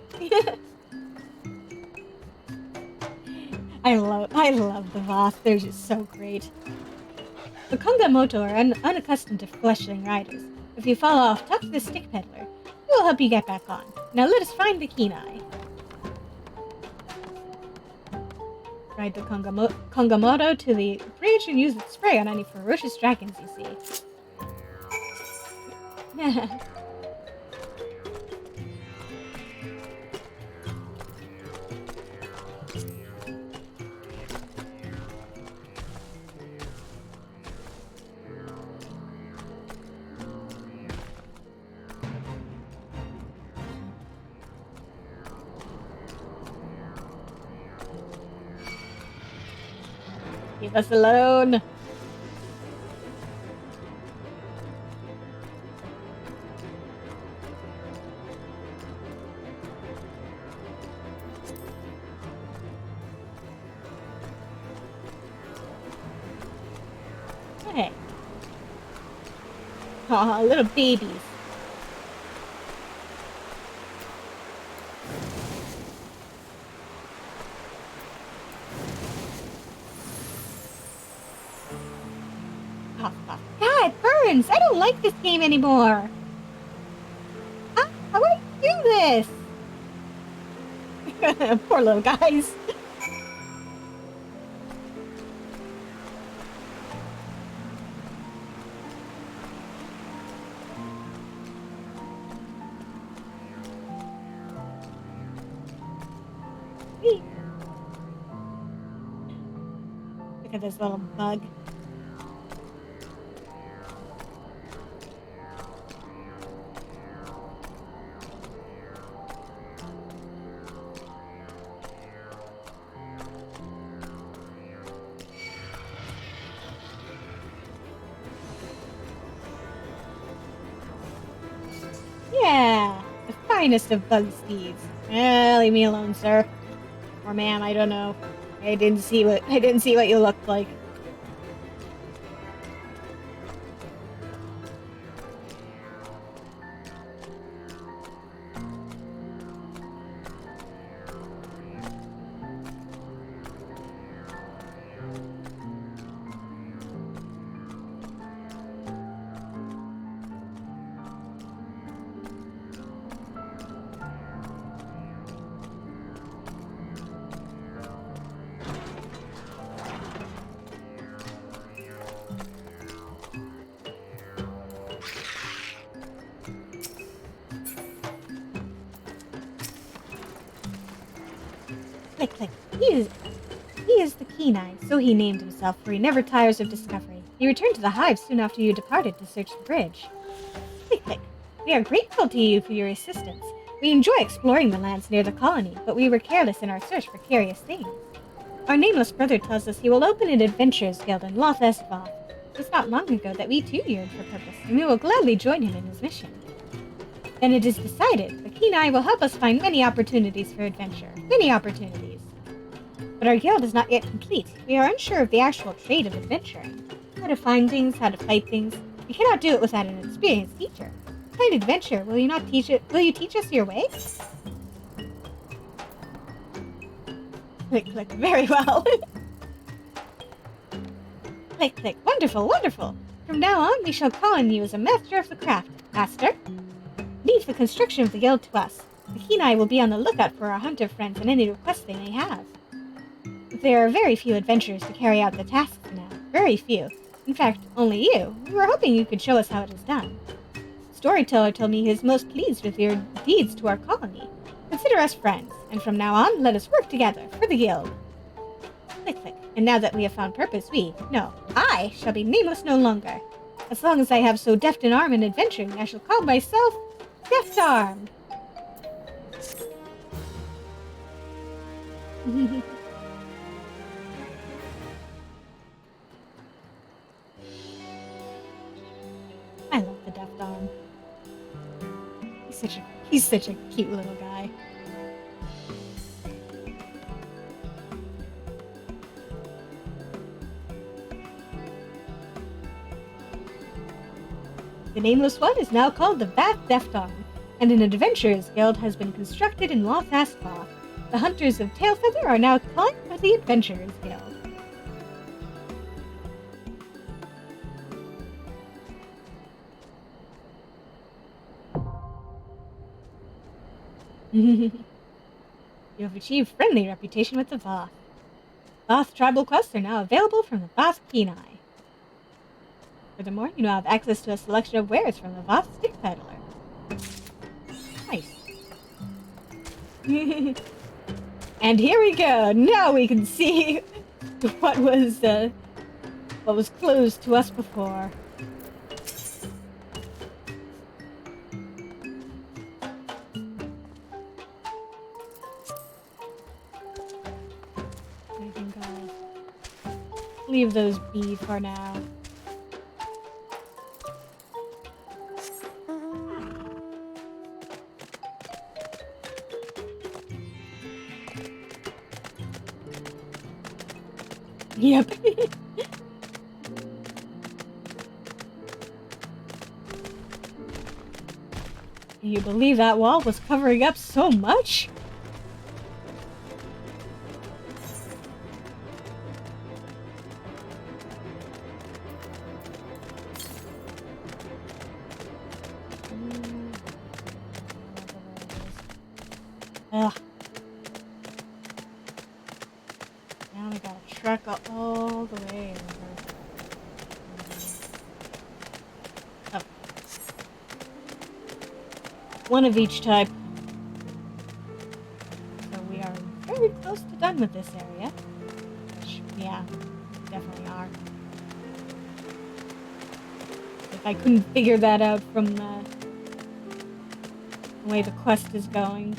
I love the Voth. They're just so great. The Kongamoto are unaccustomed to fleshling riders. If you fall off, talk to the stick peddler. He will help you get back on. Now let us find the Keen-Eye. Ride the Kongamoto to the bridge and use its spray on any ferocious dragons you see. Leave us alone. Hey. Aw, little babies. Cough, cough. God, it burns! I don't like this game anymore! How do I do this? Poor little guys. Look at this little bug. Yeah, the finest of bug steeds. Leave me alone, sir. Or ma'am, I don't know. I didn't see what you looked like. Click, click. He is the Keen-Eye, so he named himself, for he never tires of discovery. He returned to the hive soon after you departed to search the bridge. Click, click. We are grateful to you for your assistance. We enjoy exploring the lands near the colony, but we were careless in our search for curious things. Our nameless brother tells us he will open an adventurers guild in Loth Estvoth. It was not long ago that we too yearned for purpose, and we will gladly join him in his mission. Then it is decided. The Keen-Eye will help us find many opportunities for adventure. Many opportunities. But our guild is not yet complete. We are unsure of the actual trade of adventuring. How to find things, how to fight things. We cannot do it without an experienced teacher. What kind of adventure? Will you not teach it? Will you teach us your ways? Click, click. Very well. Click, click. Wonderful, wonderful. From now on, we shall call on you as a master of the craft. Master? Leave the construction of the guild to us. The Keen-Eye will be on the lookout for our hunter friends and any requests they may have. There are very few adventurers to carry out the tasks now. Very few. In fact, only you. We were hoping you could show us how it is done. Storyteller told me he is most pleased with your deeds to our colony. Consider us friends, and from now on, let us work together for the guild. Click, click. And now that we have found purpose, I shall be nameless no longer. As long as I have so deft an arm in adventuring, I shall call myself Deft Arm. I love the Deft Arm. He's such a cute little guy. The Nameless One is now called the Deft Arm, and an adventurers guild has been constructed in Loth Estvoth. The hunters of Tailfeather are now called the Adventurers Guild. You have achieved friendly reputation with the Voth. Voth tribal quests are now available from the Voth Keen-Eye. Furthermore, you now have access to a selection of wares from the Voth Stick Peddler. Nice. And here we go. Now we can see what was closed to us before. I think I'll leave those be for now. Yep. Can you believe that wall was covering up so much? Ugh. Now we gotta trek all the way over. Oh. One of each type. So we are very close to done with this area. Which, yeah, we definitely are. If I couldn't figure that out from the way the quest is going.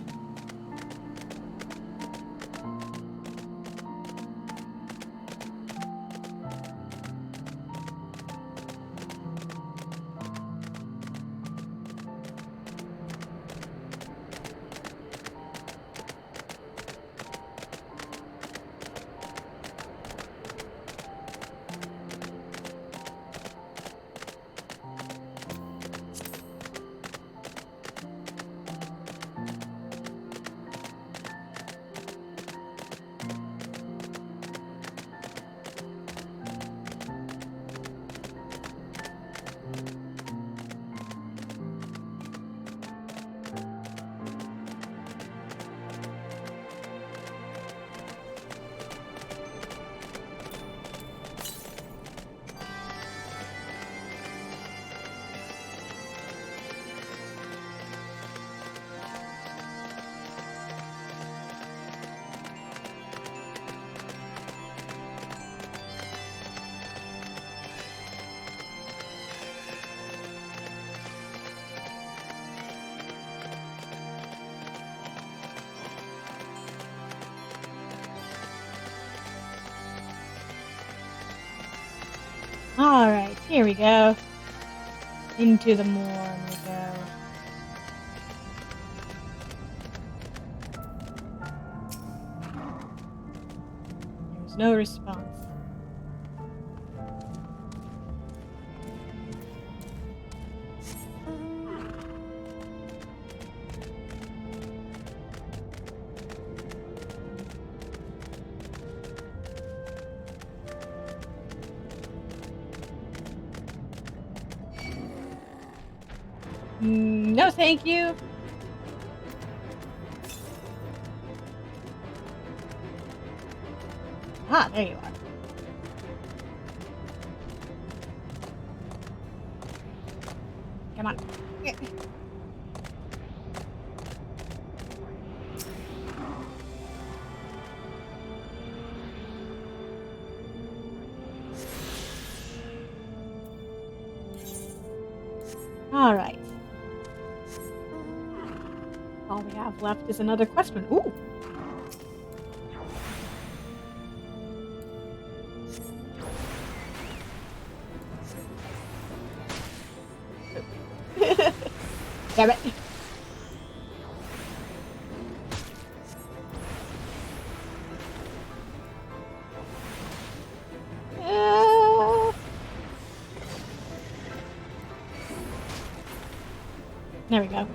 Alright, here we go. Into the morn we go. There's no response. No, thank you. Ah, there you are. Come on. All right. All we have left is another question. Ooh. Damn it. There we go.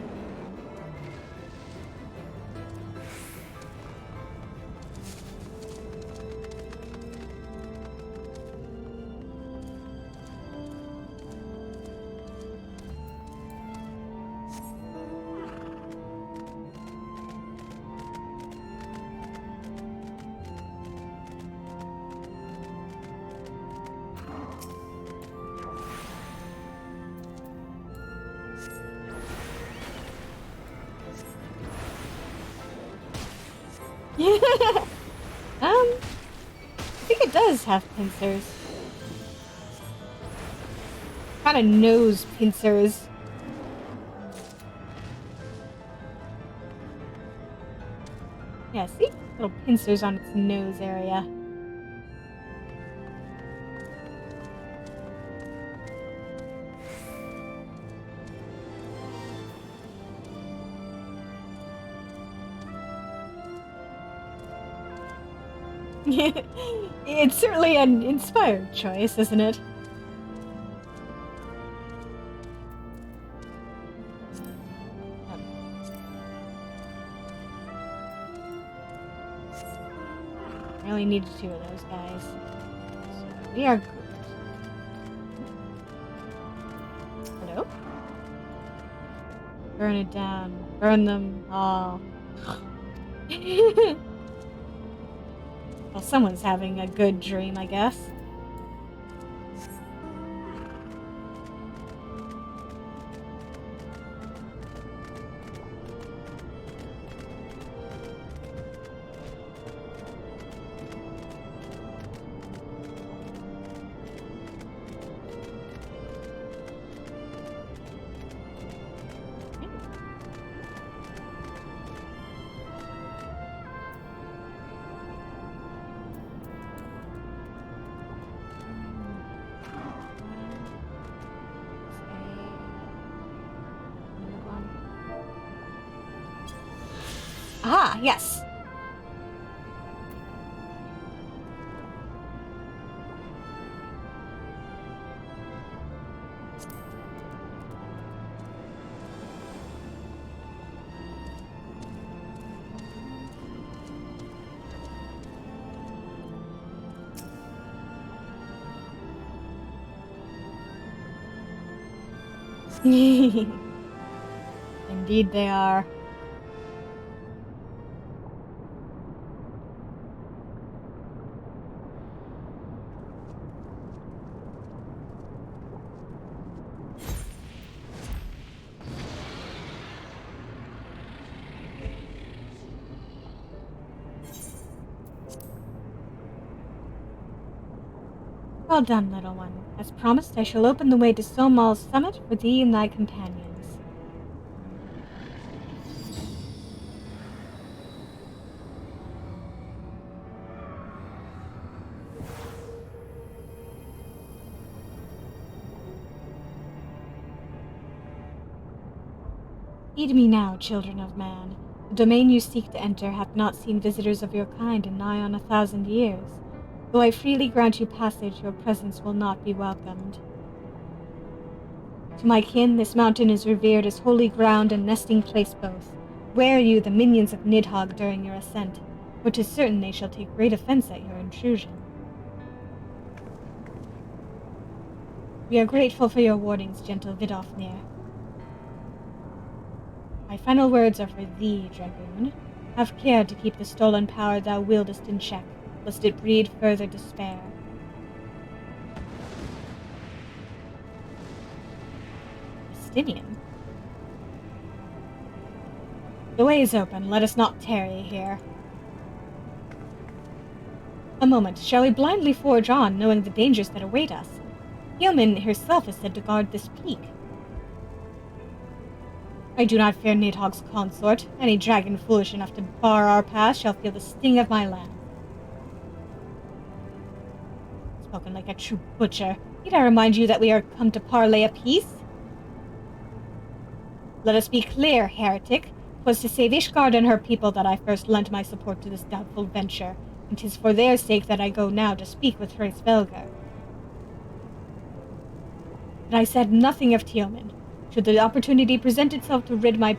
I think it does have pincers. Kind of nose pincers. Yeah, see? Little pincers on its nose area. It's certainly an inspired choice, isn't it? Really needed two of those guys. So we are good. Hello? Burn it down. Burn them all. Well, someone's having a good dream, I guess. Ah, yes. Indeed they are. Well done, little one. As promised, I shall open the way to Somal's summit for thee and thy companions. Heed me now, children of man. The domain you seek to enter hath not seen visitors of your kind in nigh on 1,000 years. Though I freely grant you passage, your presence will not be welcomed. To my kin, this mountain is revered as holy ground and nesting place both. Ware you the minions of Nidhogg during your ascent, for 'tis certain they shall take great offense at your intrusion. We are grateful for your warnings, gentle Vidofnir. My final words are for thee, Dragoon. Have care to keep the stolen power thou wieldest in check, lest it breed further despair. Justinian? The way is open, let us not tarry here. A moment, shall we blindly forge on, knowing the dangers that await us? Hillman herself is said to guard this peak. I do not fear Nidhogg's consort. Any dragon foolish enough to bar our path shall feel the sting of my lance. Spoken like a true butcher. Need I remind you that we are come to parley a peace? Let us be clear, heretic. 'Twas to save Ishgard and her people that I first lent my support to this doubtful venture, and 'tis for their sake that I go now to speak with Hraesvelgr. But I said nothing of Tealman. Should the opportunity present itself to rid my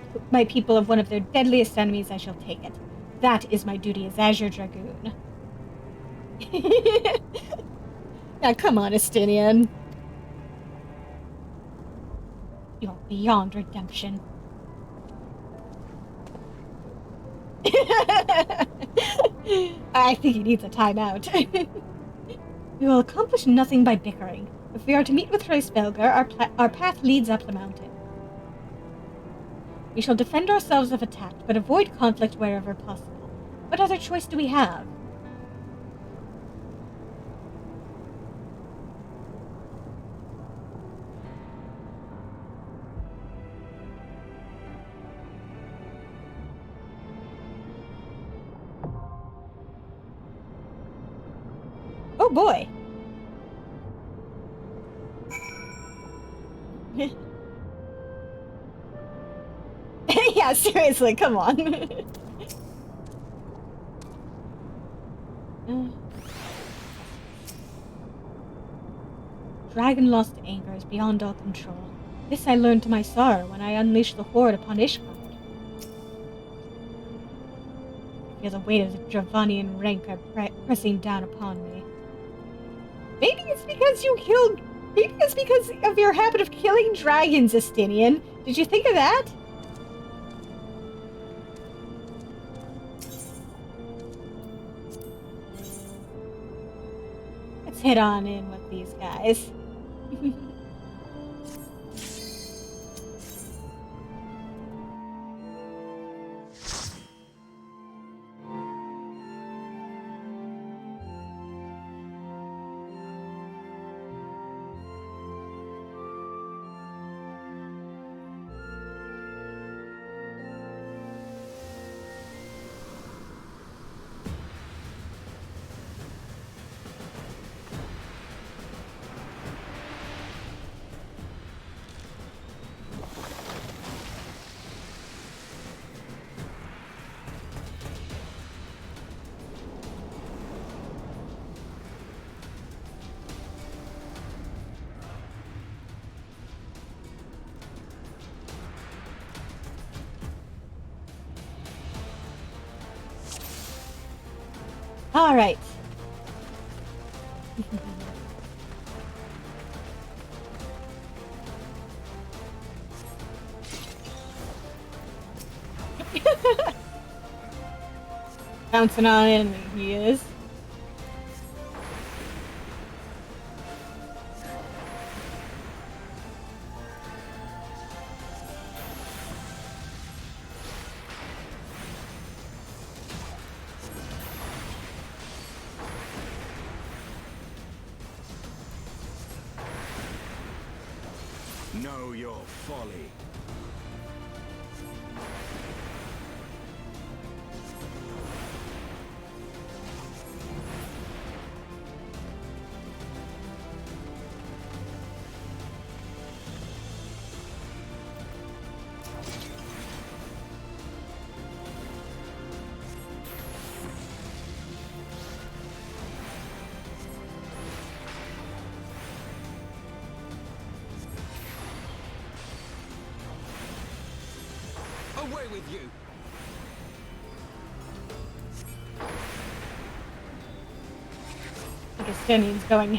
people of one of their deadliest enemies, I shall take it. That is my duty as Azure Dragoon. Now come on, Estinian. You're beyond redemption. I think he needs a timeout. We will accomplish nothing by bickering. If we are to meet with Hraesvelgr, our path leads up the mountain. We shall defend ourselves if attacked, but avoid conflict wherever possible. What other choice do we have? Oh boy! Yeah, seriously, come on. Dragon lost anger is beyond all control. This I learned to my sorrow when I unleashed the horde upon Ishgard. I feel the weight of the Dravanian rancor pressing down upon me. Maybe it's because you killed... Maybe it's because of your habit of killing dragons, Estinian. Did you think of that? hit on in with these guys. All right. Bouncing on enemy, he is. Know your folly. Away with you! I guess Stenian's going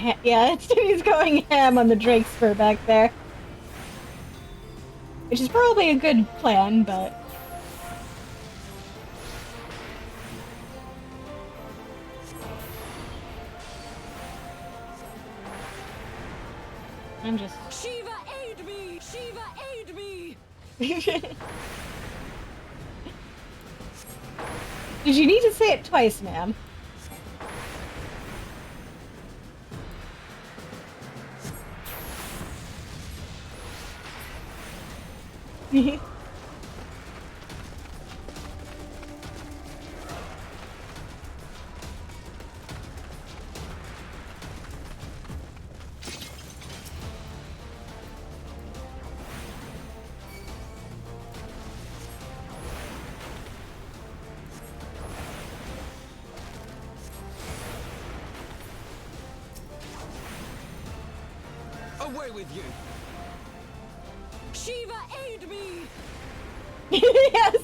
Stenian's going ham on the Drakespur back there. Which is probably a good plan, but... I'm just... Shiva, aid me! Shiva, aid me! Did you need to say it twice, ma'am? Away with you! Shiva, aid me! Yes!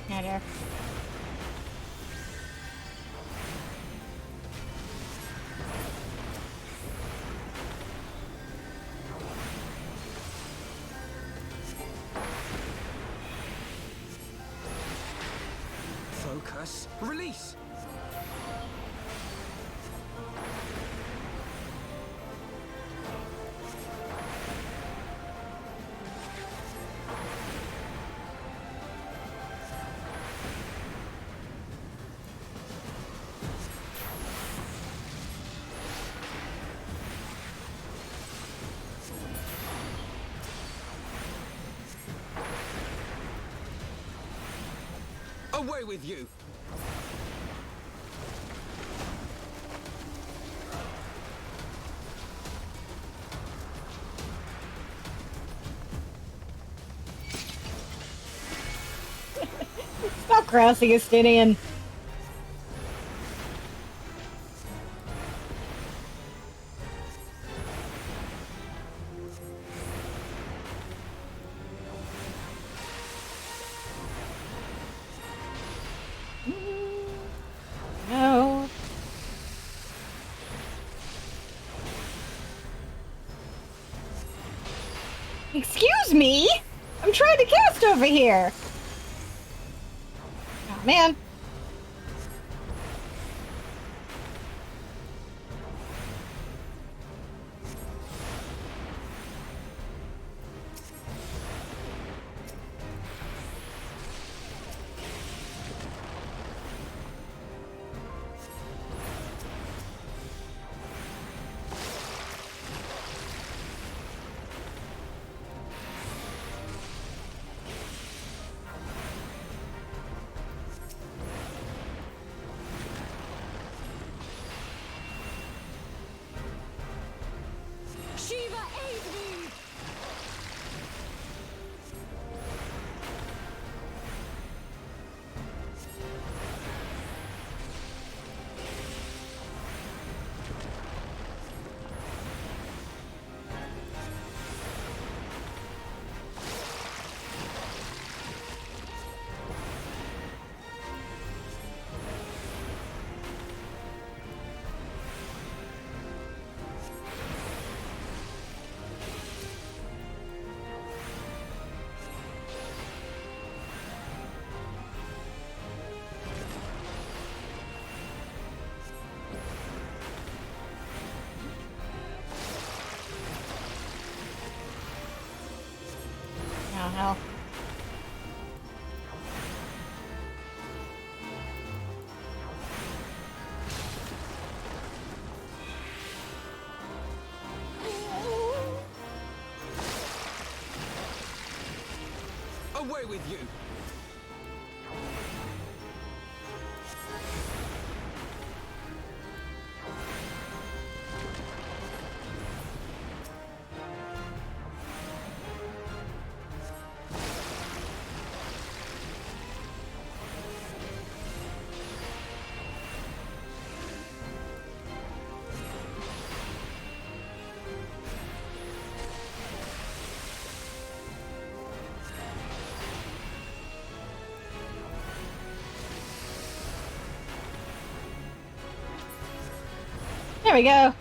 Better. Focus. Release! Away with you! Grassy Estinian. No. Excuse me? I'm trying to cast over here. Oh, man. Shiva, aid me! Oh, hell. Away with you! There we go.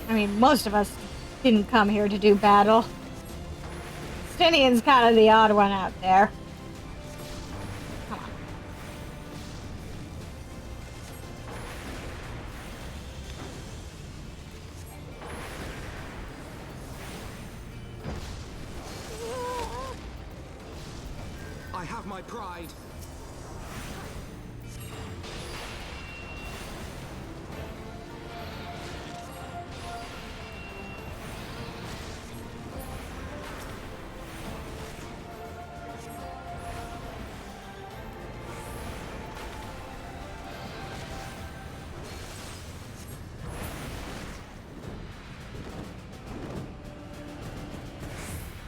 I mean, most of us didn't come here to do battle. Stinian's kind of the odd one out there. Come on. I have my pride.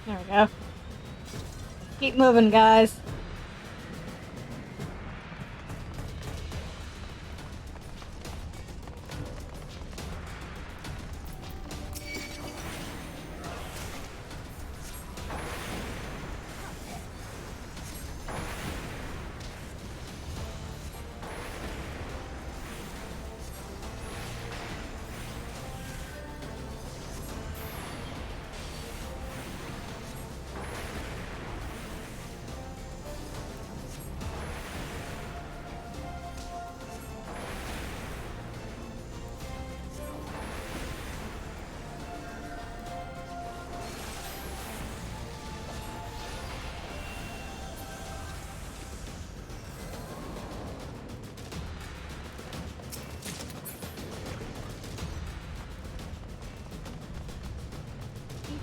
There we go. Keep moving, guys.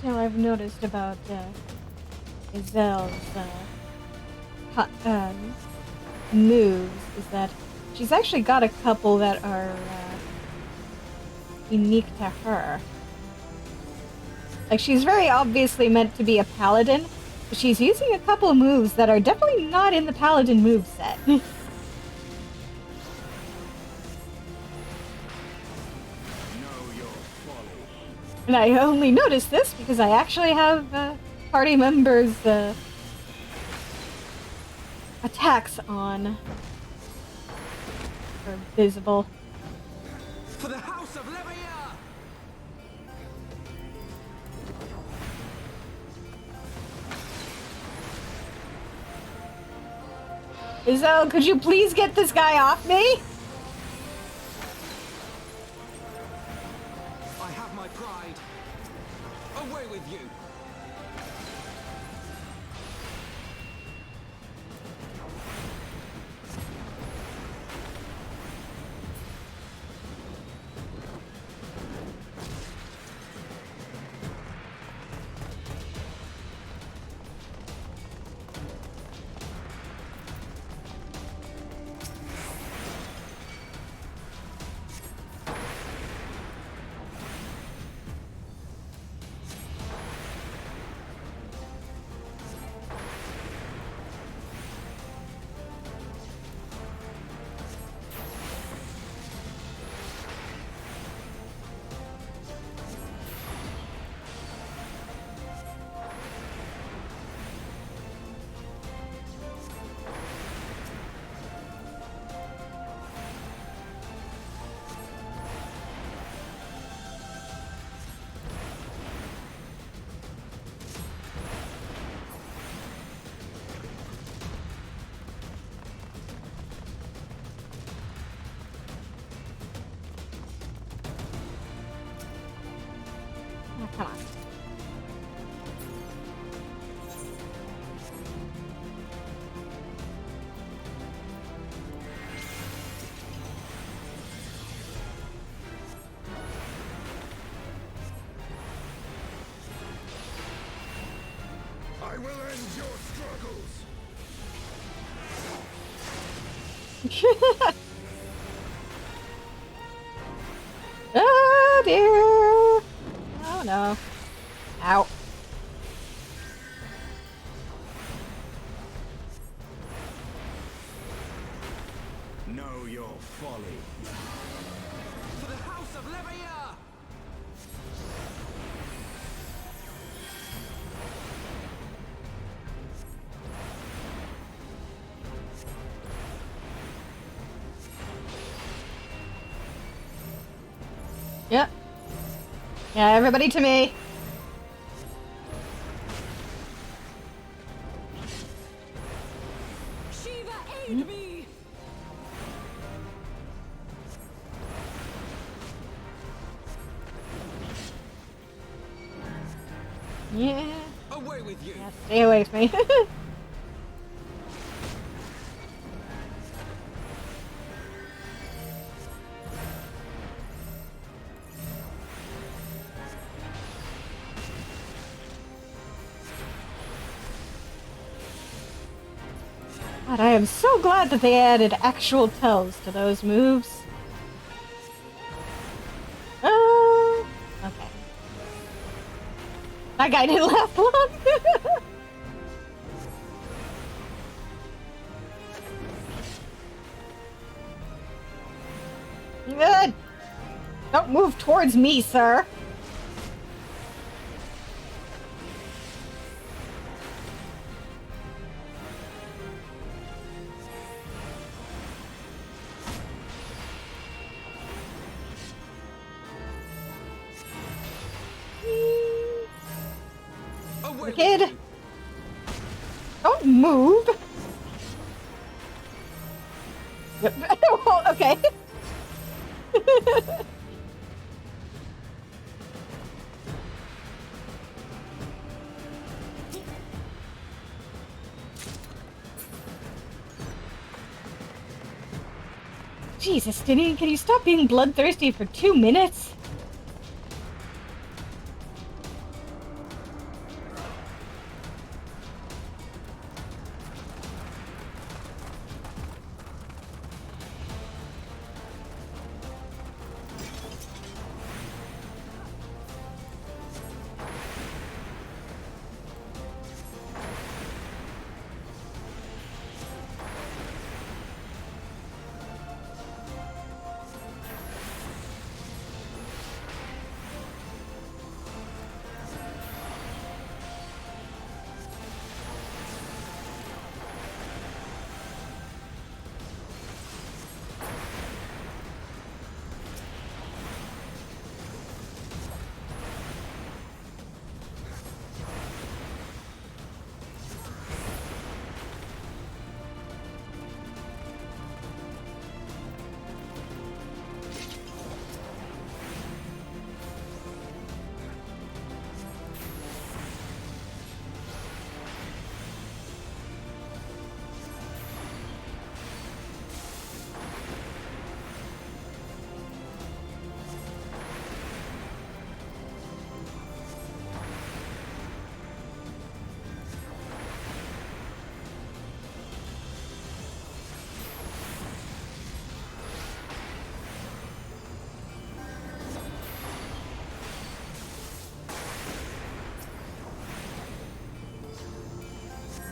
Detail I've noticed about Izelle's moves is that she's actually got a couple that are unique to her. Like, she's very obviously meant to be a paladin, but she's using a couple of moves that are definitely not in the paladin moveset. And I only noticed this because I actually have party members' attacks on. Or visible. For the House of Levier! Izzo, could you please get this guy off me? I have my pride. Away with you! Oh, come on. I will end your struggles. Oh dear! Oh no. Ow. Know your folly. For the House of Levier! Yep. Yeah, everybody to me. Shiva, aid me! Yeah. Away with you! Yeah, stay away from me. God, I am so glad that they added actual tells to those moves. Okay. That guy didn't last long. Good. Don't move towards me, sir. Away Kid. with you. Don't move. Yep. Well, okay. Jesus, Denny, can you stop being bloodthirsty for 2 minutes?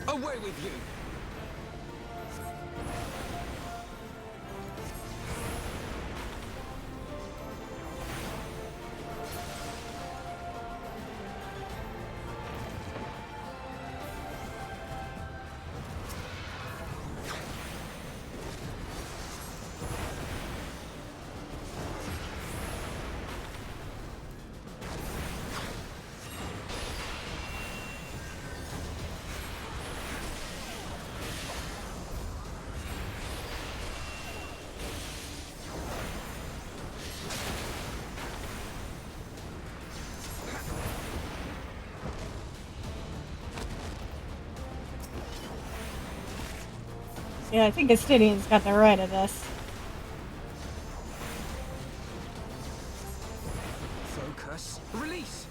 Away with you. Yeah, I think Estinian's got the right of this. Focus. Release.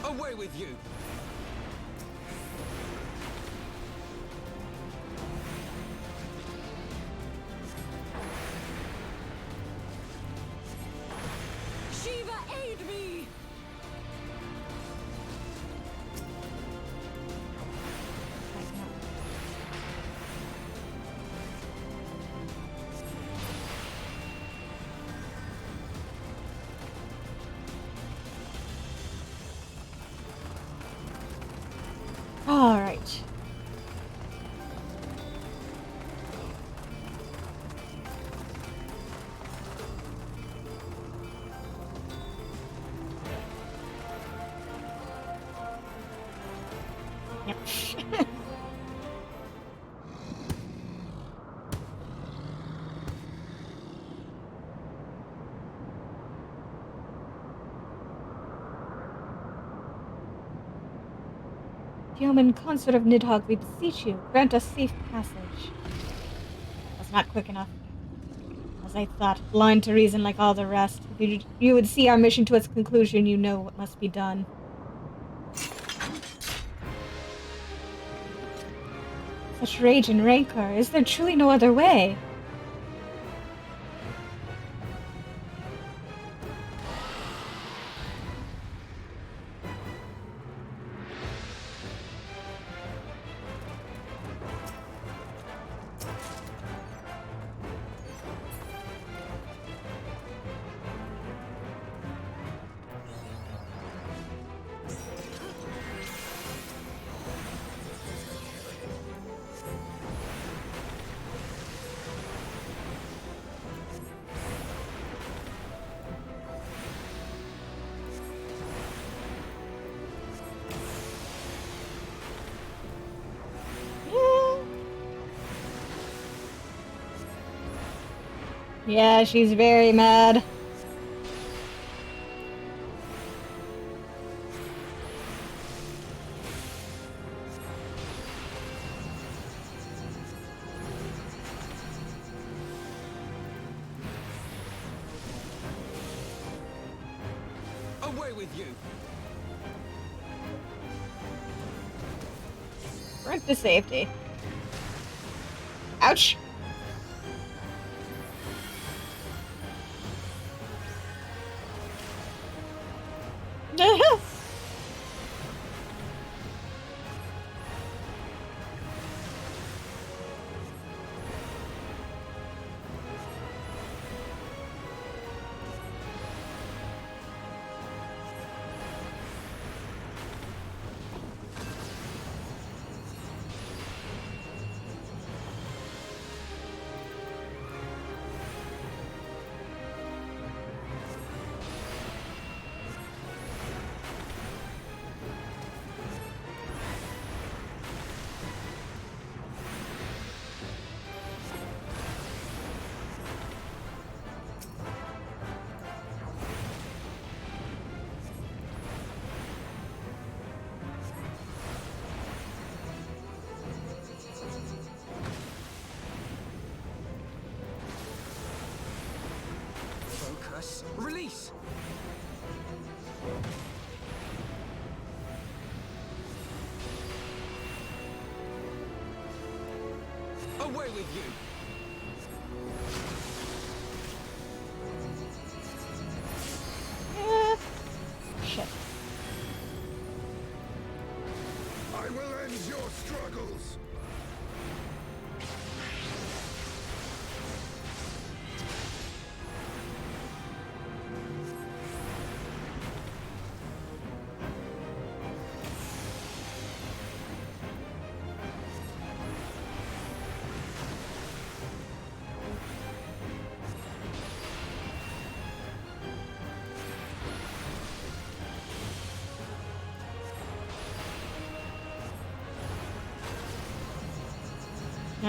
Away with you. Shiva, aid me! All right. Yep. Yeoman consort of Nidhogg, we beseech you, grant us safe passage. That's not quick enough. As I thought, blind to reason like all the rest. If you would see our mission to its conclusion, you know what must be done. Such rage and rancor, is there truly no other way? Yeah, she's very mad. Away with you! Right to safety. Ouch! Focus. Release! Away with you! Shit. I will end your struggles.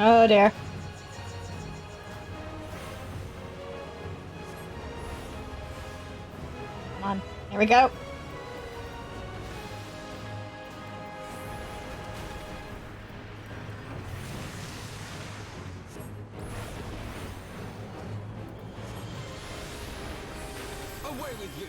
Oh dear. Come on. Here we go. Away with you!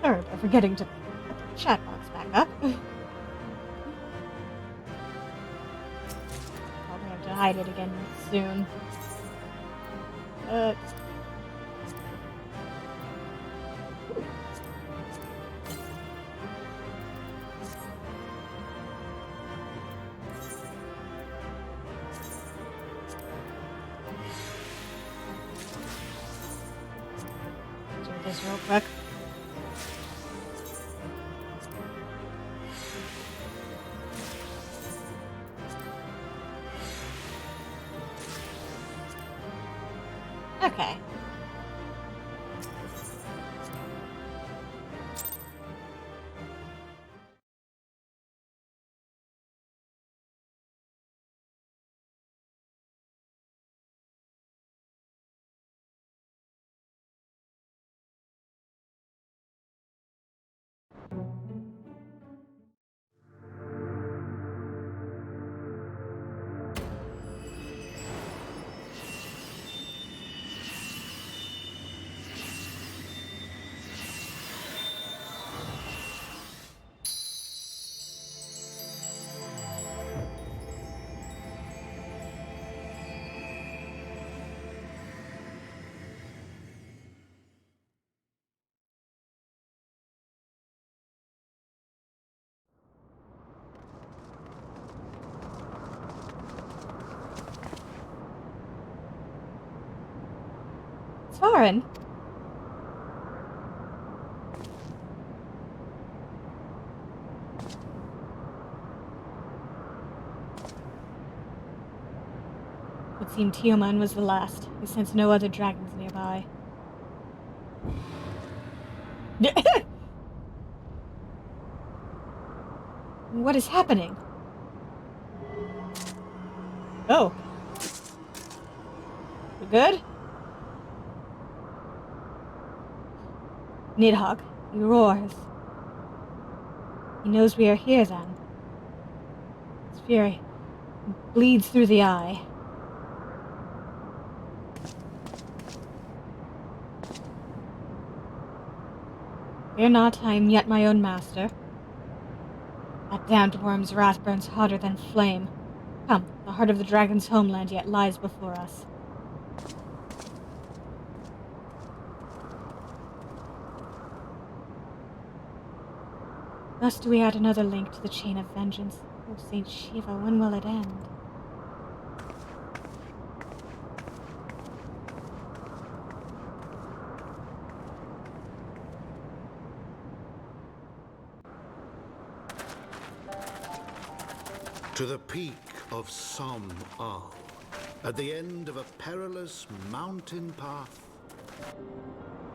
Sorry for forgetting to put the chat box back up. Probably have to hide it again soon. Do this real quick. It's foreign. It seemed Tioman was the last. We sensed no other dragons nearby. What is happening? Oh. You good? Nidhogg, he roars. He knows we are here then. His fury bleeds through the eye. Fear not, I am yet my own master. That damned worm's wrath burns hotter than flame. Come, the heart of the dragon's homeland yet lies before us. Thus do we add another link to the chain of vengeance. Oh, Saint Shiva, when will it end? To the peak of Som Al, at the end of a perilous mountain path,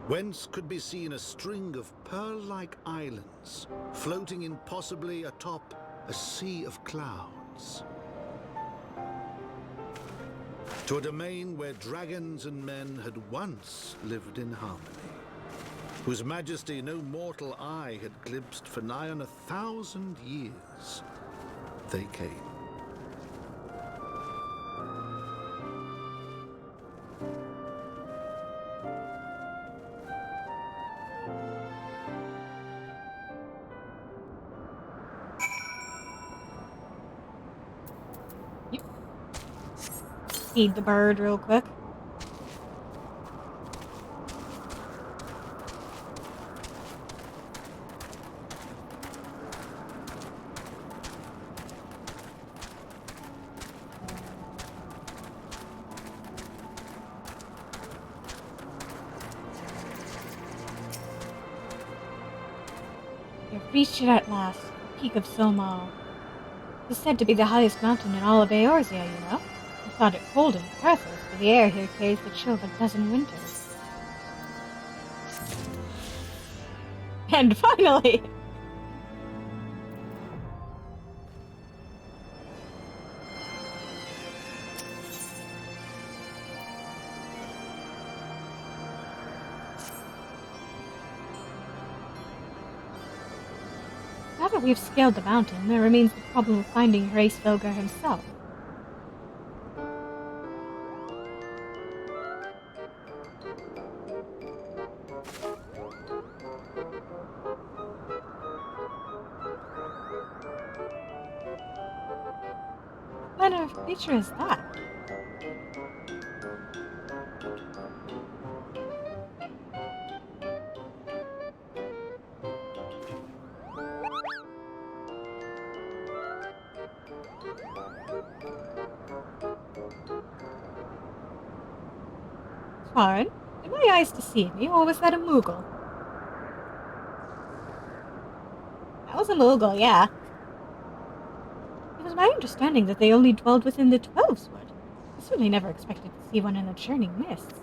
whence could be seen a string of pearl-like islands floating impossibly atop a sea of clouds. To a domain where dragons and men had once lived in harmony, whose majesty no mortal eye had glimpsed for nigh on 1,000 years. They came. Yep. Feed the bird real quick. You've reached it at last, the peak of Somal. It is said to be the highest mountain in all of Eorzea, you know. I thought it cold and breathless, but the air here carries the chill of a dozen winters. And finally! Now that we've scaled the mountain, there remains the problem of finding Hraesvelgr himself. What manner of creature is that? Farn, did my eyes deceive me, or was that a Moogle? That was a Moogle, yeah. It was my understanding that they only dwelled within the Heavensward. I certainly never expected to see one in the churning mists.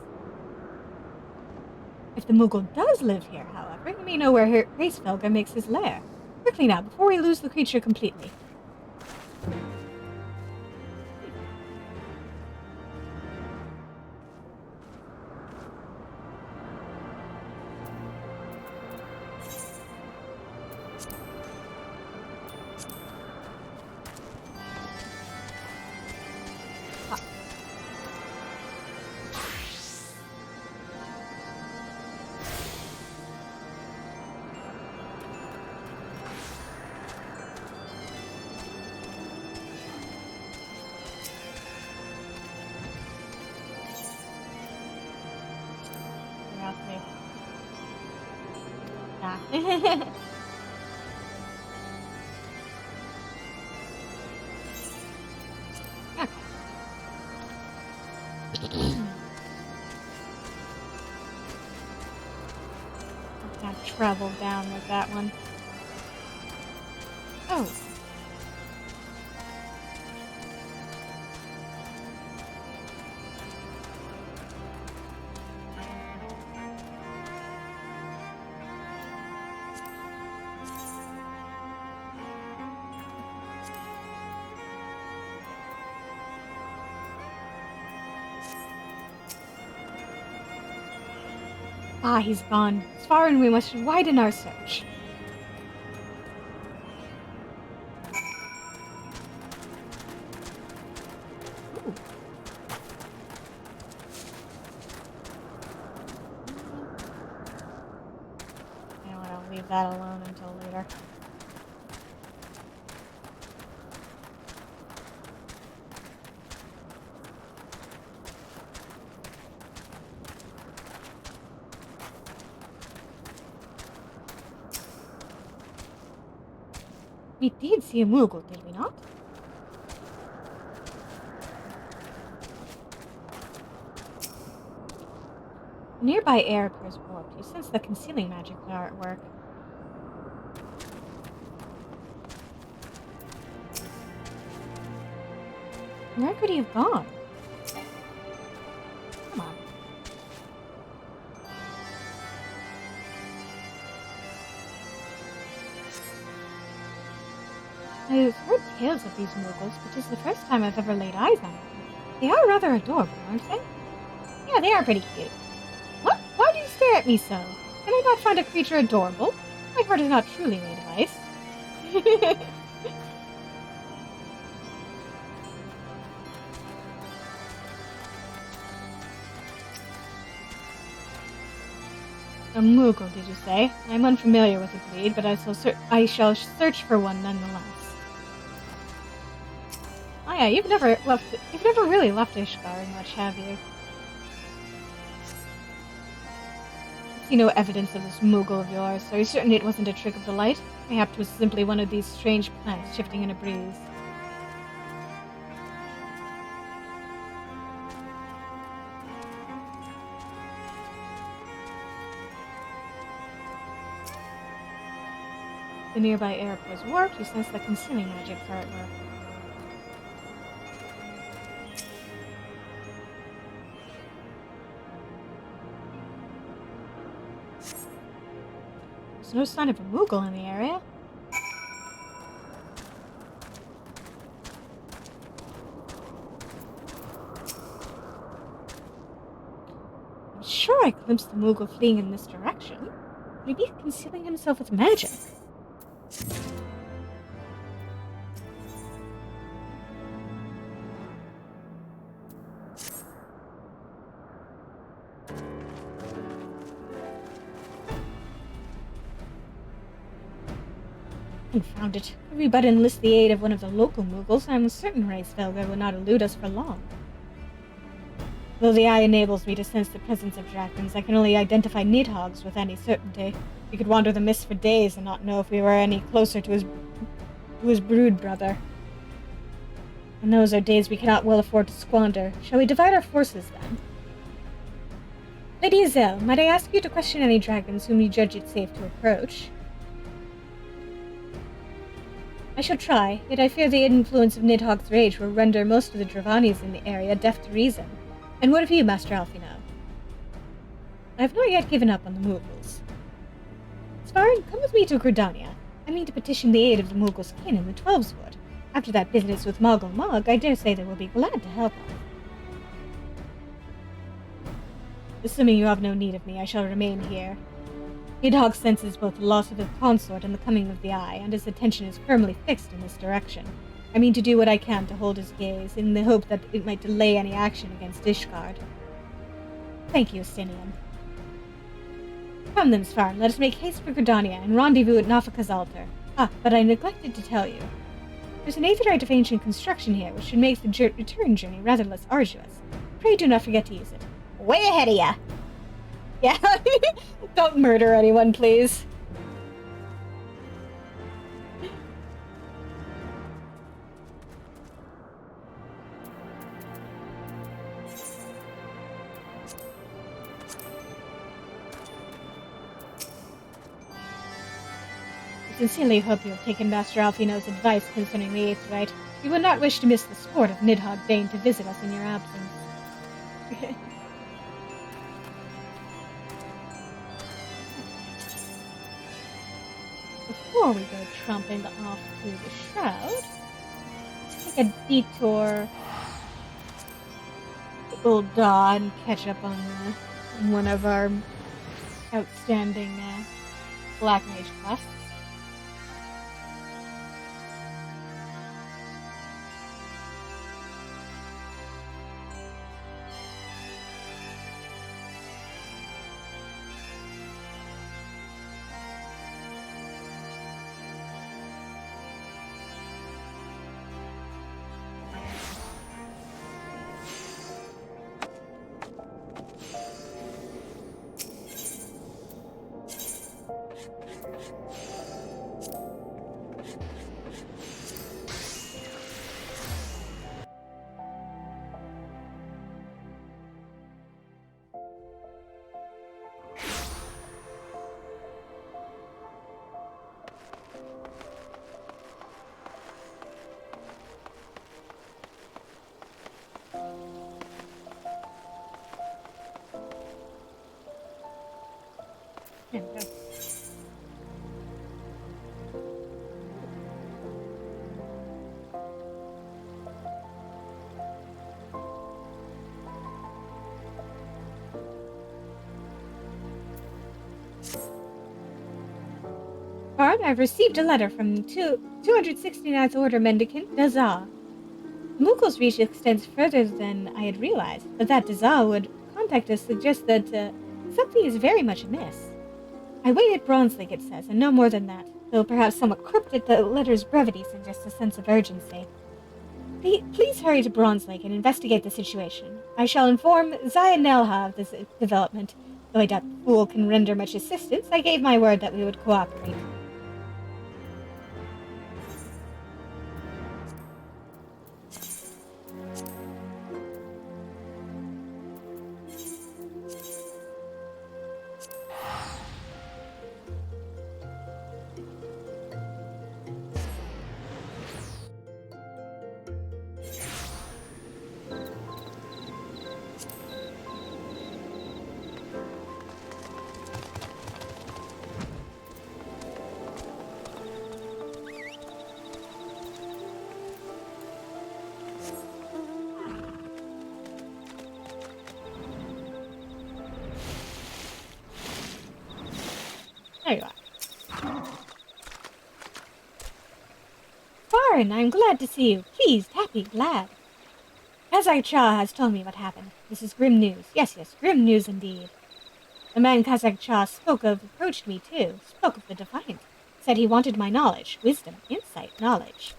If the Moogle does live here, however, he may know where Hraesvelgr makes his lair. Quickly now, before we lose the creature completely. Yeah. Can't travel down with that one. Oh. Ah, he's gone. As far and we must widen our search. Ooh. I want to leave that alone until later. We did see a Moogle, did we not? The nearby air appears warped. You sense the concealing magic at work. Where could he have gone? Come on. I've heard tales of these Moogles, but it's the first time I've ever laid eyes on them. They are rather adorable, aren't they? Yeah, they are pretty cute. What? Why do you stare at me so? Can I not find a creature adorable? My heart is not truly made of ice. A Moogle, did you say? I'm unfamiliar with the breed, but I shall search for one nonetheless. Oh yeah, you've never really left Ishgard much, have you? I see no evidence of this Moogle of yours, so are you certain it wasn't a trick of the light? Perhaps it was simply one of these strange plants shifting in a breeze. The nearby air appears warped. You sense the concealing magic are at work. There's no sign of a Moogle in the area. I'm sure I glimpsed the Moogle fleeing in this direction. Could he be concealing himself with magic? Confound it. If we but enlist the aid of one of the local Moogles, I am certain Reisfelger will not elude us for long. Though the eye enables me to sense the presence of dragons, I can only identify Nidhogg's with any certainty. We could wander the mist for days and not know if we were any closer to his brood brother. And those are days we cannot well afford to squander. Shall we divide our forces, then? Lady Azelle, might I ask you to question any dragons whom you judge it safe to approach? I shall try, yet I fear the influence of Nidhogg's rage will render most of the Dravani's in the area deaf to reason. And what of you, Master Alfino? I have not yet given up on the Moogles. Svarin, come with me to Gridania. I mean to petition the aid of the Moogle's kin in the Twelveswood. After that business with Moggle Mog, I dare say they will be glad to help us. Assuming you have no need of me, I shall remain here. Nidhogg senses both the loss of his consort and the coming of the Eye, and his attention is firmly fixed in this direction. I mean to do what I can to hold his gaze, in the hope that it might delay any action against Ishgard. Thank you, Estinian. Come then, Svarn, let us make haste for Gridania and rendezvous at Nafaka's altar. Ah, but I neglected to tell you. There's an aetherite of ancient construction here, which should make the return journey rather less arduous. Pray do not forget to use it. Way ahead of ya! Yeah, don't murder anyone, please. Sincerely hope you have taken Master Alfino's advice concerning the Eighth Rite. We would not wish to miss the sport of Nidhogg deign to visit us in your absence. Before we go tromping off to the Shroud, take a detour to Old Daw and catch up on one of our outstanding Black Mage quests. There we go. Bard, I've received a letter from 269th Order Mendicant Dazar. Mukul's reach extends further than I had realized, but that Dazar would contact us suggests that something is very much amiss. I wait at Bronze Lake, it says, and no more than that, though perhaps somewhat cryptic, the letter's brevity suggests a sense of urgency. Please hurry to Bronze Lake and investigate the situation. I shall inform Zaya Nelha of this development. Though I doubt the fool can render much assistance, I gave my word that we would cooperate. There you are. Farin, I'm glad to see you. Pleased, happy, glad. Kazak Cha has told me what happened. This is grim news. Yes, grim news indeed. The man Kazak Cha spoke of approached me too, spoke of the Defiant. Said he wanted my knowledge, wisdom, insight, knowledge.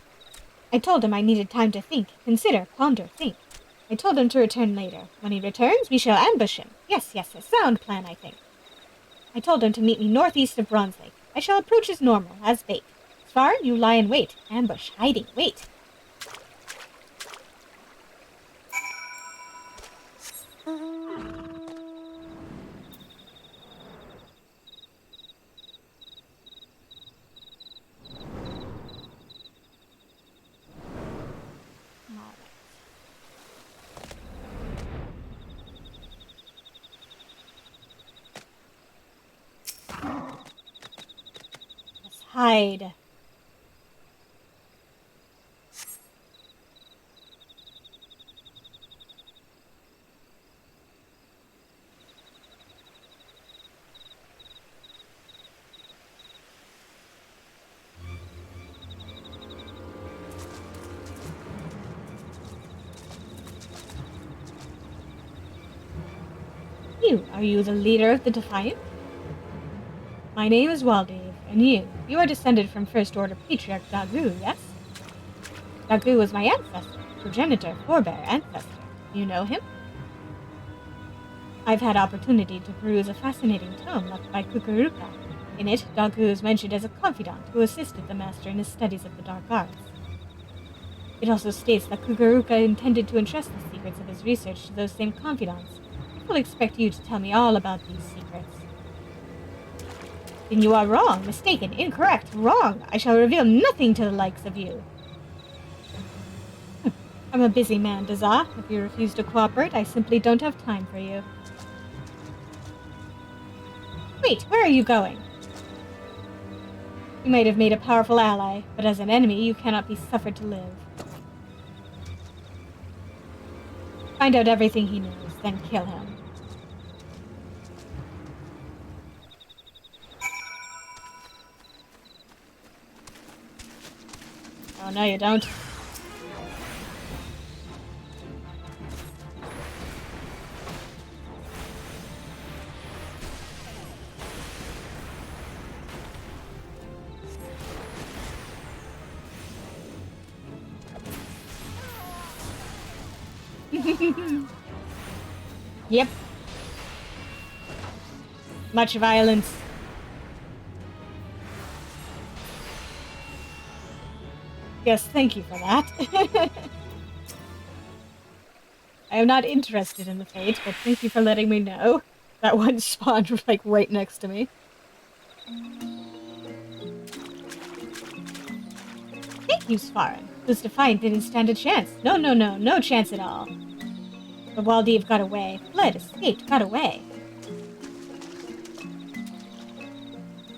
I told him I needed time to think, consider, ponder, think. I told him to return later. When he returns, we shall ambush him. Yes, a sound plan, I think. I told him to meet me northeast of Bronze Lake. I shall approach as normal, as bait. Svarin, you lie in wait. Ambush, hiding, wait. Hide. Are you the leader of the Defiant? My name is Waldave, and you are descended from First Order Patriarch Dagu, yes? Dagu was my ancestor, progenitor, forebear, ancestor. You know him? I've had opportunity to peruse a fascinating tome left by Kukuruka. In it, Dagu is mentioned as a confidant who assisted the master in his studies of the dark arts. It also states that Kukuruka intended to entrust the secrets of his research to those same confidants. I fully expect you to tell me all about these secrets. Then you are wrong, mistaken, incorrect, wrong. I shall reveal nothing to the likes of you. I'm a busy man, Dazah. If you refuse to cooperate, I simply don't have time for you. Wait, where are you going? You might have made a powerful ally, but as an enemy, you cannot be suffered to live. Find out everything he knows, then kill him. Oh, no you don't. Yep. Much violence. Yes, thank you for that. I am not interested in the fate, but thank you for letting me know. That one spawned, like, right next to me. Thank you, Svarin. Who's Defiant didn't stand a chance. No chance at all. But Waldev got away. Fled, escaped, got away.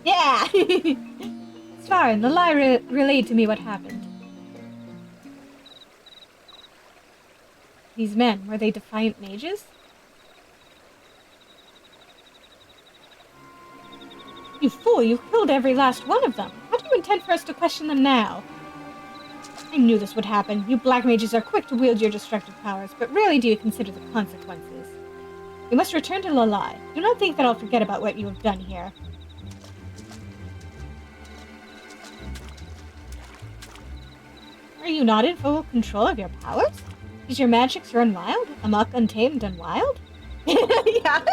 Yeah! Svarin, the lie relayed to me what happened. These men, were they Defiant mages? You fool, you killed every last one of them. How do you intend for us to question them now? I knew this would happen. You black mages are quick to wield your destructive powers, but rarely do you consider the consequences. You must return to Lalai. Do not think that I'll forget about what you have done here. Are you not in full control of your powers? Does your magics run wild? Amok, untamed, and wild? Yeah.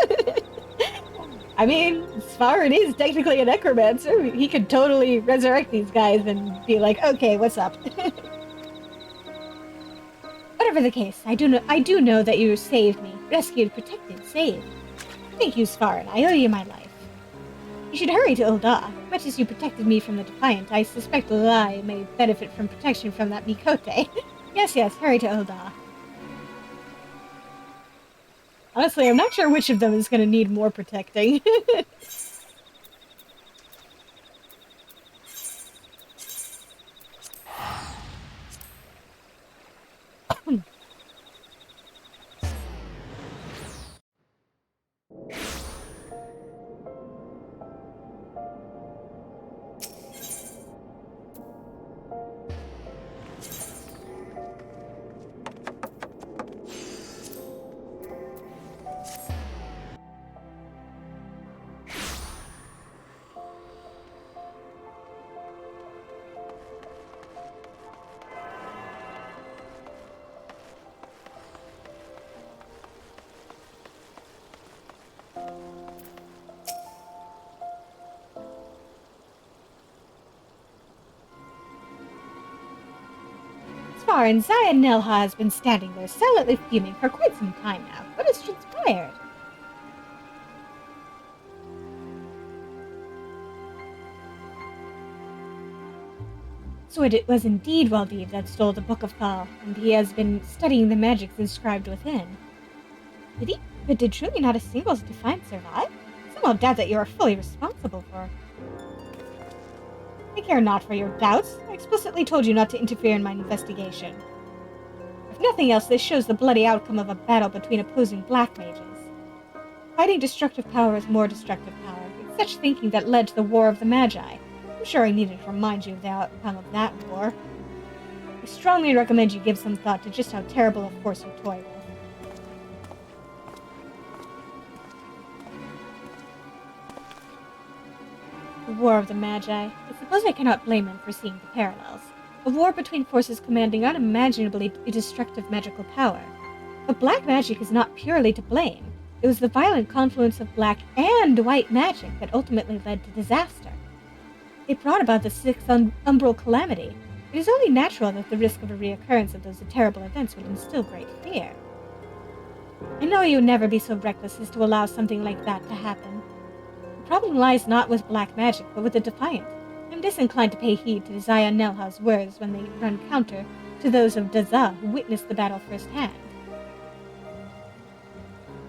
I mean, Svarin is technically a necromancer. He could totally resurrect these guys and be like, okay, what's up? Whatever the case, I do know that you saved me. Rescued, protected, saved. Thank you, Svarin. I owe you my life. You should hurry to Ul'dah. Much as you protected me from the Defiant, I suspect Lalai may benefit from protection from that Mikote. Yes, hurry to Ul'dah. Honestly, I'm not sure which of them is going to need more protecting. Svarin, Zaya Nelha has been standing there silently fuming for quite some time now. What has transpired? So it was indeed Waldev that stole the Book of Thal, and he has been studying the magics inscribed within. Did he? But did truly not a single Defiant survive? Some will doubt that you are fully responsible for. I care not for your doubts. I explicitly told you not to interfere in my investigation. If nothing else, this shows the bloody outcome of a battle between opposing black mages. Fighting destructive power is more destructive power. It's such thinking that led to the War of the Magi. I'm sure I needed to remind you of the outcome of that war. I strongly recommend you give some thought to just how terrible a force you toy with. The War of the Magi. I suppose I cannot blame him for seeing the parallels. A war between forces commanding unimaginably destructive magical power. But black magic is not purely to blame. It was the violent confluence of black and white magic that ultimately led to disaster. It brought about the sixth umbral calamity. It is only natural that the risk of a reoccurrence of those terrible events would instill great fear. I know you would never be so reckless as to allow something like that to happen. problem lies not with black magic, but with the Defiant. I'm disinclined to pay heed to Zaya Nelha's words when they run counter to those of Daza who witnessed the battle firsthand.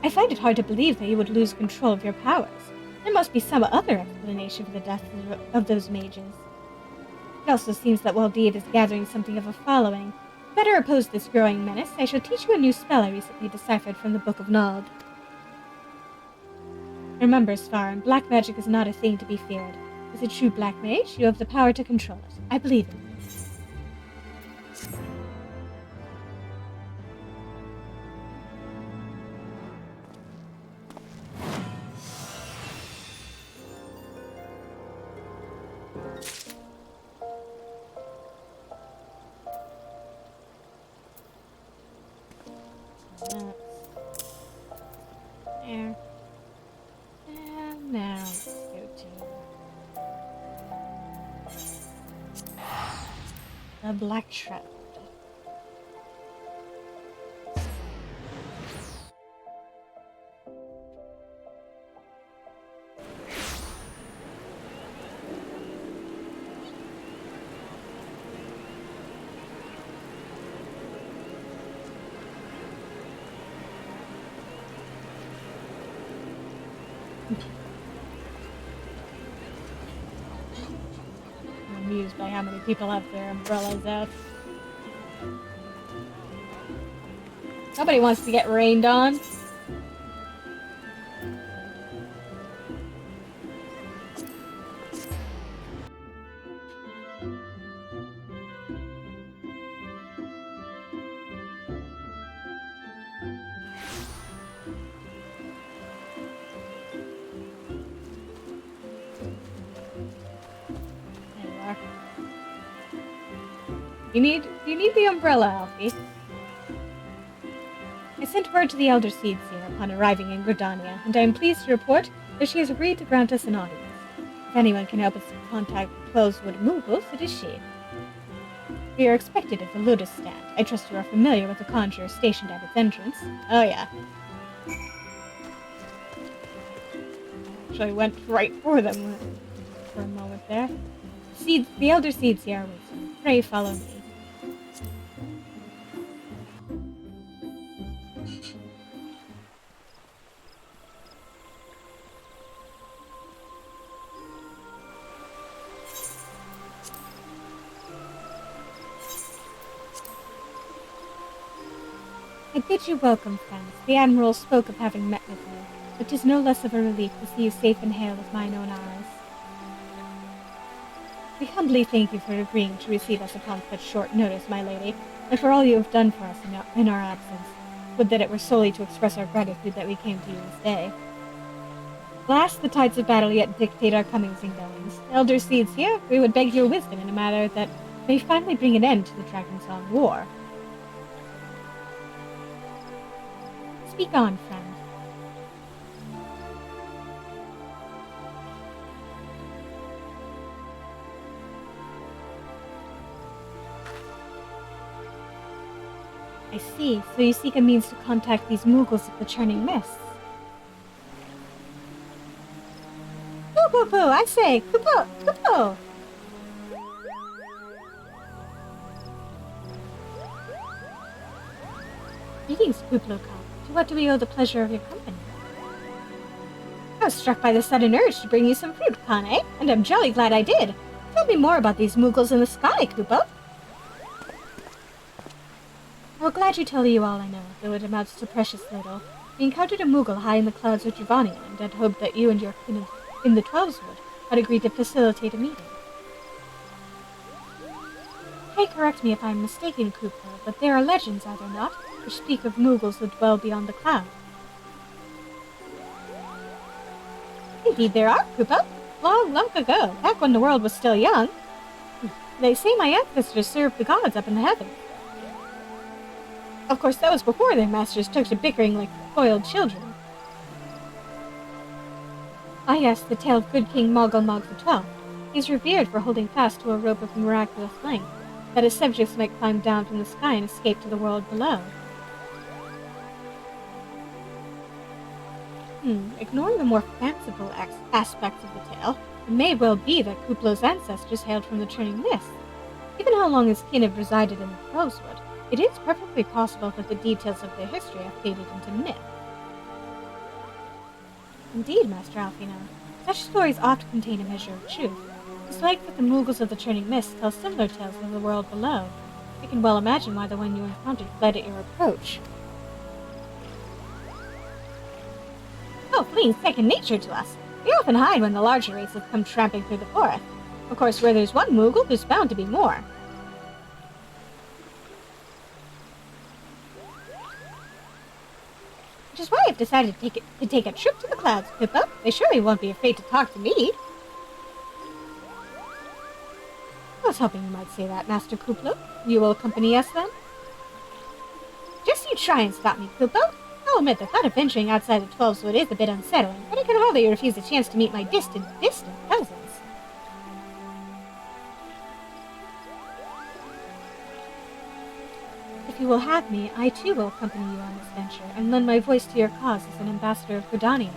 I find it hard to believe that you would lose control of your powers. There must be some other explanation for the death of those mages. It also seems that Waldeed is gathering something of a following. To better oppose this growing menace, I shall teach you a new spell I recently deciphered from the Book of Nald. Remember, Svarin, black magic is not a thing to be feared. As a true black mage, you have the power to control it. I believe in you. There. And now let's go to the Black Shroud. I'm amused by how many people have their umbrellas out. Nobody wants to get rained on. You need the umbrella, Alfie. I sent word to the Elder Seeds here upon arriving in Gridania, and I am pleased to report that she has agreed to grant us an audience. If anyone can help us contact the 12wood Moogles, it is she. We are expected at the Lotus Stand. I trust you are familiar with the conjurer stationed at its entrance. Oh yeah. Actually went right for them for a moment there. The Elder Seeds here are with you. Pray follow me. I bid you welcome, friends. The Admiral spoke of having met with you, but 'tis no less of a relief to see you safe and hale with mine own eyes. We humbly thank you for agreeing to receive us upon such short notice, my lady, and for all you have done for us in our absence. Would that it were solely to express our gratitude that we came to you this day. Alas, the tides of battle yet dictate our comings and goings. Elder Seeds here, we would beg your wisdom in a matter that may finally bring an end to the Dragonsong War. Speak on, friend. I see. So you seek a means to contact these Moogles of the Churning Mists. Poo-poo-poo! I say! Poo-poo! Poo-poo! Greetings, Puplo. To what do we owe the pleasure of your company? I was struck by the sudden urge to bring you some fruit, Kane, and I'm jolly glad I did. Tell me more about these Moogles in the sky, Kupo. Well, glad you tell you all I know, though it amounts to precious little. We encountered a Moogle high in the clouds of Juvania, and had hoped that you and your kin in the Twelveswood had agreed to facilitate a meeting. Pray correct me if I am mistaken, Kupo, but there are legends, are there not, which speak of Moogles who dwell beyond the clouds. Indeed there are, Kupo. Long, long ago, back when the world was still young. They say my ancestors served the gods up in the heavens. Of course, that was before their masters took to bickering like spoiled children. Ah yes, the tale of good King Mogulmog XII. He is revered for holding fast to a rope of miraculous length, that his subjects might climb down from the sky and escape to the world below. Ignoring the more fanciful aspects of the tale, it may well be that Kuplo's ancestors hailed from the Churning Mist. Given how long his kin have resided in Rosewood, it is perfectly possible that the details of their history have faded into myth. Indeed, Master Alfino, such stories often contain a measure of truth. It's like that the Mughals of the Churning Mist tell similar tales of the world below. I can well imagine why the one you encountered fled at your approach. Oh, fleeing's second nature to us. We often hide when the larger races come tramping through the forest. Of course, where there's one Mughal, there's bound to be more. Which is why I've decided to take a trip to the clouds, Pippa. They surely won't be afraid to talk to me. I was hoping you might say that, Master Kuplo. You will accompany us, then? Just you try and stop me, Kuplo. I'll admit the thought of venturing outside of 12's is a bit unsettling, but I can hardly refuse a chance to meet my distant cousins. If you will have me, I too will accompany you on this venture, and lend my voice to your cause as an ambassador of Gridania.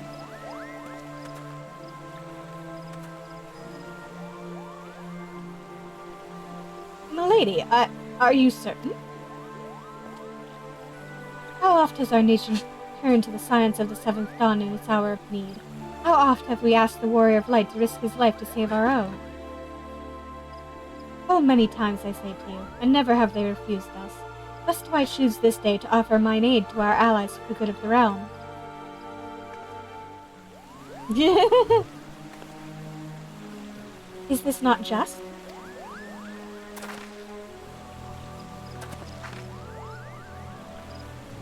Milady, are you certain? How oft has our nation turned to the science of the Seventh Dawn in its hour of need? How oft have we asked the Warrior of Light to risk his life to save our own? Oh, many times, I say to you, and never have they refused us. Thus do I choose this day to offer mine aid to our allies for the good of the realm. Is this not just?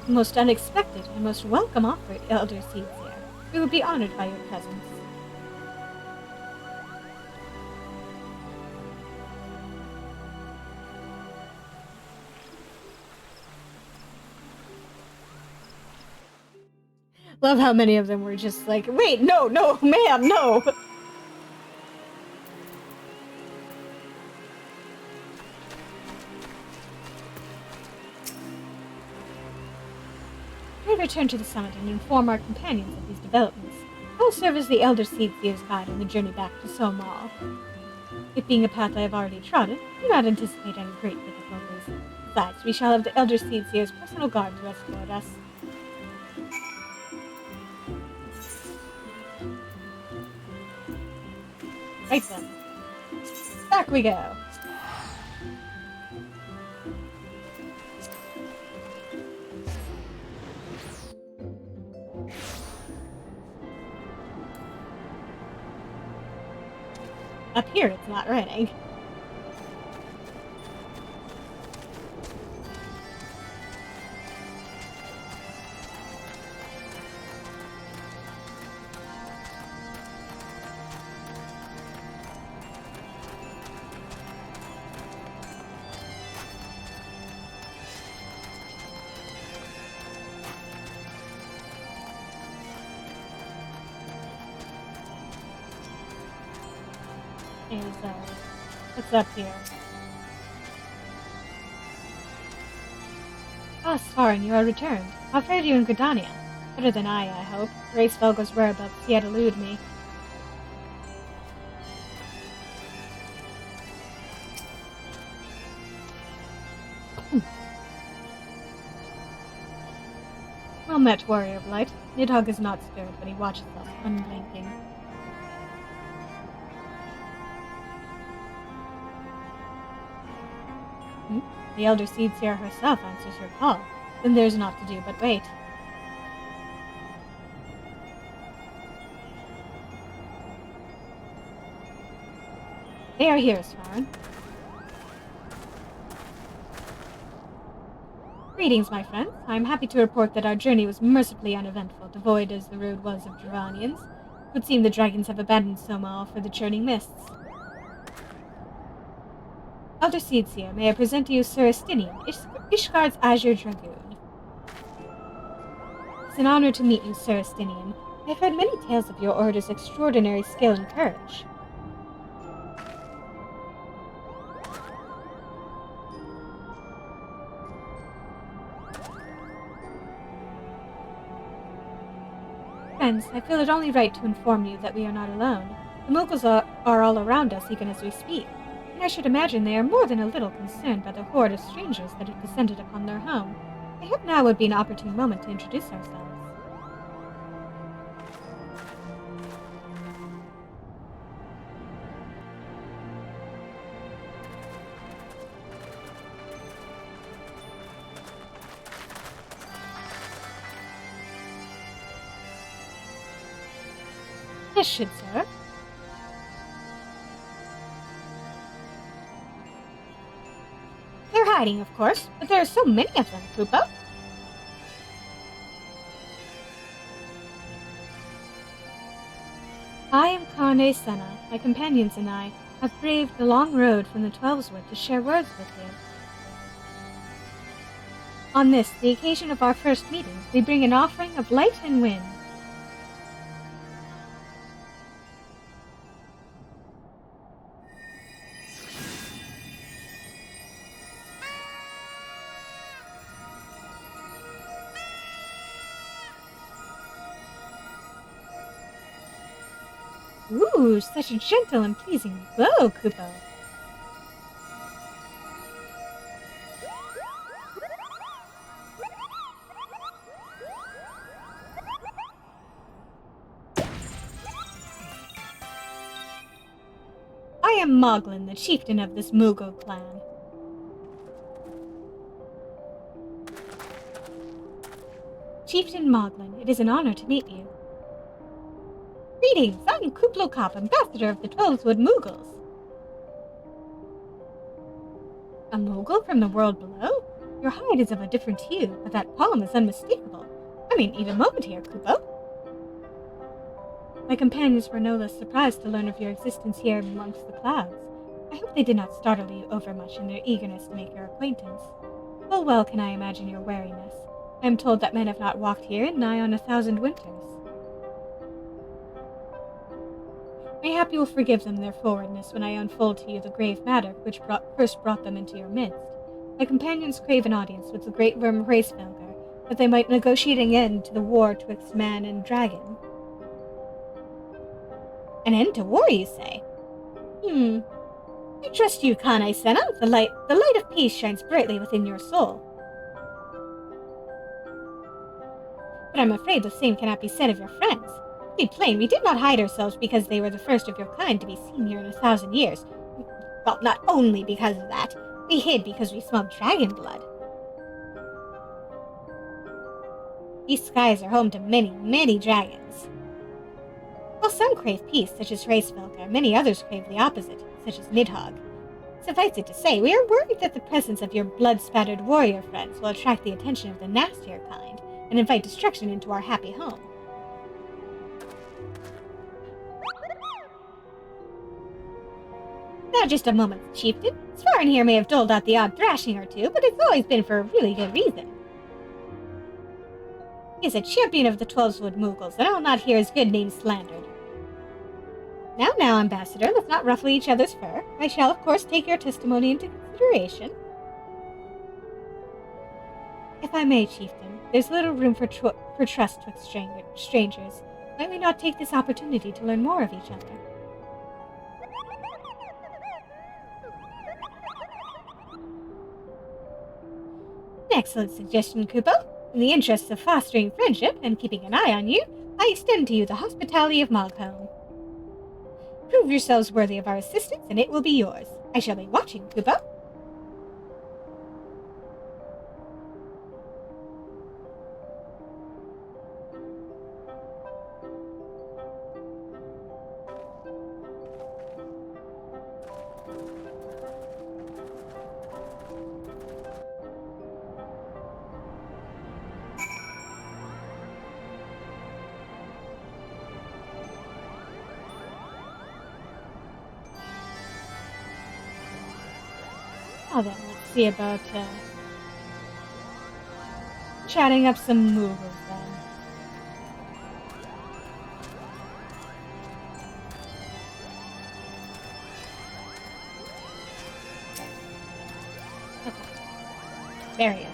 Most unexpected and most welcome offer, Elder Seedseer. We would be honored by your presence. Love how many of them were just like, wait, no, ma'am, no! We return to the summit and inform our companions of these developments. I will serve as the Elder Seedseer's guide on the journey back to Somal. It being a path I have already trodden, I do not anticipate any great difficulties. Besides, we shall have the Elder Seedseer's personal guard to escort us. Right then. Back we go. Up here it's not raining. What's up here? Ah, Svarin, you are returned. How fared you in Gridania? Better than I hope. Grace Velga's whereabouts yet elude me. Well met, Warrior of Light. Nidhogg is not stirred, but he watches us, unblinking. The Elder Seedseer herself answers her call. Then there's naught to do but wait. They are here, Svarin. Greetings, my friends. I am happy to report that our journey was mercifully uneventful, devoid as the road was of Dravanians. It would seem the dragons have abandoned Somal for the churning mists. Elder Seedseer, may I present to you Sir Estinian, Ishgard's Azure Dragoon. It's an honor to meet you, Sir Estinian. I have heard many tales of your order's extraordinary skill and courage. friends, I feel it only right to inform you that we are not alone. The Mughals are all around us, even as we speak, and I should imagine they are more than a little concerned by the horde of strangers that have descended upon their home. I hope now would be an opportune moment to introduce ourselves. This should serve. They're hiding, of course, but there are so many of them, Kupo. I am Kane Senna. My companions and I have braved the long road from the Twelveswood to share words with you. On this, the occasion of our first meeting, we bring an offering of light and wind. Ooh, such a gentle and pleasing bow, Kupo. I am Moglin, the chieftain of this Mughal clan. Chieftain Moglin, it is an honor to meet you. Greetings, I'm Kuplokop, ambassador of the Twelveswood Mughals. A Mughal from the world below? Your hide is of a different hue, but that palm is unmistakable. I mean, even moment here, Kupo. My companions were no less surprised to learn of your existence here amongst the clouds. I hope they did not startle you overmuch in their eagerness to make your acquaintance. Full well can I imagine your wariness. I am told that men have not walked here in nigh on 1,000 winters. Mayhap you will forgive them their forwardness when I unfold to you the grave matter which first brought them into your midst. My companions crave an audience with the great worm Hraesvelgr, that they might negotiate an end to the war twixt man and dragon. An end to war, you say? I trust you, Kane Senna. The light of peace shines brightly within your soul. But I'm afraid the same cannot be said of your friends. To be plain, we did not hide ourselves because they were the first of your kind to be seen here in 1,000 years. Well, not only because of that. We hid because we smelled dragon blood. These skies are home to many, many dragons. While some crave peace, such as Hraesvelgr, many others crave the opposite, such as Nidhogg. Suffice it to say, we are worried that the presence of your blood-spattered warrior friends will attract the attention of the nastier kind, and invite destruction into our happy home. Now just a moment, Chieftain. Svarin here may have doled out the odd thrashing or two, but it's always been for a really good reason. He is a champion of the Twelveswood Mughals, and I'll not hear his good name slandered. Now, Ambassador, let's not ruffle each other's fur. I shall, of course, take your testimony into consideration. If I may, Chieftain, there's little room for trust twixt strangers. Might we not take this opportunity to learn more of each other? An excellent suggestion, Kupo. In the interests of fostering friendship and keeping an eye on you, I extend to you the hospitality of Mogholm. Prove yourselves worthy of our assistance, and it will be yours. I shall be watching, Kupo. Now then, let's see about, chatting up some movers, then. Okay. There he is.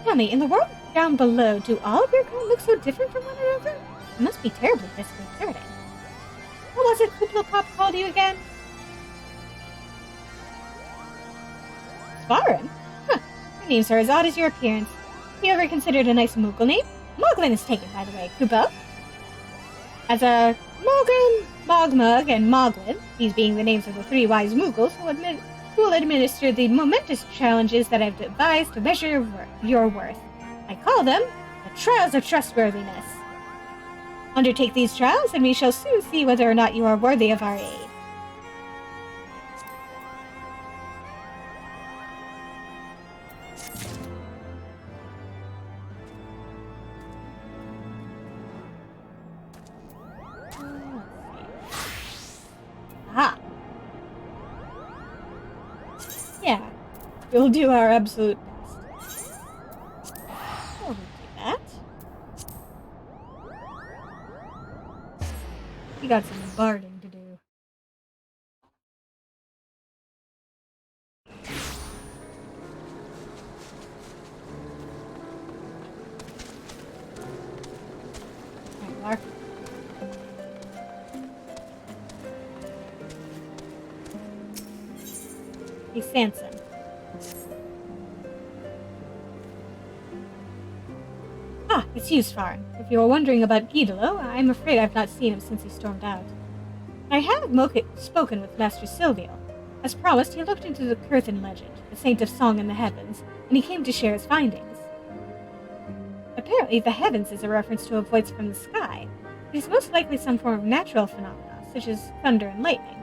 Tell me, in the world down below, do all of your kind look so different from one another? It must be terribly disconcerting. What was it Pop called you again? Svarin? Huh. Your names are as odd as your appearance. You ever considered a nice Moogle name? Moglin is taken, by the way, Kubo. As a Mogren, Mogmug, and Moglin, these being the names of the 3 wise Moogles who will administer the momentous challenges that I've devised to measure your worth. I call them the Trials of Trustworthiness. Undertake these trials, and we shall soon see whether or not you are worthy of our aid. Ah. Yeah, we'll do our absolute best. We'll do that. We got some barding to do. There you are. Hey, Sanson. Ah, it's you, Svarin. If you were wondering about Guidolo, I'm afraid I've not seen him since he stormed out. I have spoken with Master Silvio. As promised, he looked into the Curthin legend, the saint of song in the heavens, and he came to share his findings. Apparently, the heavens is a reference to a voice from the sky. It is most likely some form of natural phenomena, such as thunder and lightning.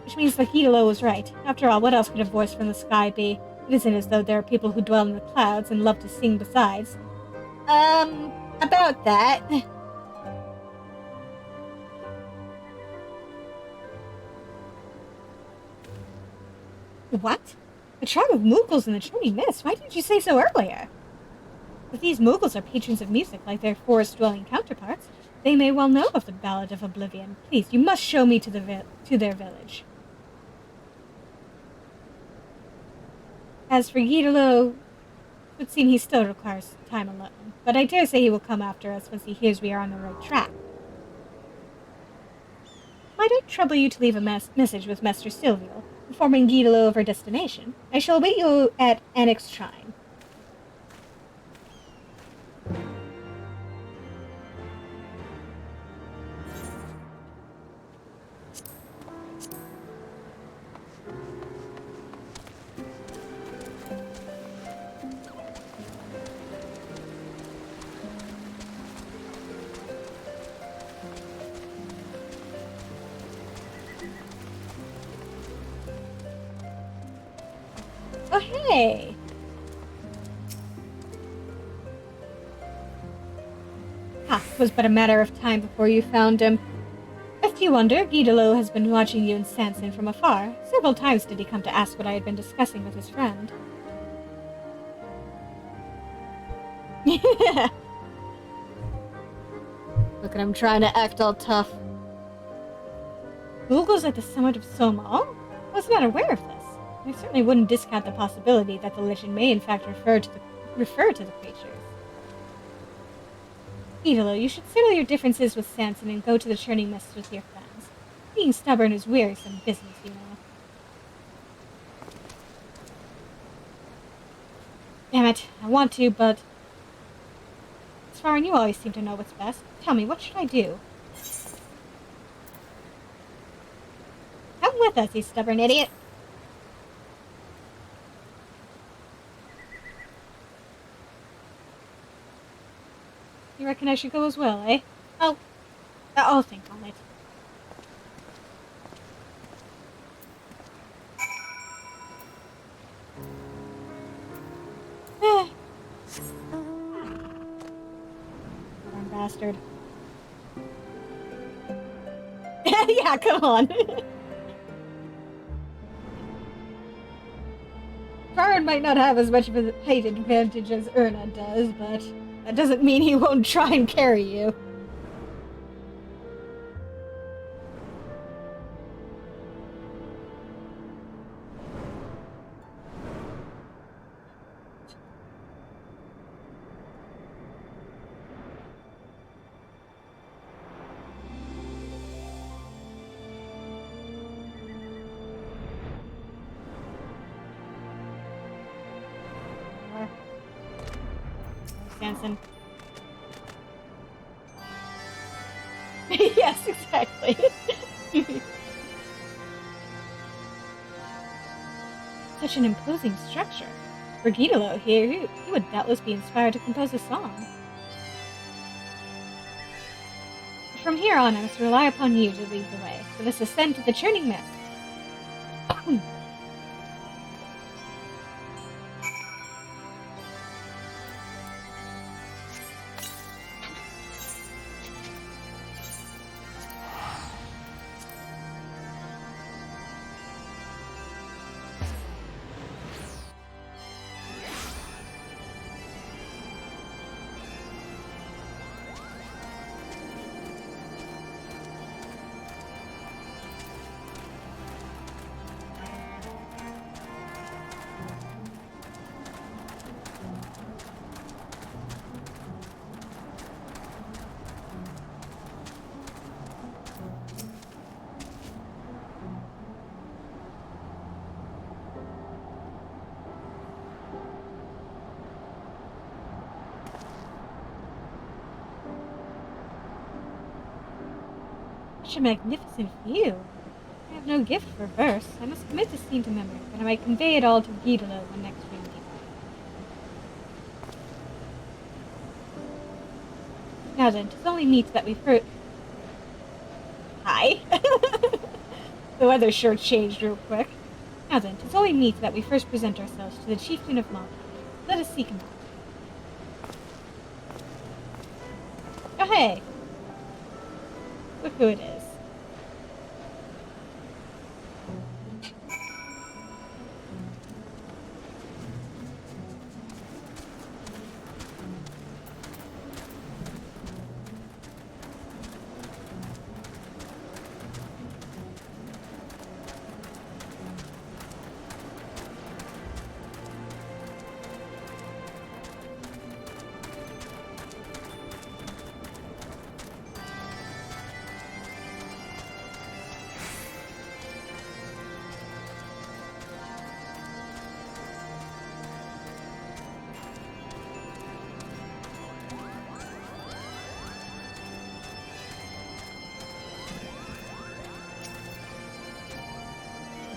Which means that Guidolo was right. After all, what else could a voice from the sky be? It isn't as though there are people who dwell in the clouds and love to sing besides. About that. What? A tribe of Moogles in the Churning Mist? Why didn't you say so earlier? If these Moogles are patrons of music like their forest-dwelling counterparts, they may well know of the Ballad of Oblivion. Please, you must show me to their village. As for Guidolo, it would seem he still requires time alone, but I dare say he will come after us once he hears we are on the right track. Might I trouble you to leave a message with Master Silvio, informing Guidolo of our destination? I shall await you at Annex Shrine. Oh, hey! It was but a matter of time before you found him. If you wonder, Guidolo has been watching you and Sanson from afar. Several times did he come to ask what I had been discussing with his friend. Look at him trying to act all tough. Moogles at the summit of Somal? I was not aware of this. I certainly wouldn't discount the possibility that the legend may in fact refer to the creatures. Guidolo, you should settle your differences with Sanson and go to the Churning Mist with your friends. Being stubborn is wearisome business, you know. Damn it, I want to, but... Svarin, you always seem to know what's best. Tell me, what should I do? Come with us, you stubborn idiot! You reckon I should go as well, eh? I'll think on it. Darn bastard. Yeah, come on. Farron might not have as much of a height advantage as Erna does, but that doesn't mean he won't try and carry you. magnificent. Yes, exactly. Such an imposing structure. For Guidolo here, he would doubtless be inspired to compose a song. From here on, I must rely upon you to lead the way. Let us ascend to the churning mist. Such a magnificent view. I have no gift for verse. I must commit this scene to memory, but I might convey it all to Guidolo when next we meet. Now then, 'tis only meet that we first... Hi. The weather sure changed real quick. Now then, 'tis only meet that we first present ourselves to the chieftain of Malta. Let us seek him out. Oh hey! Look who it is.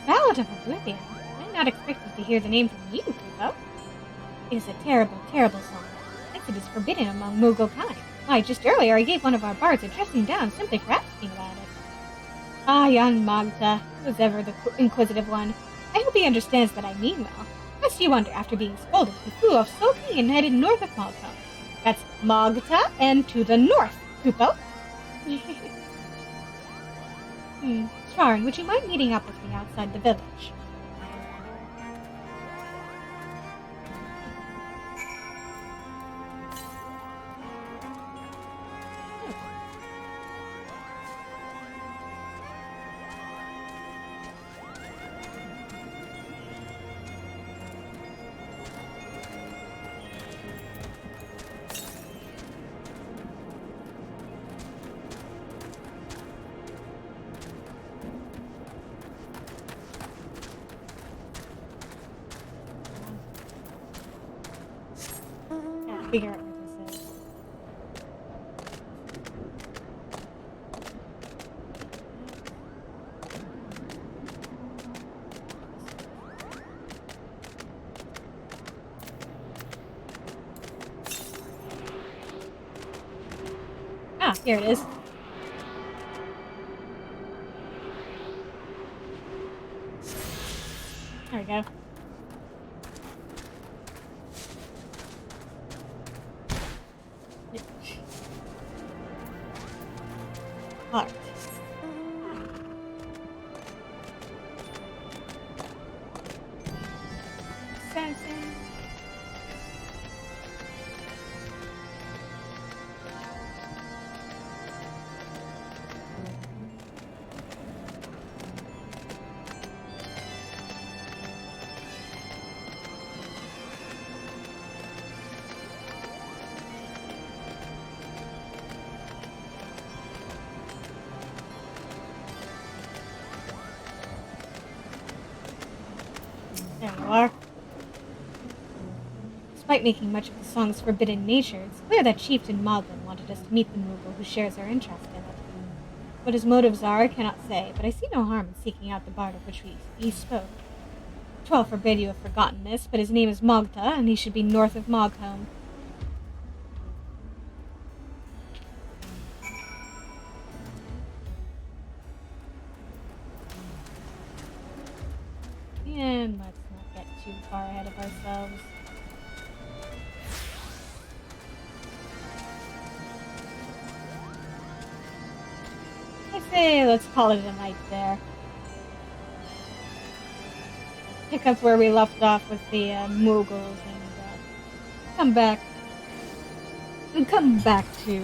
Ballad of Oblivion. I had not expected to hear the name from you, Kubo. It is a terrible, terrible song. Thinks it is forbidden among Mughal kind. Why, just earlier I gave one of our bards a dressing down simply for asking about it. Ah, young Magda, was ever the inquisitive one. I hope he understands that I mean well. Lest you wonder, after being scolded, he flew off sulking and headed north of Malta. That's Magda and to the north, Kupo. Sharon, would you mind meeting up with me outside the village? Figure out what this is. Ah, here it is. There we go. Heart. Assassin. There you are. Despite making much of the song's forbidden nature, it's clear that Chieftain Moglin wanted us to meet the Moogle who shares our interest in it. What his motives are, I cannot say, but I see no harm in seeking out the bard of which he spoke. 'Twill forbid you have forgotten this, but his name is Mogta, and he should be north of Moghelm. And let's not get too far ahead of ourselves. I say let's call it a night there. Pick up where we left off with the Mughals and come back to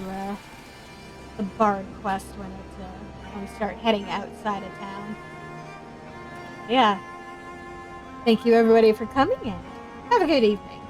the Bard quest when we start heading outside of town. Yeah. Thank you everybody for coming in. Have a good evening.